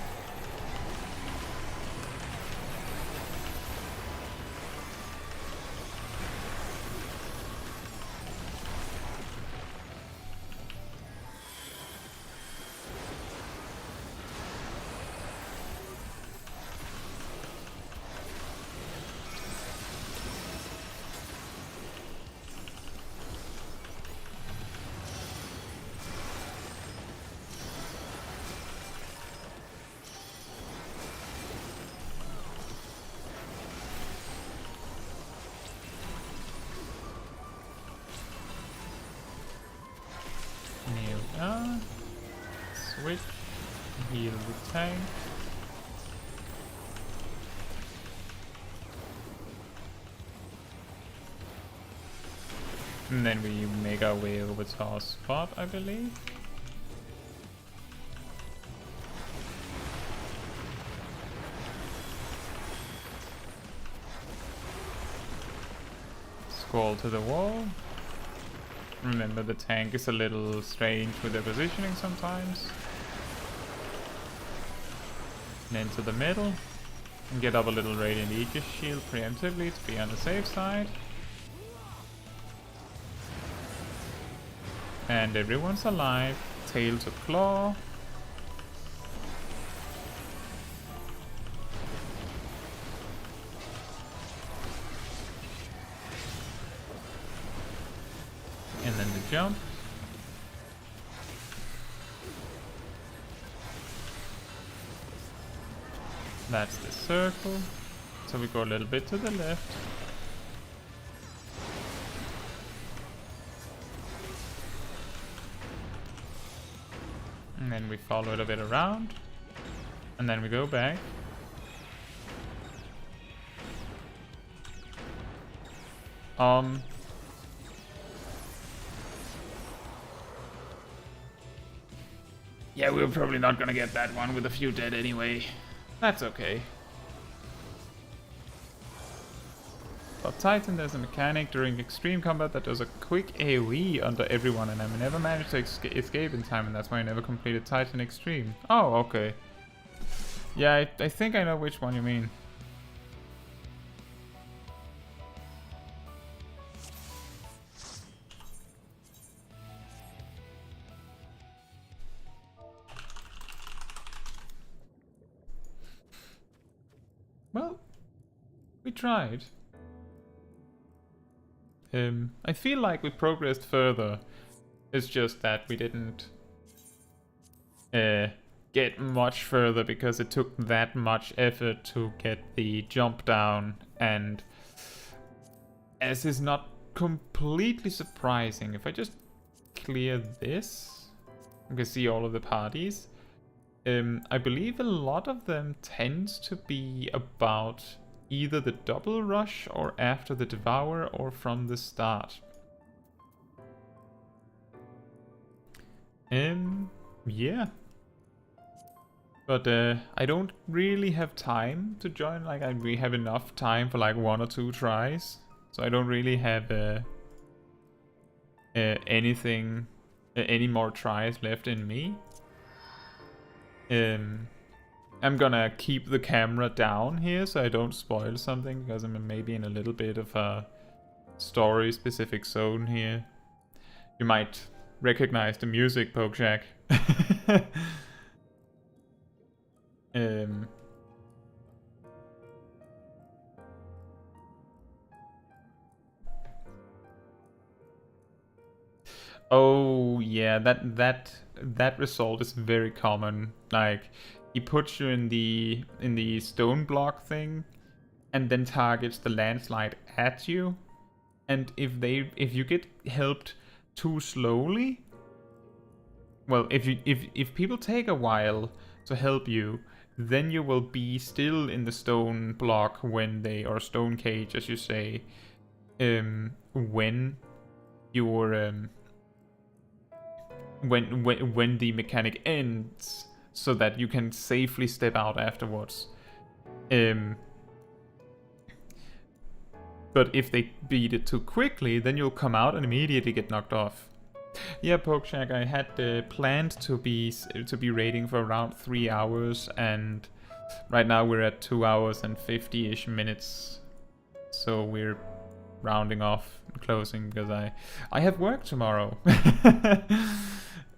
Switch, heal the tank. And then we make our way over to our spot, I believe. Scroll to the wall. Remember, the tank is a little strange with their positioning sometimes. And into the middle. And get up a little Radiant Aegis shield preemptively to be on the safe side. And everyone's alive. Tail to claw. And then the jump. That's the circle. So we go a little bit to the left. And then we follow it a bit around. And then we go back. Yeah, we're probably not gonna get that one with a few dead anyway. That's okay. But Titan, there's a mechanic during extreme combat that does a quick AoE under everyone, and I never managed to escape in time, and that's why I never completed Titan Extreme. Oh, okay. Yeah, I think I know which one you mean. Well, we tried. I feel like we progressed further. It's just that we didn't get much further because it took that much effort to get the jump down, and as is not completely surprising, if I just clear this, you can see all of the parties. I believe a lot of them tends to be about either the double rush or after the Devour or from the start. Yeah. But I don't really have time to join. Like, we have enough time for like 1 or 2 tries, so I don't really have any more tries left in me. I'm gonna keep the camera down here so I don't spoil something, because I'm maybe in a little bit of a story-specific zone here. You might recognize the music, Pokeshack. Oh yeah, that result is very common. Like, he puts you in the stone block thing, and then targets the landslide at you. And if you get helped too slowly, well, if people take a while to help you, then you will be still in the stone block when they, or stone cage as you say, when your when the mechanic ends, so that you can safely step out afterwards. But if they beat it too quickly, then you'll come out and immediately get knocked off. Yeah, Pokeshack, I had planned to be raiding for around 3 hours, and right now we're at 2 hours and 50-ish minutes. So we're rounding off and closing because I have work tomorrow.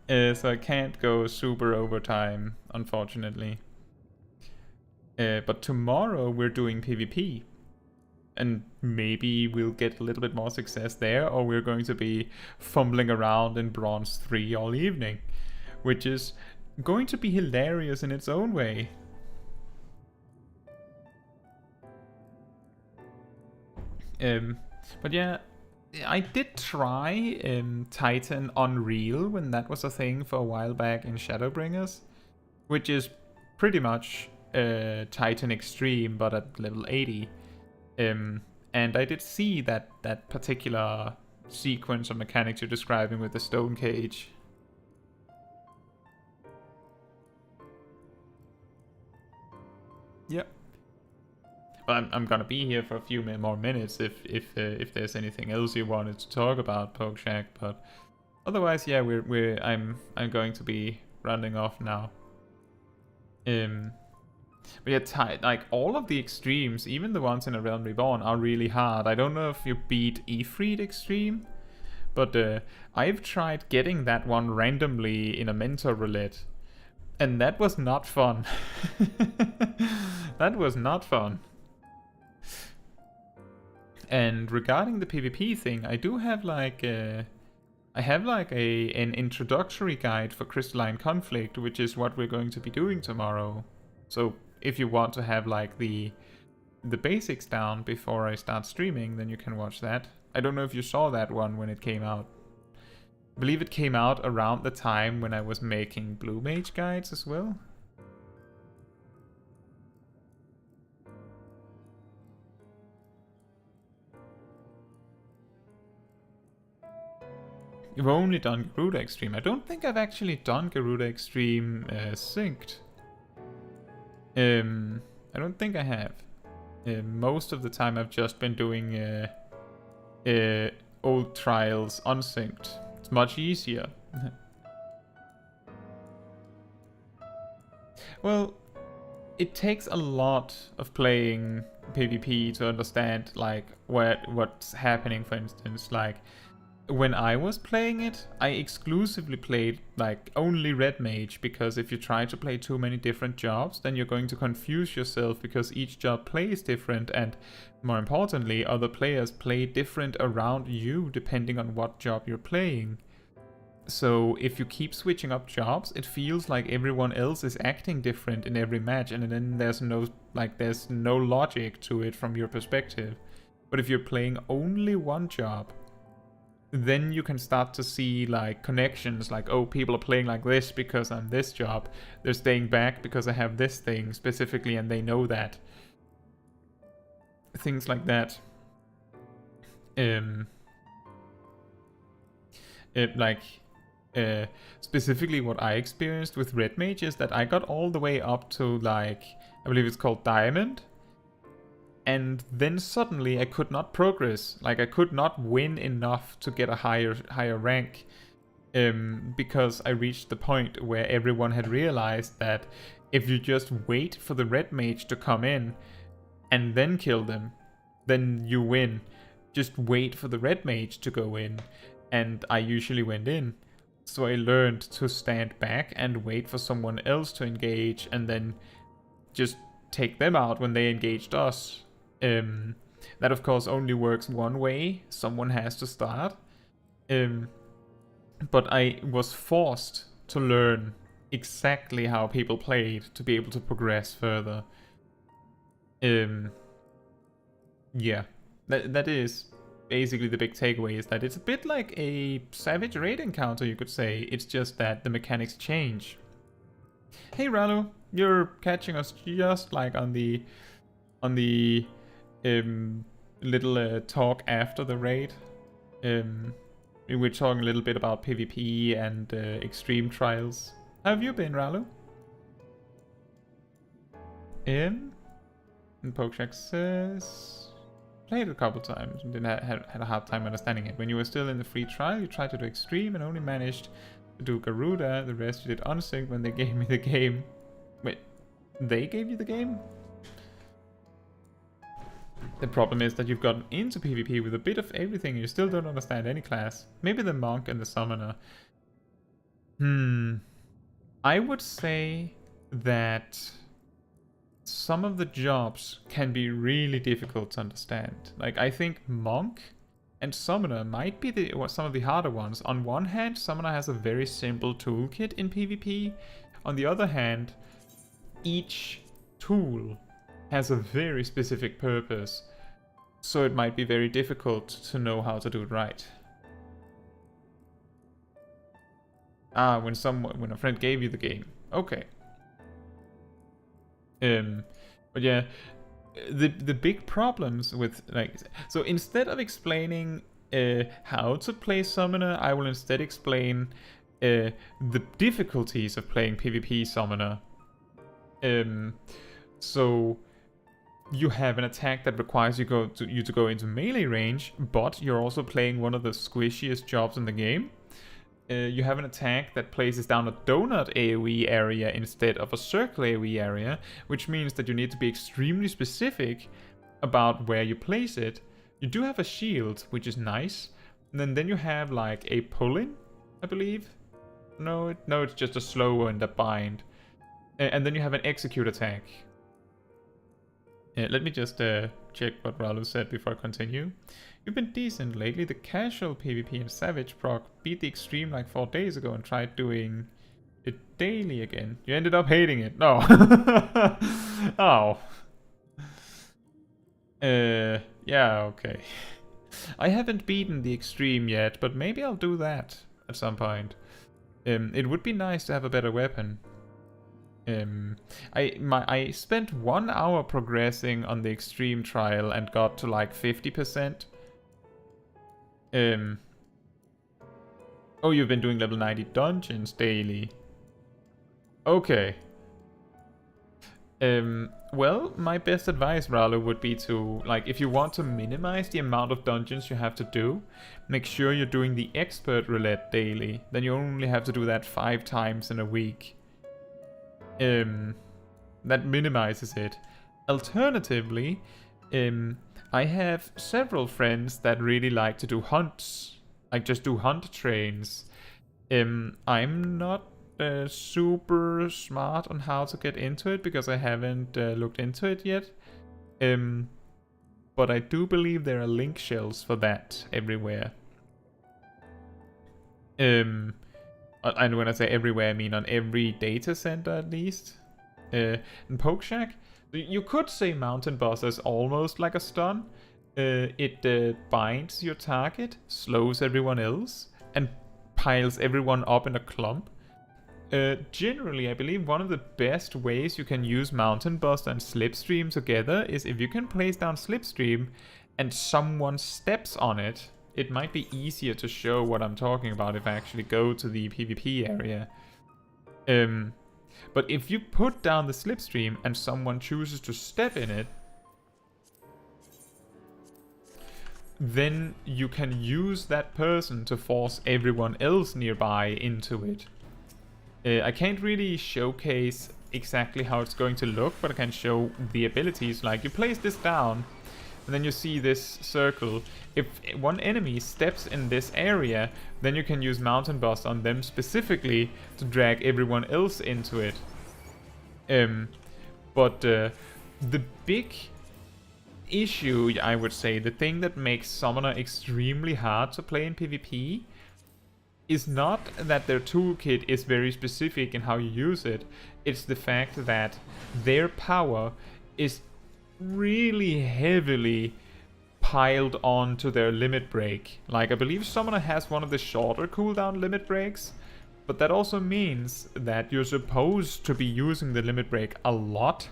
So I can't go super overtime, unfortunately. But tomorrow we're doing PvP. And maybe we'll get a little bit more success there, or we're going to be fumbling around in Bronze 3 all evening, which is going to be hilarious in its own way. But yeah, I did try Titan Unreal when that was a thing for a while back in Shadowbringers, which is pretty much Titan Extreme but at level 80. And I did see that particular sequence or mechanics you're describing with the stone cage. Yep. But I'm gonna be here for a few more minutes if there's anything else you wanted to talk about, Pokeshack. But otherwise, yeah, I'm going to be running off now. But yeah, like all of the extremes, even the ones in A Realm Reborn, are really hard. I don't know if you beat Ifrit Extreme, but I've tried getting that one randomly in a mentor roulette, and that was not fun. That was not fun. And regarding the PvP thing, I do have like an introductory guide for Crystalline Conflict, which is what we're going to be doing tomorrow. So if you want to have like the basics down before I start streaming, then you can watch that. I don't know if you saw that one when it came out. I believe it came out around the time when I was making Blue Mage guides as well. You've only done Garuda Extreme. I don't think I've actually done Garuda Extreme synced. I don't think I have. Most of the time I've just been doing old trials unsynced. It's much easier. Well, it takes a lot of playing PvP to understand like what's happening. For instance, like when I was playing it, I exclusively played like only Red Mage, because if you try to play too many different jobs, then you're going to confuse yourself, because each job plays different, and more importantly, other players play different around you depending on what job you're playing. So if you keep switching up jobs, it feels like everyone else is acting different in every match, and then there's no logic to it from your perspective. But if you're playing only one job, then you can start to see like connections, like, oh, people are playing like this because I'm this job. They're staying back because I have this thing specifically, and they know that. Things like that. Specifically what I experienced with Red Mage is that I got all the way up to like, I believe it's called Diamond. And then suddenly I could not progress. Like I could not win enough to get a higher rank, because I reached the point where everyone had realized that if you just wait for the Red Mage to come in and then kill them, then you win. Just wait for the Red Mage to go in, and I usually went in. So I learned to stand back and wait for someone else to engage, and then just take them out when they engaged us. That of course only works one way. Someone has to start. But I was forced to learn exactly how people played to be able to progress further. Yeah, that is basically the big takeaway is that it's a bit like a Savage raid encounter, you could say. It's just that the mechanics change. Hey Ralu, you're catching us just like on the little talk after the raid. We're talking a little bit about PvP and extreme trials. How have you been, Ralu? And Pokeshak says, played it a couple times and had a hard time understanding it. When you were still in the free trial, you tried to do extreme and only managed to do Garuda. The rest you did unsynced when they gave me the game. Wait, they gave you the game? The problem is that you've gotten into PvP with a bit of everything and you still don't understand any class. Maybe the monk and the summoner. I would say that some of the jobs can be really difficult to understand. Like, I think monk and summoner might be some of the harder ones. On one hand, summoner has a very simple toolkit in PvP. On the other hand, each tool has a very specific purpose, so it might be very difficult to know how to do it right. When a friend gave you the game. Okay. But yeah, the big problems with, like, so instead of explaining how to play summoner, I will instead explain the difficulties of playing PvP summoner. So you have an attack that requires you to go into melee range, but you're also playing one of the squishiest jobs in the game. You have an attack that places down a donut AoE area instead of a circle AoE area, which means that you need to be extremely specific about where you place it. You do have a shield, which is nice. And then you have like a pull-in, I believe. No, it's just a slow and a bind. And then you have an execute attack. Let me just check what Ralu said before I continue. You've been decent lately. The casual PvP in Savage Prog beat the extreme like 4 days ago and tried doing it daily again. You ended up hating it. No. Oh. Yeah, okay. I haven't beaten the extreme yet, but maybe I'll do that at some point. It would be nice to have a better weapon. I spent 1 hour progressing on the extreme trial and got to like 50%. Oh, you've been doing level 90 dungeons daily. Okay. Well, my best advice, Ralu, would be to, like, if you want to minimize the amount of dungeons you have to do, make sure you're doing the expert roulette daily. Then you only have to do that 5 times in a week. That minimizes it. Alternatively, I have several friends that really like to do hunts. Like, just do hunt trains. I'm not super smart on how to get into it because I haven't looked into it yet. But I do believe there are link shells for that everywhere. And when I say everywhere, I mean on every data center at least. In Pokeshak, you could say Mountain Boss is almost like a stun. It binds your target, slows everyone else, and piles everyone up in a clump. Generally, I believe one of the best ways you can use Mountain Buster and Slipstream together is if you can place down Slipstream and someone steps on it. It might be easier to show what I'm talking about if I actually go to the PvP area. But if you put down the Slipstream and someone chooses to step in it, then you can use that person to force everyone else nearby into it. I can't really showcase exactly how it's going to look, but I can show the abilities. Like, you place this down, and then you see this circle. If one enemy steps in this area, then you can use Mountain Boss on them specifically to drag everyone else into it. But the big issue, I would say, the thing that makes Summoner extremely hard to play in PvP is not that their toolkit is very specific in how you use it. It's the fact that their power is really heavily piled on to their limit break. Like, I believe Summoner has one of the shorter cooldown limit breaks, but that also means that you're supposed to be using the limit break a lot,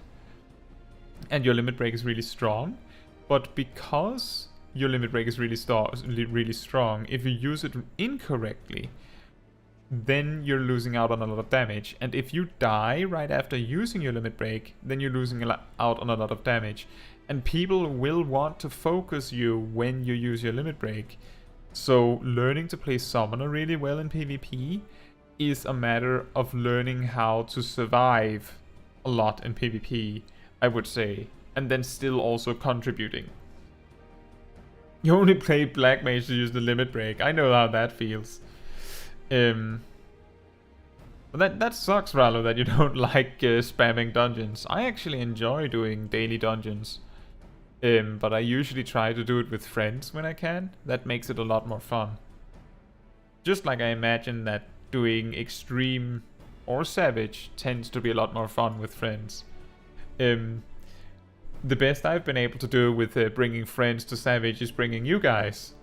and your limit break is really strong. But because your limit break is really strong, if you use it incorrectly, then you're losing out on a lot of damage. And if you die right after using your limit break, then you're losing out on a lot of damage. And people will want to focus you when you use your limit break. So learning to play Summoner really well in PvP is a matter of learning how to survive a lot in PvP, I would say. And then still also contributing. You only play Black Mage to use the limit break. I know how that feels. But that sucks, Rallo, that you don't like spamming dungeons. I actually enjoy doing daily dungeons. But I usually try to do it with friends when I can. That makes it a lot more fun. Just like I imagine that doing Extreme or Savage tends to be a lot more fun with friends. The best I've been able to do with bringing friends to Savage is bringing you guys.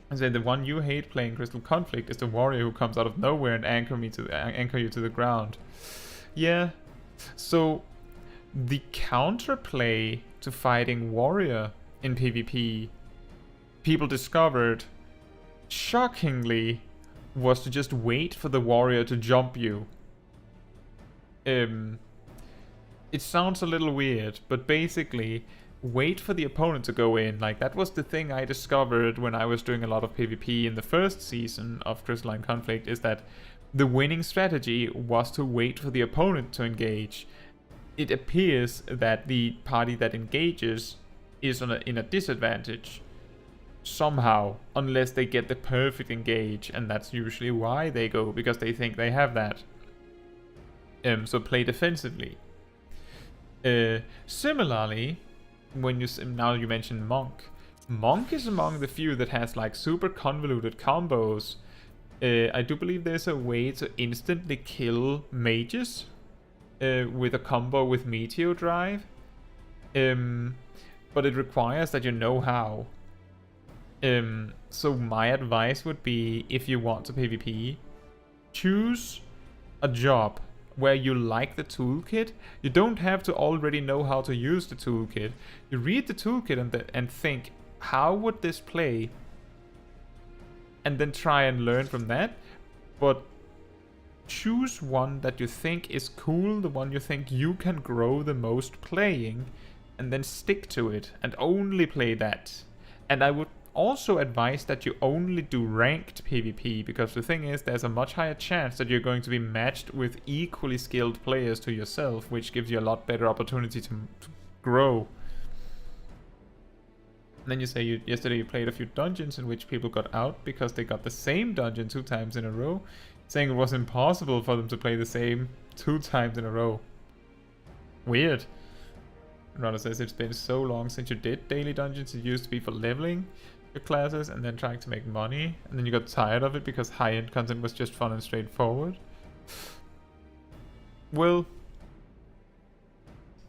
I said the one you hate playing Crystal Conflict is the warrior who comes out of nowhere and anchor you to the ground. Yeah. So the counterplay to fighting warrior in PvP, people discovered, shockingly, was to just wait for the warrior to jump you. It sounds a little weird, but basically, wait for the opponent to go in. Like, that was the thing I discovered when I was doing a lot of PvP in the first season of Crystalline Conflict, is that the winning strategy was to wait for the opponent to engage. It appears that the party that engages is in a disadvantage somehow, unless they get the perfect engage, and that's usually why they go, because they think they have that. So play defensively. Similarly, now you mentioned Monk. Monk is among the few that has like super convoluted combos. I do believe there's a way to instantly kill mages with a combo with Meteor Drive. But it requires that you know how. So my advice would be, if you want to PvP, choose a job where you like the toolkit. You don't have to already know how to use the toolkit. You read the toolkit and think, how would this play? And then try and learn from that. But choose one that you think is cool, the one you think you can grow the most playing, and then stick to it and only play that. And I would also advise that you only do ranked PvP, because the thing is, there's a much higher chance that you're going to be matched with equally skilled players to yourself, which gives you a lot better opportunity to grow. And then you say yesterday you played a few dungeons in which people got out because they got the same dungeon 2 times in a row, saying it was impossible for them to play the same 2 times in a row. Weird. Rada says it's been so long since you did daily dungeons. It used to be for leveling your classes and then trying to make money, and then you got tired of it because high-end content was just fun and straightforward. Well,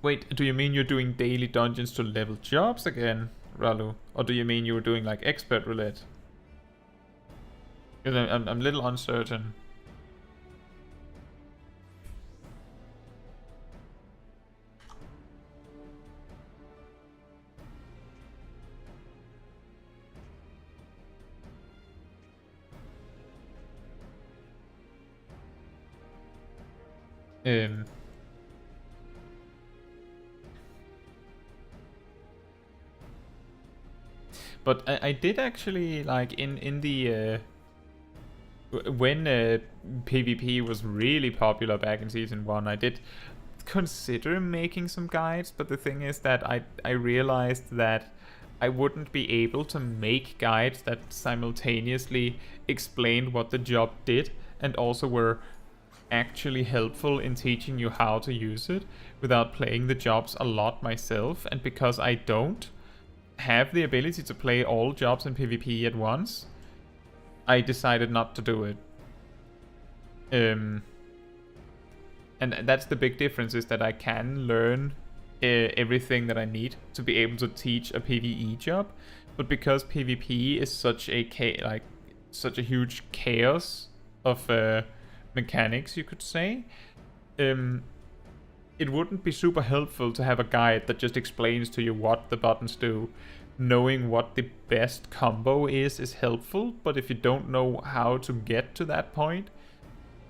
wait, do you mean you're doing daily dungeons to level jobs again, Ralu? Or do you mean you were doing like expert roulette? Because I'm a little uncertain. But I did actually, like, in the when PvP was really popular back in season 1, I did consider making some guides, but the thing is that I realized that I wouldn't be able to make guides that simultaneously explained what the job did and also were actually helpful in teaching you how to use it without playing the jobs a lot myself. And because I don't have the ability to play all jobs in PvP at once, I decided not to do it. And that's the big difference, is that I can learn everything that I need to be able to teach a PvE job, but because PvP is such a huge chaos of mechanics, you could say, it wouldn't be super helpful to have a guide that just explains to you what the buttons do. Knowing what the best combo is helpful, but if you don't know how to get to that point,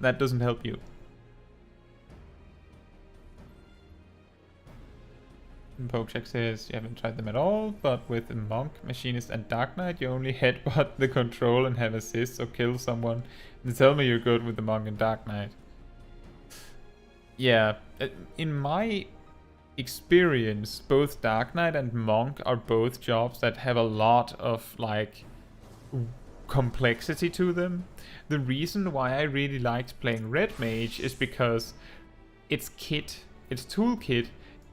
that doesn't help you. Pokeshak says you haven't tried them at all, but with Monk, Machinist, and Dark Knight, you only headbutt the control and have assists or kill someone. And tell me you're good with the Monk and Dark Knight. Yeah, in my experience, both Dark Knight and Monk are both jobs that have a lot of like complexity to them. The reason why I really liked playing Red Mage is because its toolkit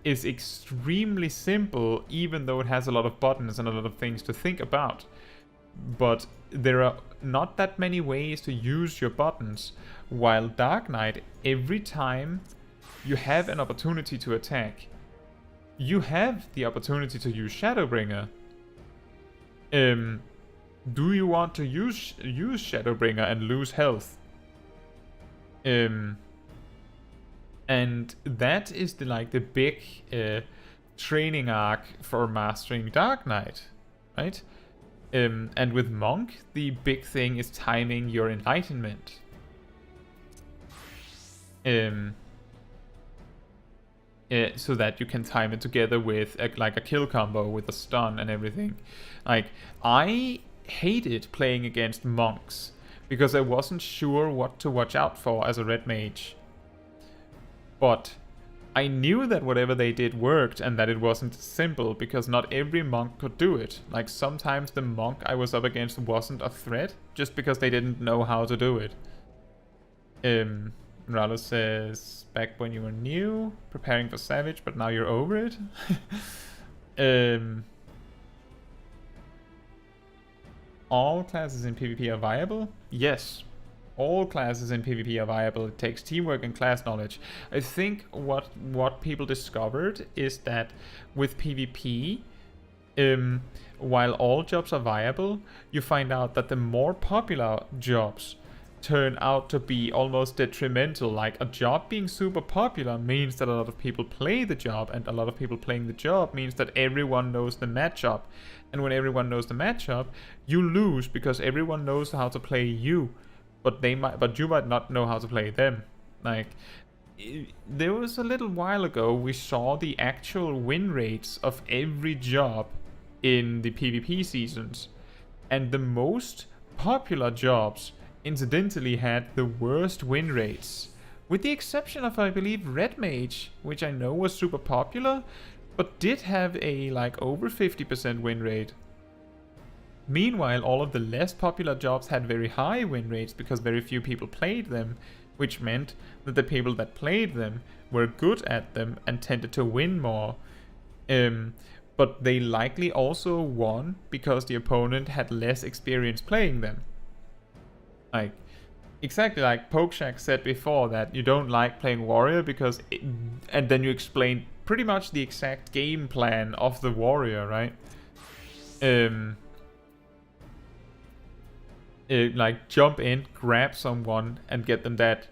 is extremely simple, even though it has a lot of buttons and a lot of things to think about. But there are not that many ways to use your buttons, while Dark Knight, every time you have an opportunity to attack, you have the opportunity to use Shadowbringer. Do you want to use Shadowbringer and lose health? And that is the big training arc for mastering Dark Knight, right? And with Monk, the big thing is timing your enlightenment. So that you can time it together with a kill combo with a stun and everything. Like, I hated playing against monks because I wasn't sure what to watch out for as a red mage. But I knew that whatever they did worked and that it wasn't simple because not every monk could do it. Like, sometimes the monk I was up against wasn't a threat just because they didn't know how to do it. Ralo says, back when you were new, preparing for Savage, but now you're over it. All classes in PvP are viable? Yes. All classes in PvP are viable. It takes teamwork and class knowledge. I think what people discovered is that with PvP, while all jobs are viable, you find out that the more popular jobs turn out to be almost detrimental. Like, a job being super popular means that a lot of people play the job, and a lot of people playing the job means that everyone knows the matchup. And when everyone knows the matchup, you lose because everyone knows how to play you, but you might not know how to play them. Like, there was a little while ago we saw the actual win rates of every job in the PvP seasons, and the most popular jobs incidentally had the worst win rates, with the exception of, I believe, Red Mage, which I know was super popular, but did have a over 50% win rate. Meanwhile, all of the less popular jobs had very high win rates because very few people played them, which meant that the people that played them were good at them and tended to win more. But they likely also won because the opponent had less experience playing them. Like, exactly like Pokeshak said before, that you don't like playing warrior because and then you explain pretty much the exact game plan of the warrior, right? Like, jump in, grab someone and get them dead.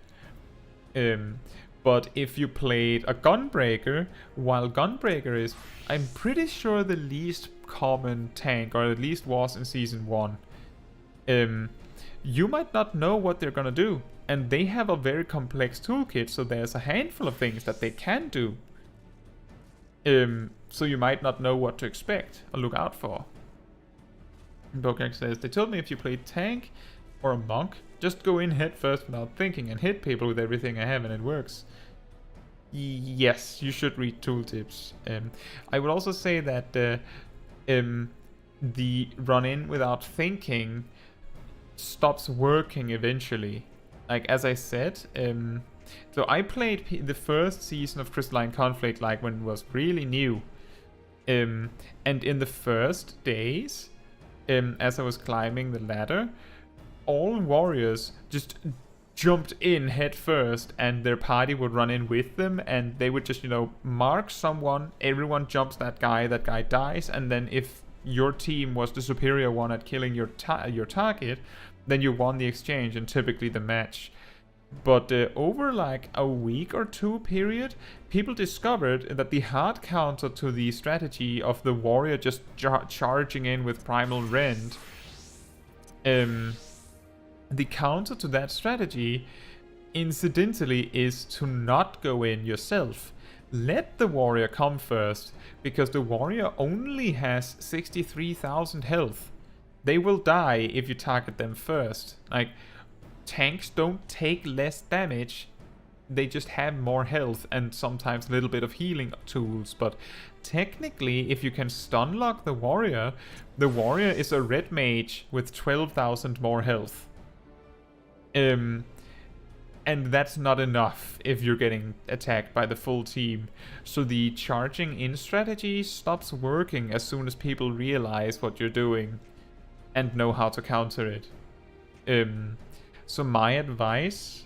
But if you played a Gunbreaker, while Gunbreaker is, I'm pretty sure, the least common tank, or at least was in Season 1, you might not know what they're gonna do. And they have a very complex toolkit, so there's a handful of things that they can do. So you might not know what to expect or look out for. Bokak says, they told me if you play tank or a monk, just go in head first without thinking and hit people with everything I have and it works. Yes, you should read tooltips. I would also say that the run in without thinking stops working eventually. Like, as I said, so I played the first season of Crystalline Conflict when it was really new. And in the first days, as I was climbing the ladder, all warriors just jumped in head first, and their party would run in with them, and they would just, mark someone, everyone jumps that guy dies, and then if your team was the superior one at killing your target, then you won the exchange and typically the match. But over like a week or two period, people discovered that the hard counter to the strategy of the warrior just charging in with Primal Rend, the counter to that strategy, incidentally, is to not go in yourself. Let the warrior come first, because the warrior only has 63,000 health. They will die if you target them first. Like, tanks don't take less damage, they just have more health and sometimes a little bit of healing tools. But technically, if you can stun lock the warrior is a red mage with 12,000 more health. And that's not enough if you're getting attacked by the full team. So the charging in strategy stops working as soon as people realize what you're doing and know how to counter it. So my advice,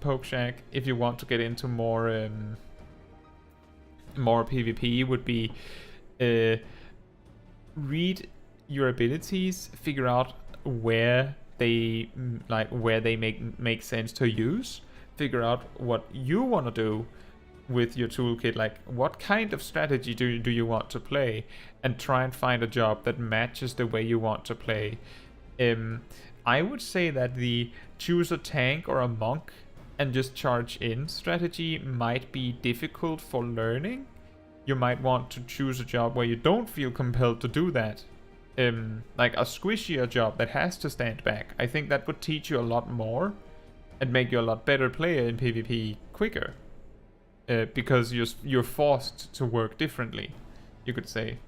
Pokeshack, if you want to get into more PvP, would be read your abilities, figure out where they make sense to use, figure out what you want to do with your toolkit, like what kind of strategy do you want to play, and try and find a job that matches the way you want to play. I would say that the choose a tank or a monk and just charge in strategy might be difficult for learning. You might want to choose a job where you don't feel compelled to do that. Like a squishier job that has to stand back. I think that would teach you a lot more and make you a lot better player in PvP quicker. Because you're forced to work differently, you could say.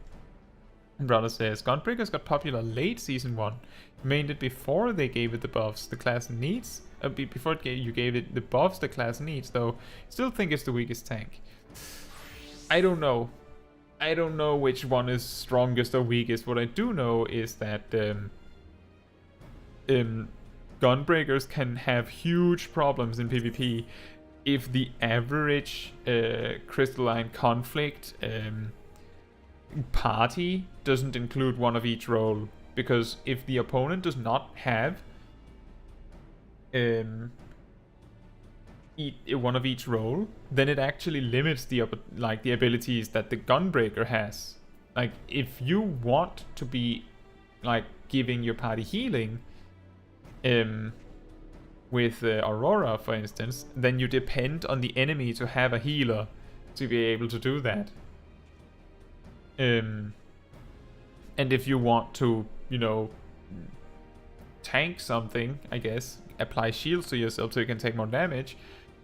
Brother says, Gunbreakers got popular late Season 1. You made it before they gave it the buffs the class needs. Before you gave it the buffs the class needs, though. Still think it's the weakest tank. I don't know. I don't know which one is strongest or weakest. What I do know is that Gunbreakers can have huge problems in PvP if the average Crystalline Conflict party doesn't include one of each role. Because if the opponent does not have one of each role, then it actually limits the abilities that the Gunbreaker has. Like, if you want to be like giving your party healing with Aurora, for instance, then you depend on the enemy to have a healer to be able to do that. And if you want to, tank something, I guess, apply shields to yourself so you can take more damage,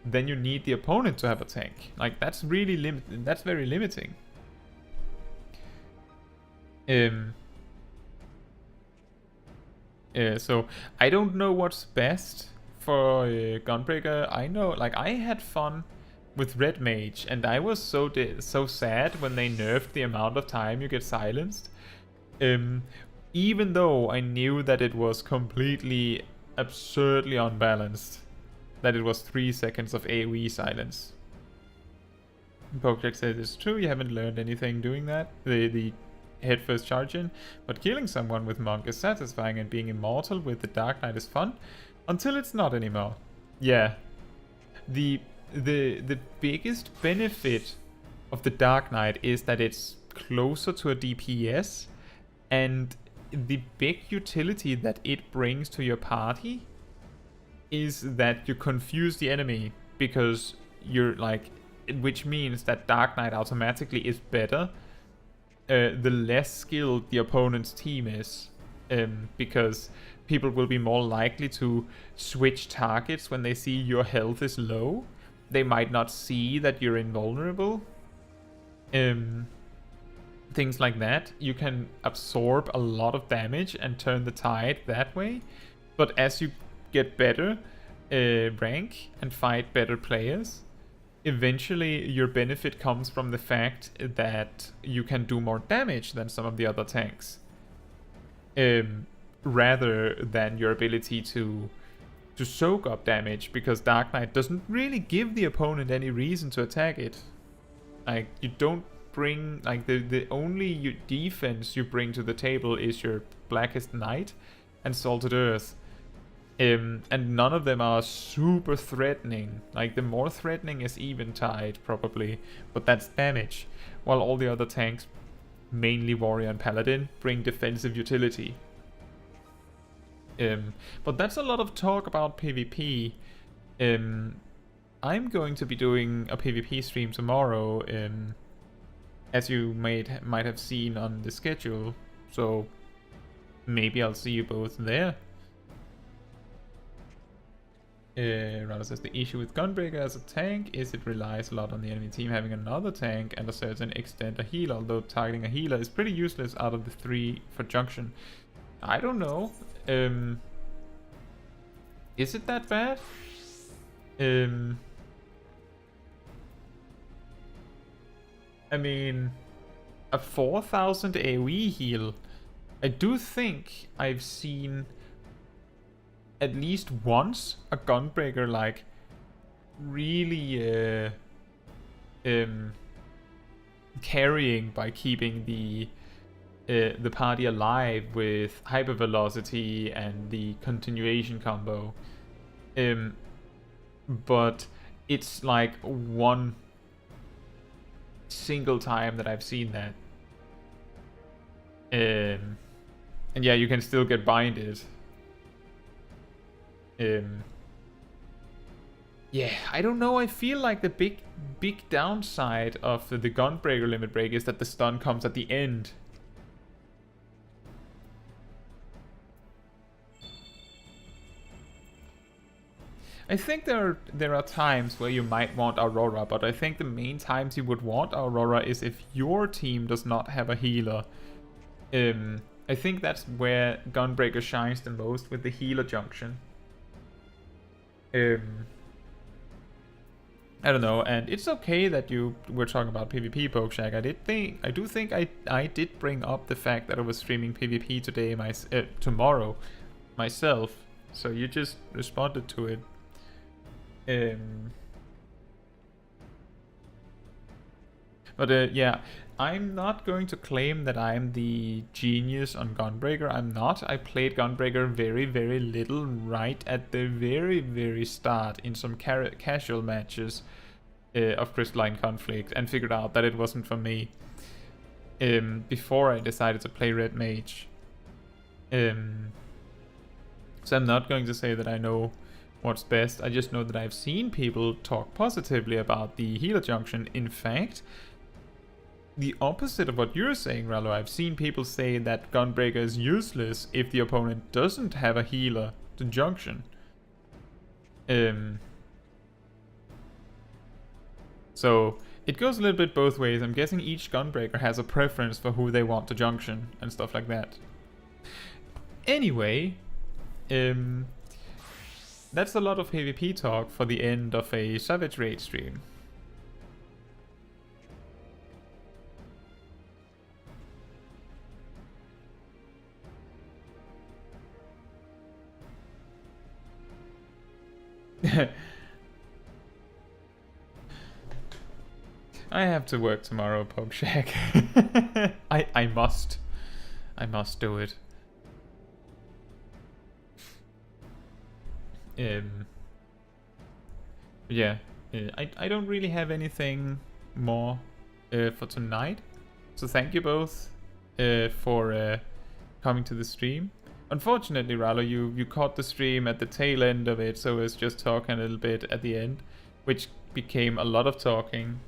then you need the opponent to have a tank. Like, that's really that's very limiting. So I don't know what's best for Gunbreaker. I know, like, I had fun with Red Mage, and I was so sad when they nerfed the amount of time you get silenced. Even though I knew that it was completely absurdly unbalanced, that it was 3 seconds of AoE silence. Pokejack says it's true, you haven't learned anything doing that, the head first charge in, but killing someone with Monk is satisfying, and being immortal with the Dark Knight is fun, until it's not anymore. Yeah. The biggest benefit of the Dark Knight is that it's closer to a DPS, and the big utility that it brings to your party is that you confuse the enemy, because you're like, which means that Dark Knight automatically is better the less skilled the opponent's team is, because people will be more likely to switch targets when they see your health is low. They might not see that you're invulnerable. Things like that. You can absorb a lot of damage and turn the tide that way. But as you get better rank and fight better players, eventually your benefit comes from the fact that you can do more damage than some of the other tanks. Rather than your ability to soak up damage, because Dark Knight doesn't really give the opponent any reason to attack it. Like, you don't bring, like, the only defense you bring to the table is your Blackest Night and Salted Earth. And none of them are super threatening. Like, the more threatening is Eventide, probably, but that's damage. While all the other tanks, mainly Warrior and Paladin, bring defensive utility. But that's a lot of talk about PvP. I'm going to be doing a PvP stream tomorrow, as you might have seen on the schedule. So maybe I'll see you both there. Rather says the issue with Gunbreaker as a tank is it relies a lot on the enemy team having another tank and a certain extent a healer, although targeting a healer is pretty useless out of the 3 for junction. I don't know. Is it that bad? I mean, a 4000 AoE heal. I do think I've seen at least once a Gunbreaker like really carrying by keeping the party alive with hypervelocity and the continuation combo. But it's like one single time that I've seen that. And yeah, you can still get binded. Yeah, I don't know. I feel like the big downside of the Gunbreaker limit break is that the stun comes at the end. I think there are times where you might want Aurora, but I think the main times you would want Aurora is if your team does not have a healer. I think that's where Gunbreaker shines the most, with the healer junction. I don't know, and it's okay that you were talking about PvP, Pokeshag. I do think I did bring up the fact that I was streaming PvP today, tomorrow, myself. So you just responded to it. But yeah, I'm not going to claim that I'm the genius on Gunbreaker. I'm not. I played Gunbreaker very, very little right at the very, very start in some casual matches of Crystalline Conflict, and figured out that it wasn't for me before I decided to play Red Mage. So I'm not going to say that I know what's best. I just know that I've seen people talk positively about the healer junction. In fact, the opposite of what you're saying, Rallo. I've seen people say that Gunbreaker is useless if the opponent doesn't have a healer to junction. So it goes a little bit both ways. I'm guessing each Gunbreaker has a preference for who they want to junction and stuff like that. Anyway, that's a lot of PvP talk for the end of a Savage Raid stream. I have to work tomorrow, Pokeshag. I must do it. Yeah, I don't really have anything more for tonight. So thank you both for coming to the stream. Unfortunately, Rallo, you caught the stream at the tail end of it, so I was just talking a little bit at the end, which became a lot of talking.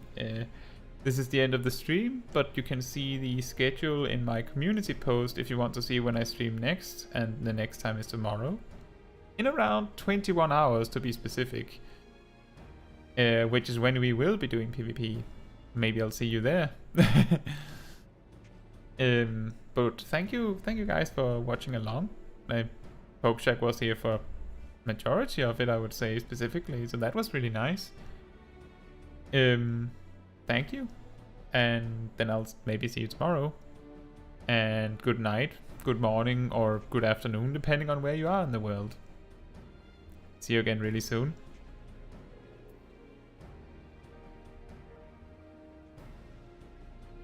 This is the end of the stream, but you can see the schedule in my community post if you want to see when I stream next, and the next time is tomorrow. In around 21 hours to be specific, which is when we will be doing PvP. Maybe I'll see you there. But thank you guys for watching along. Pokeshag was here for majority of it, I would say, specifically, so that was really nice. Thank you, and then I'll maybe see you tomorrow. And good night, good morning, or good afternoon, depending on where you are in the world. See you again really soon.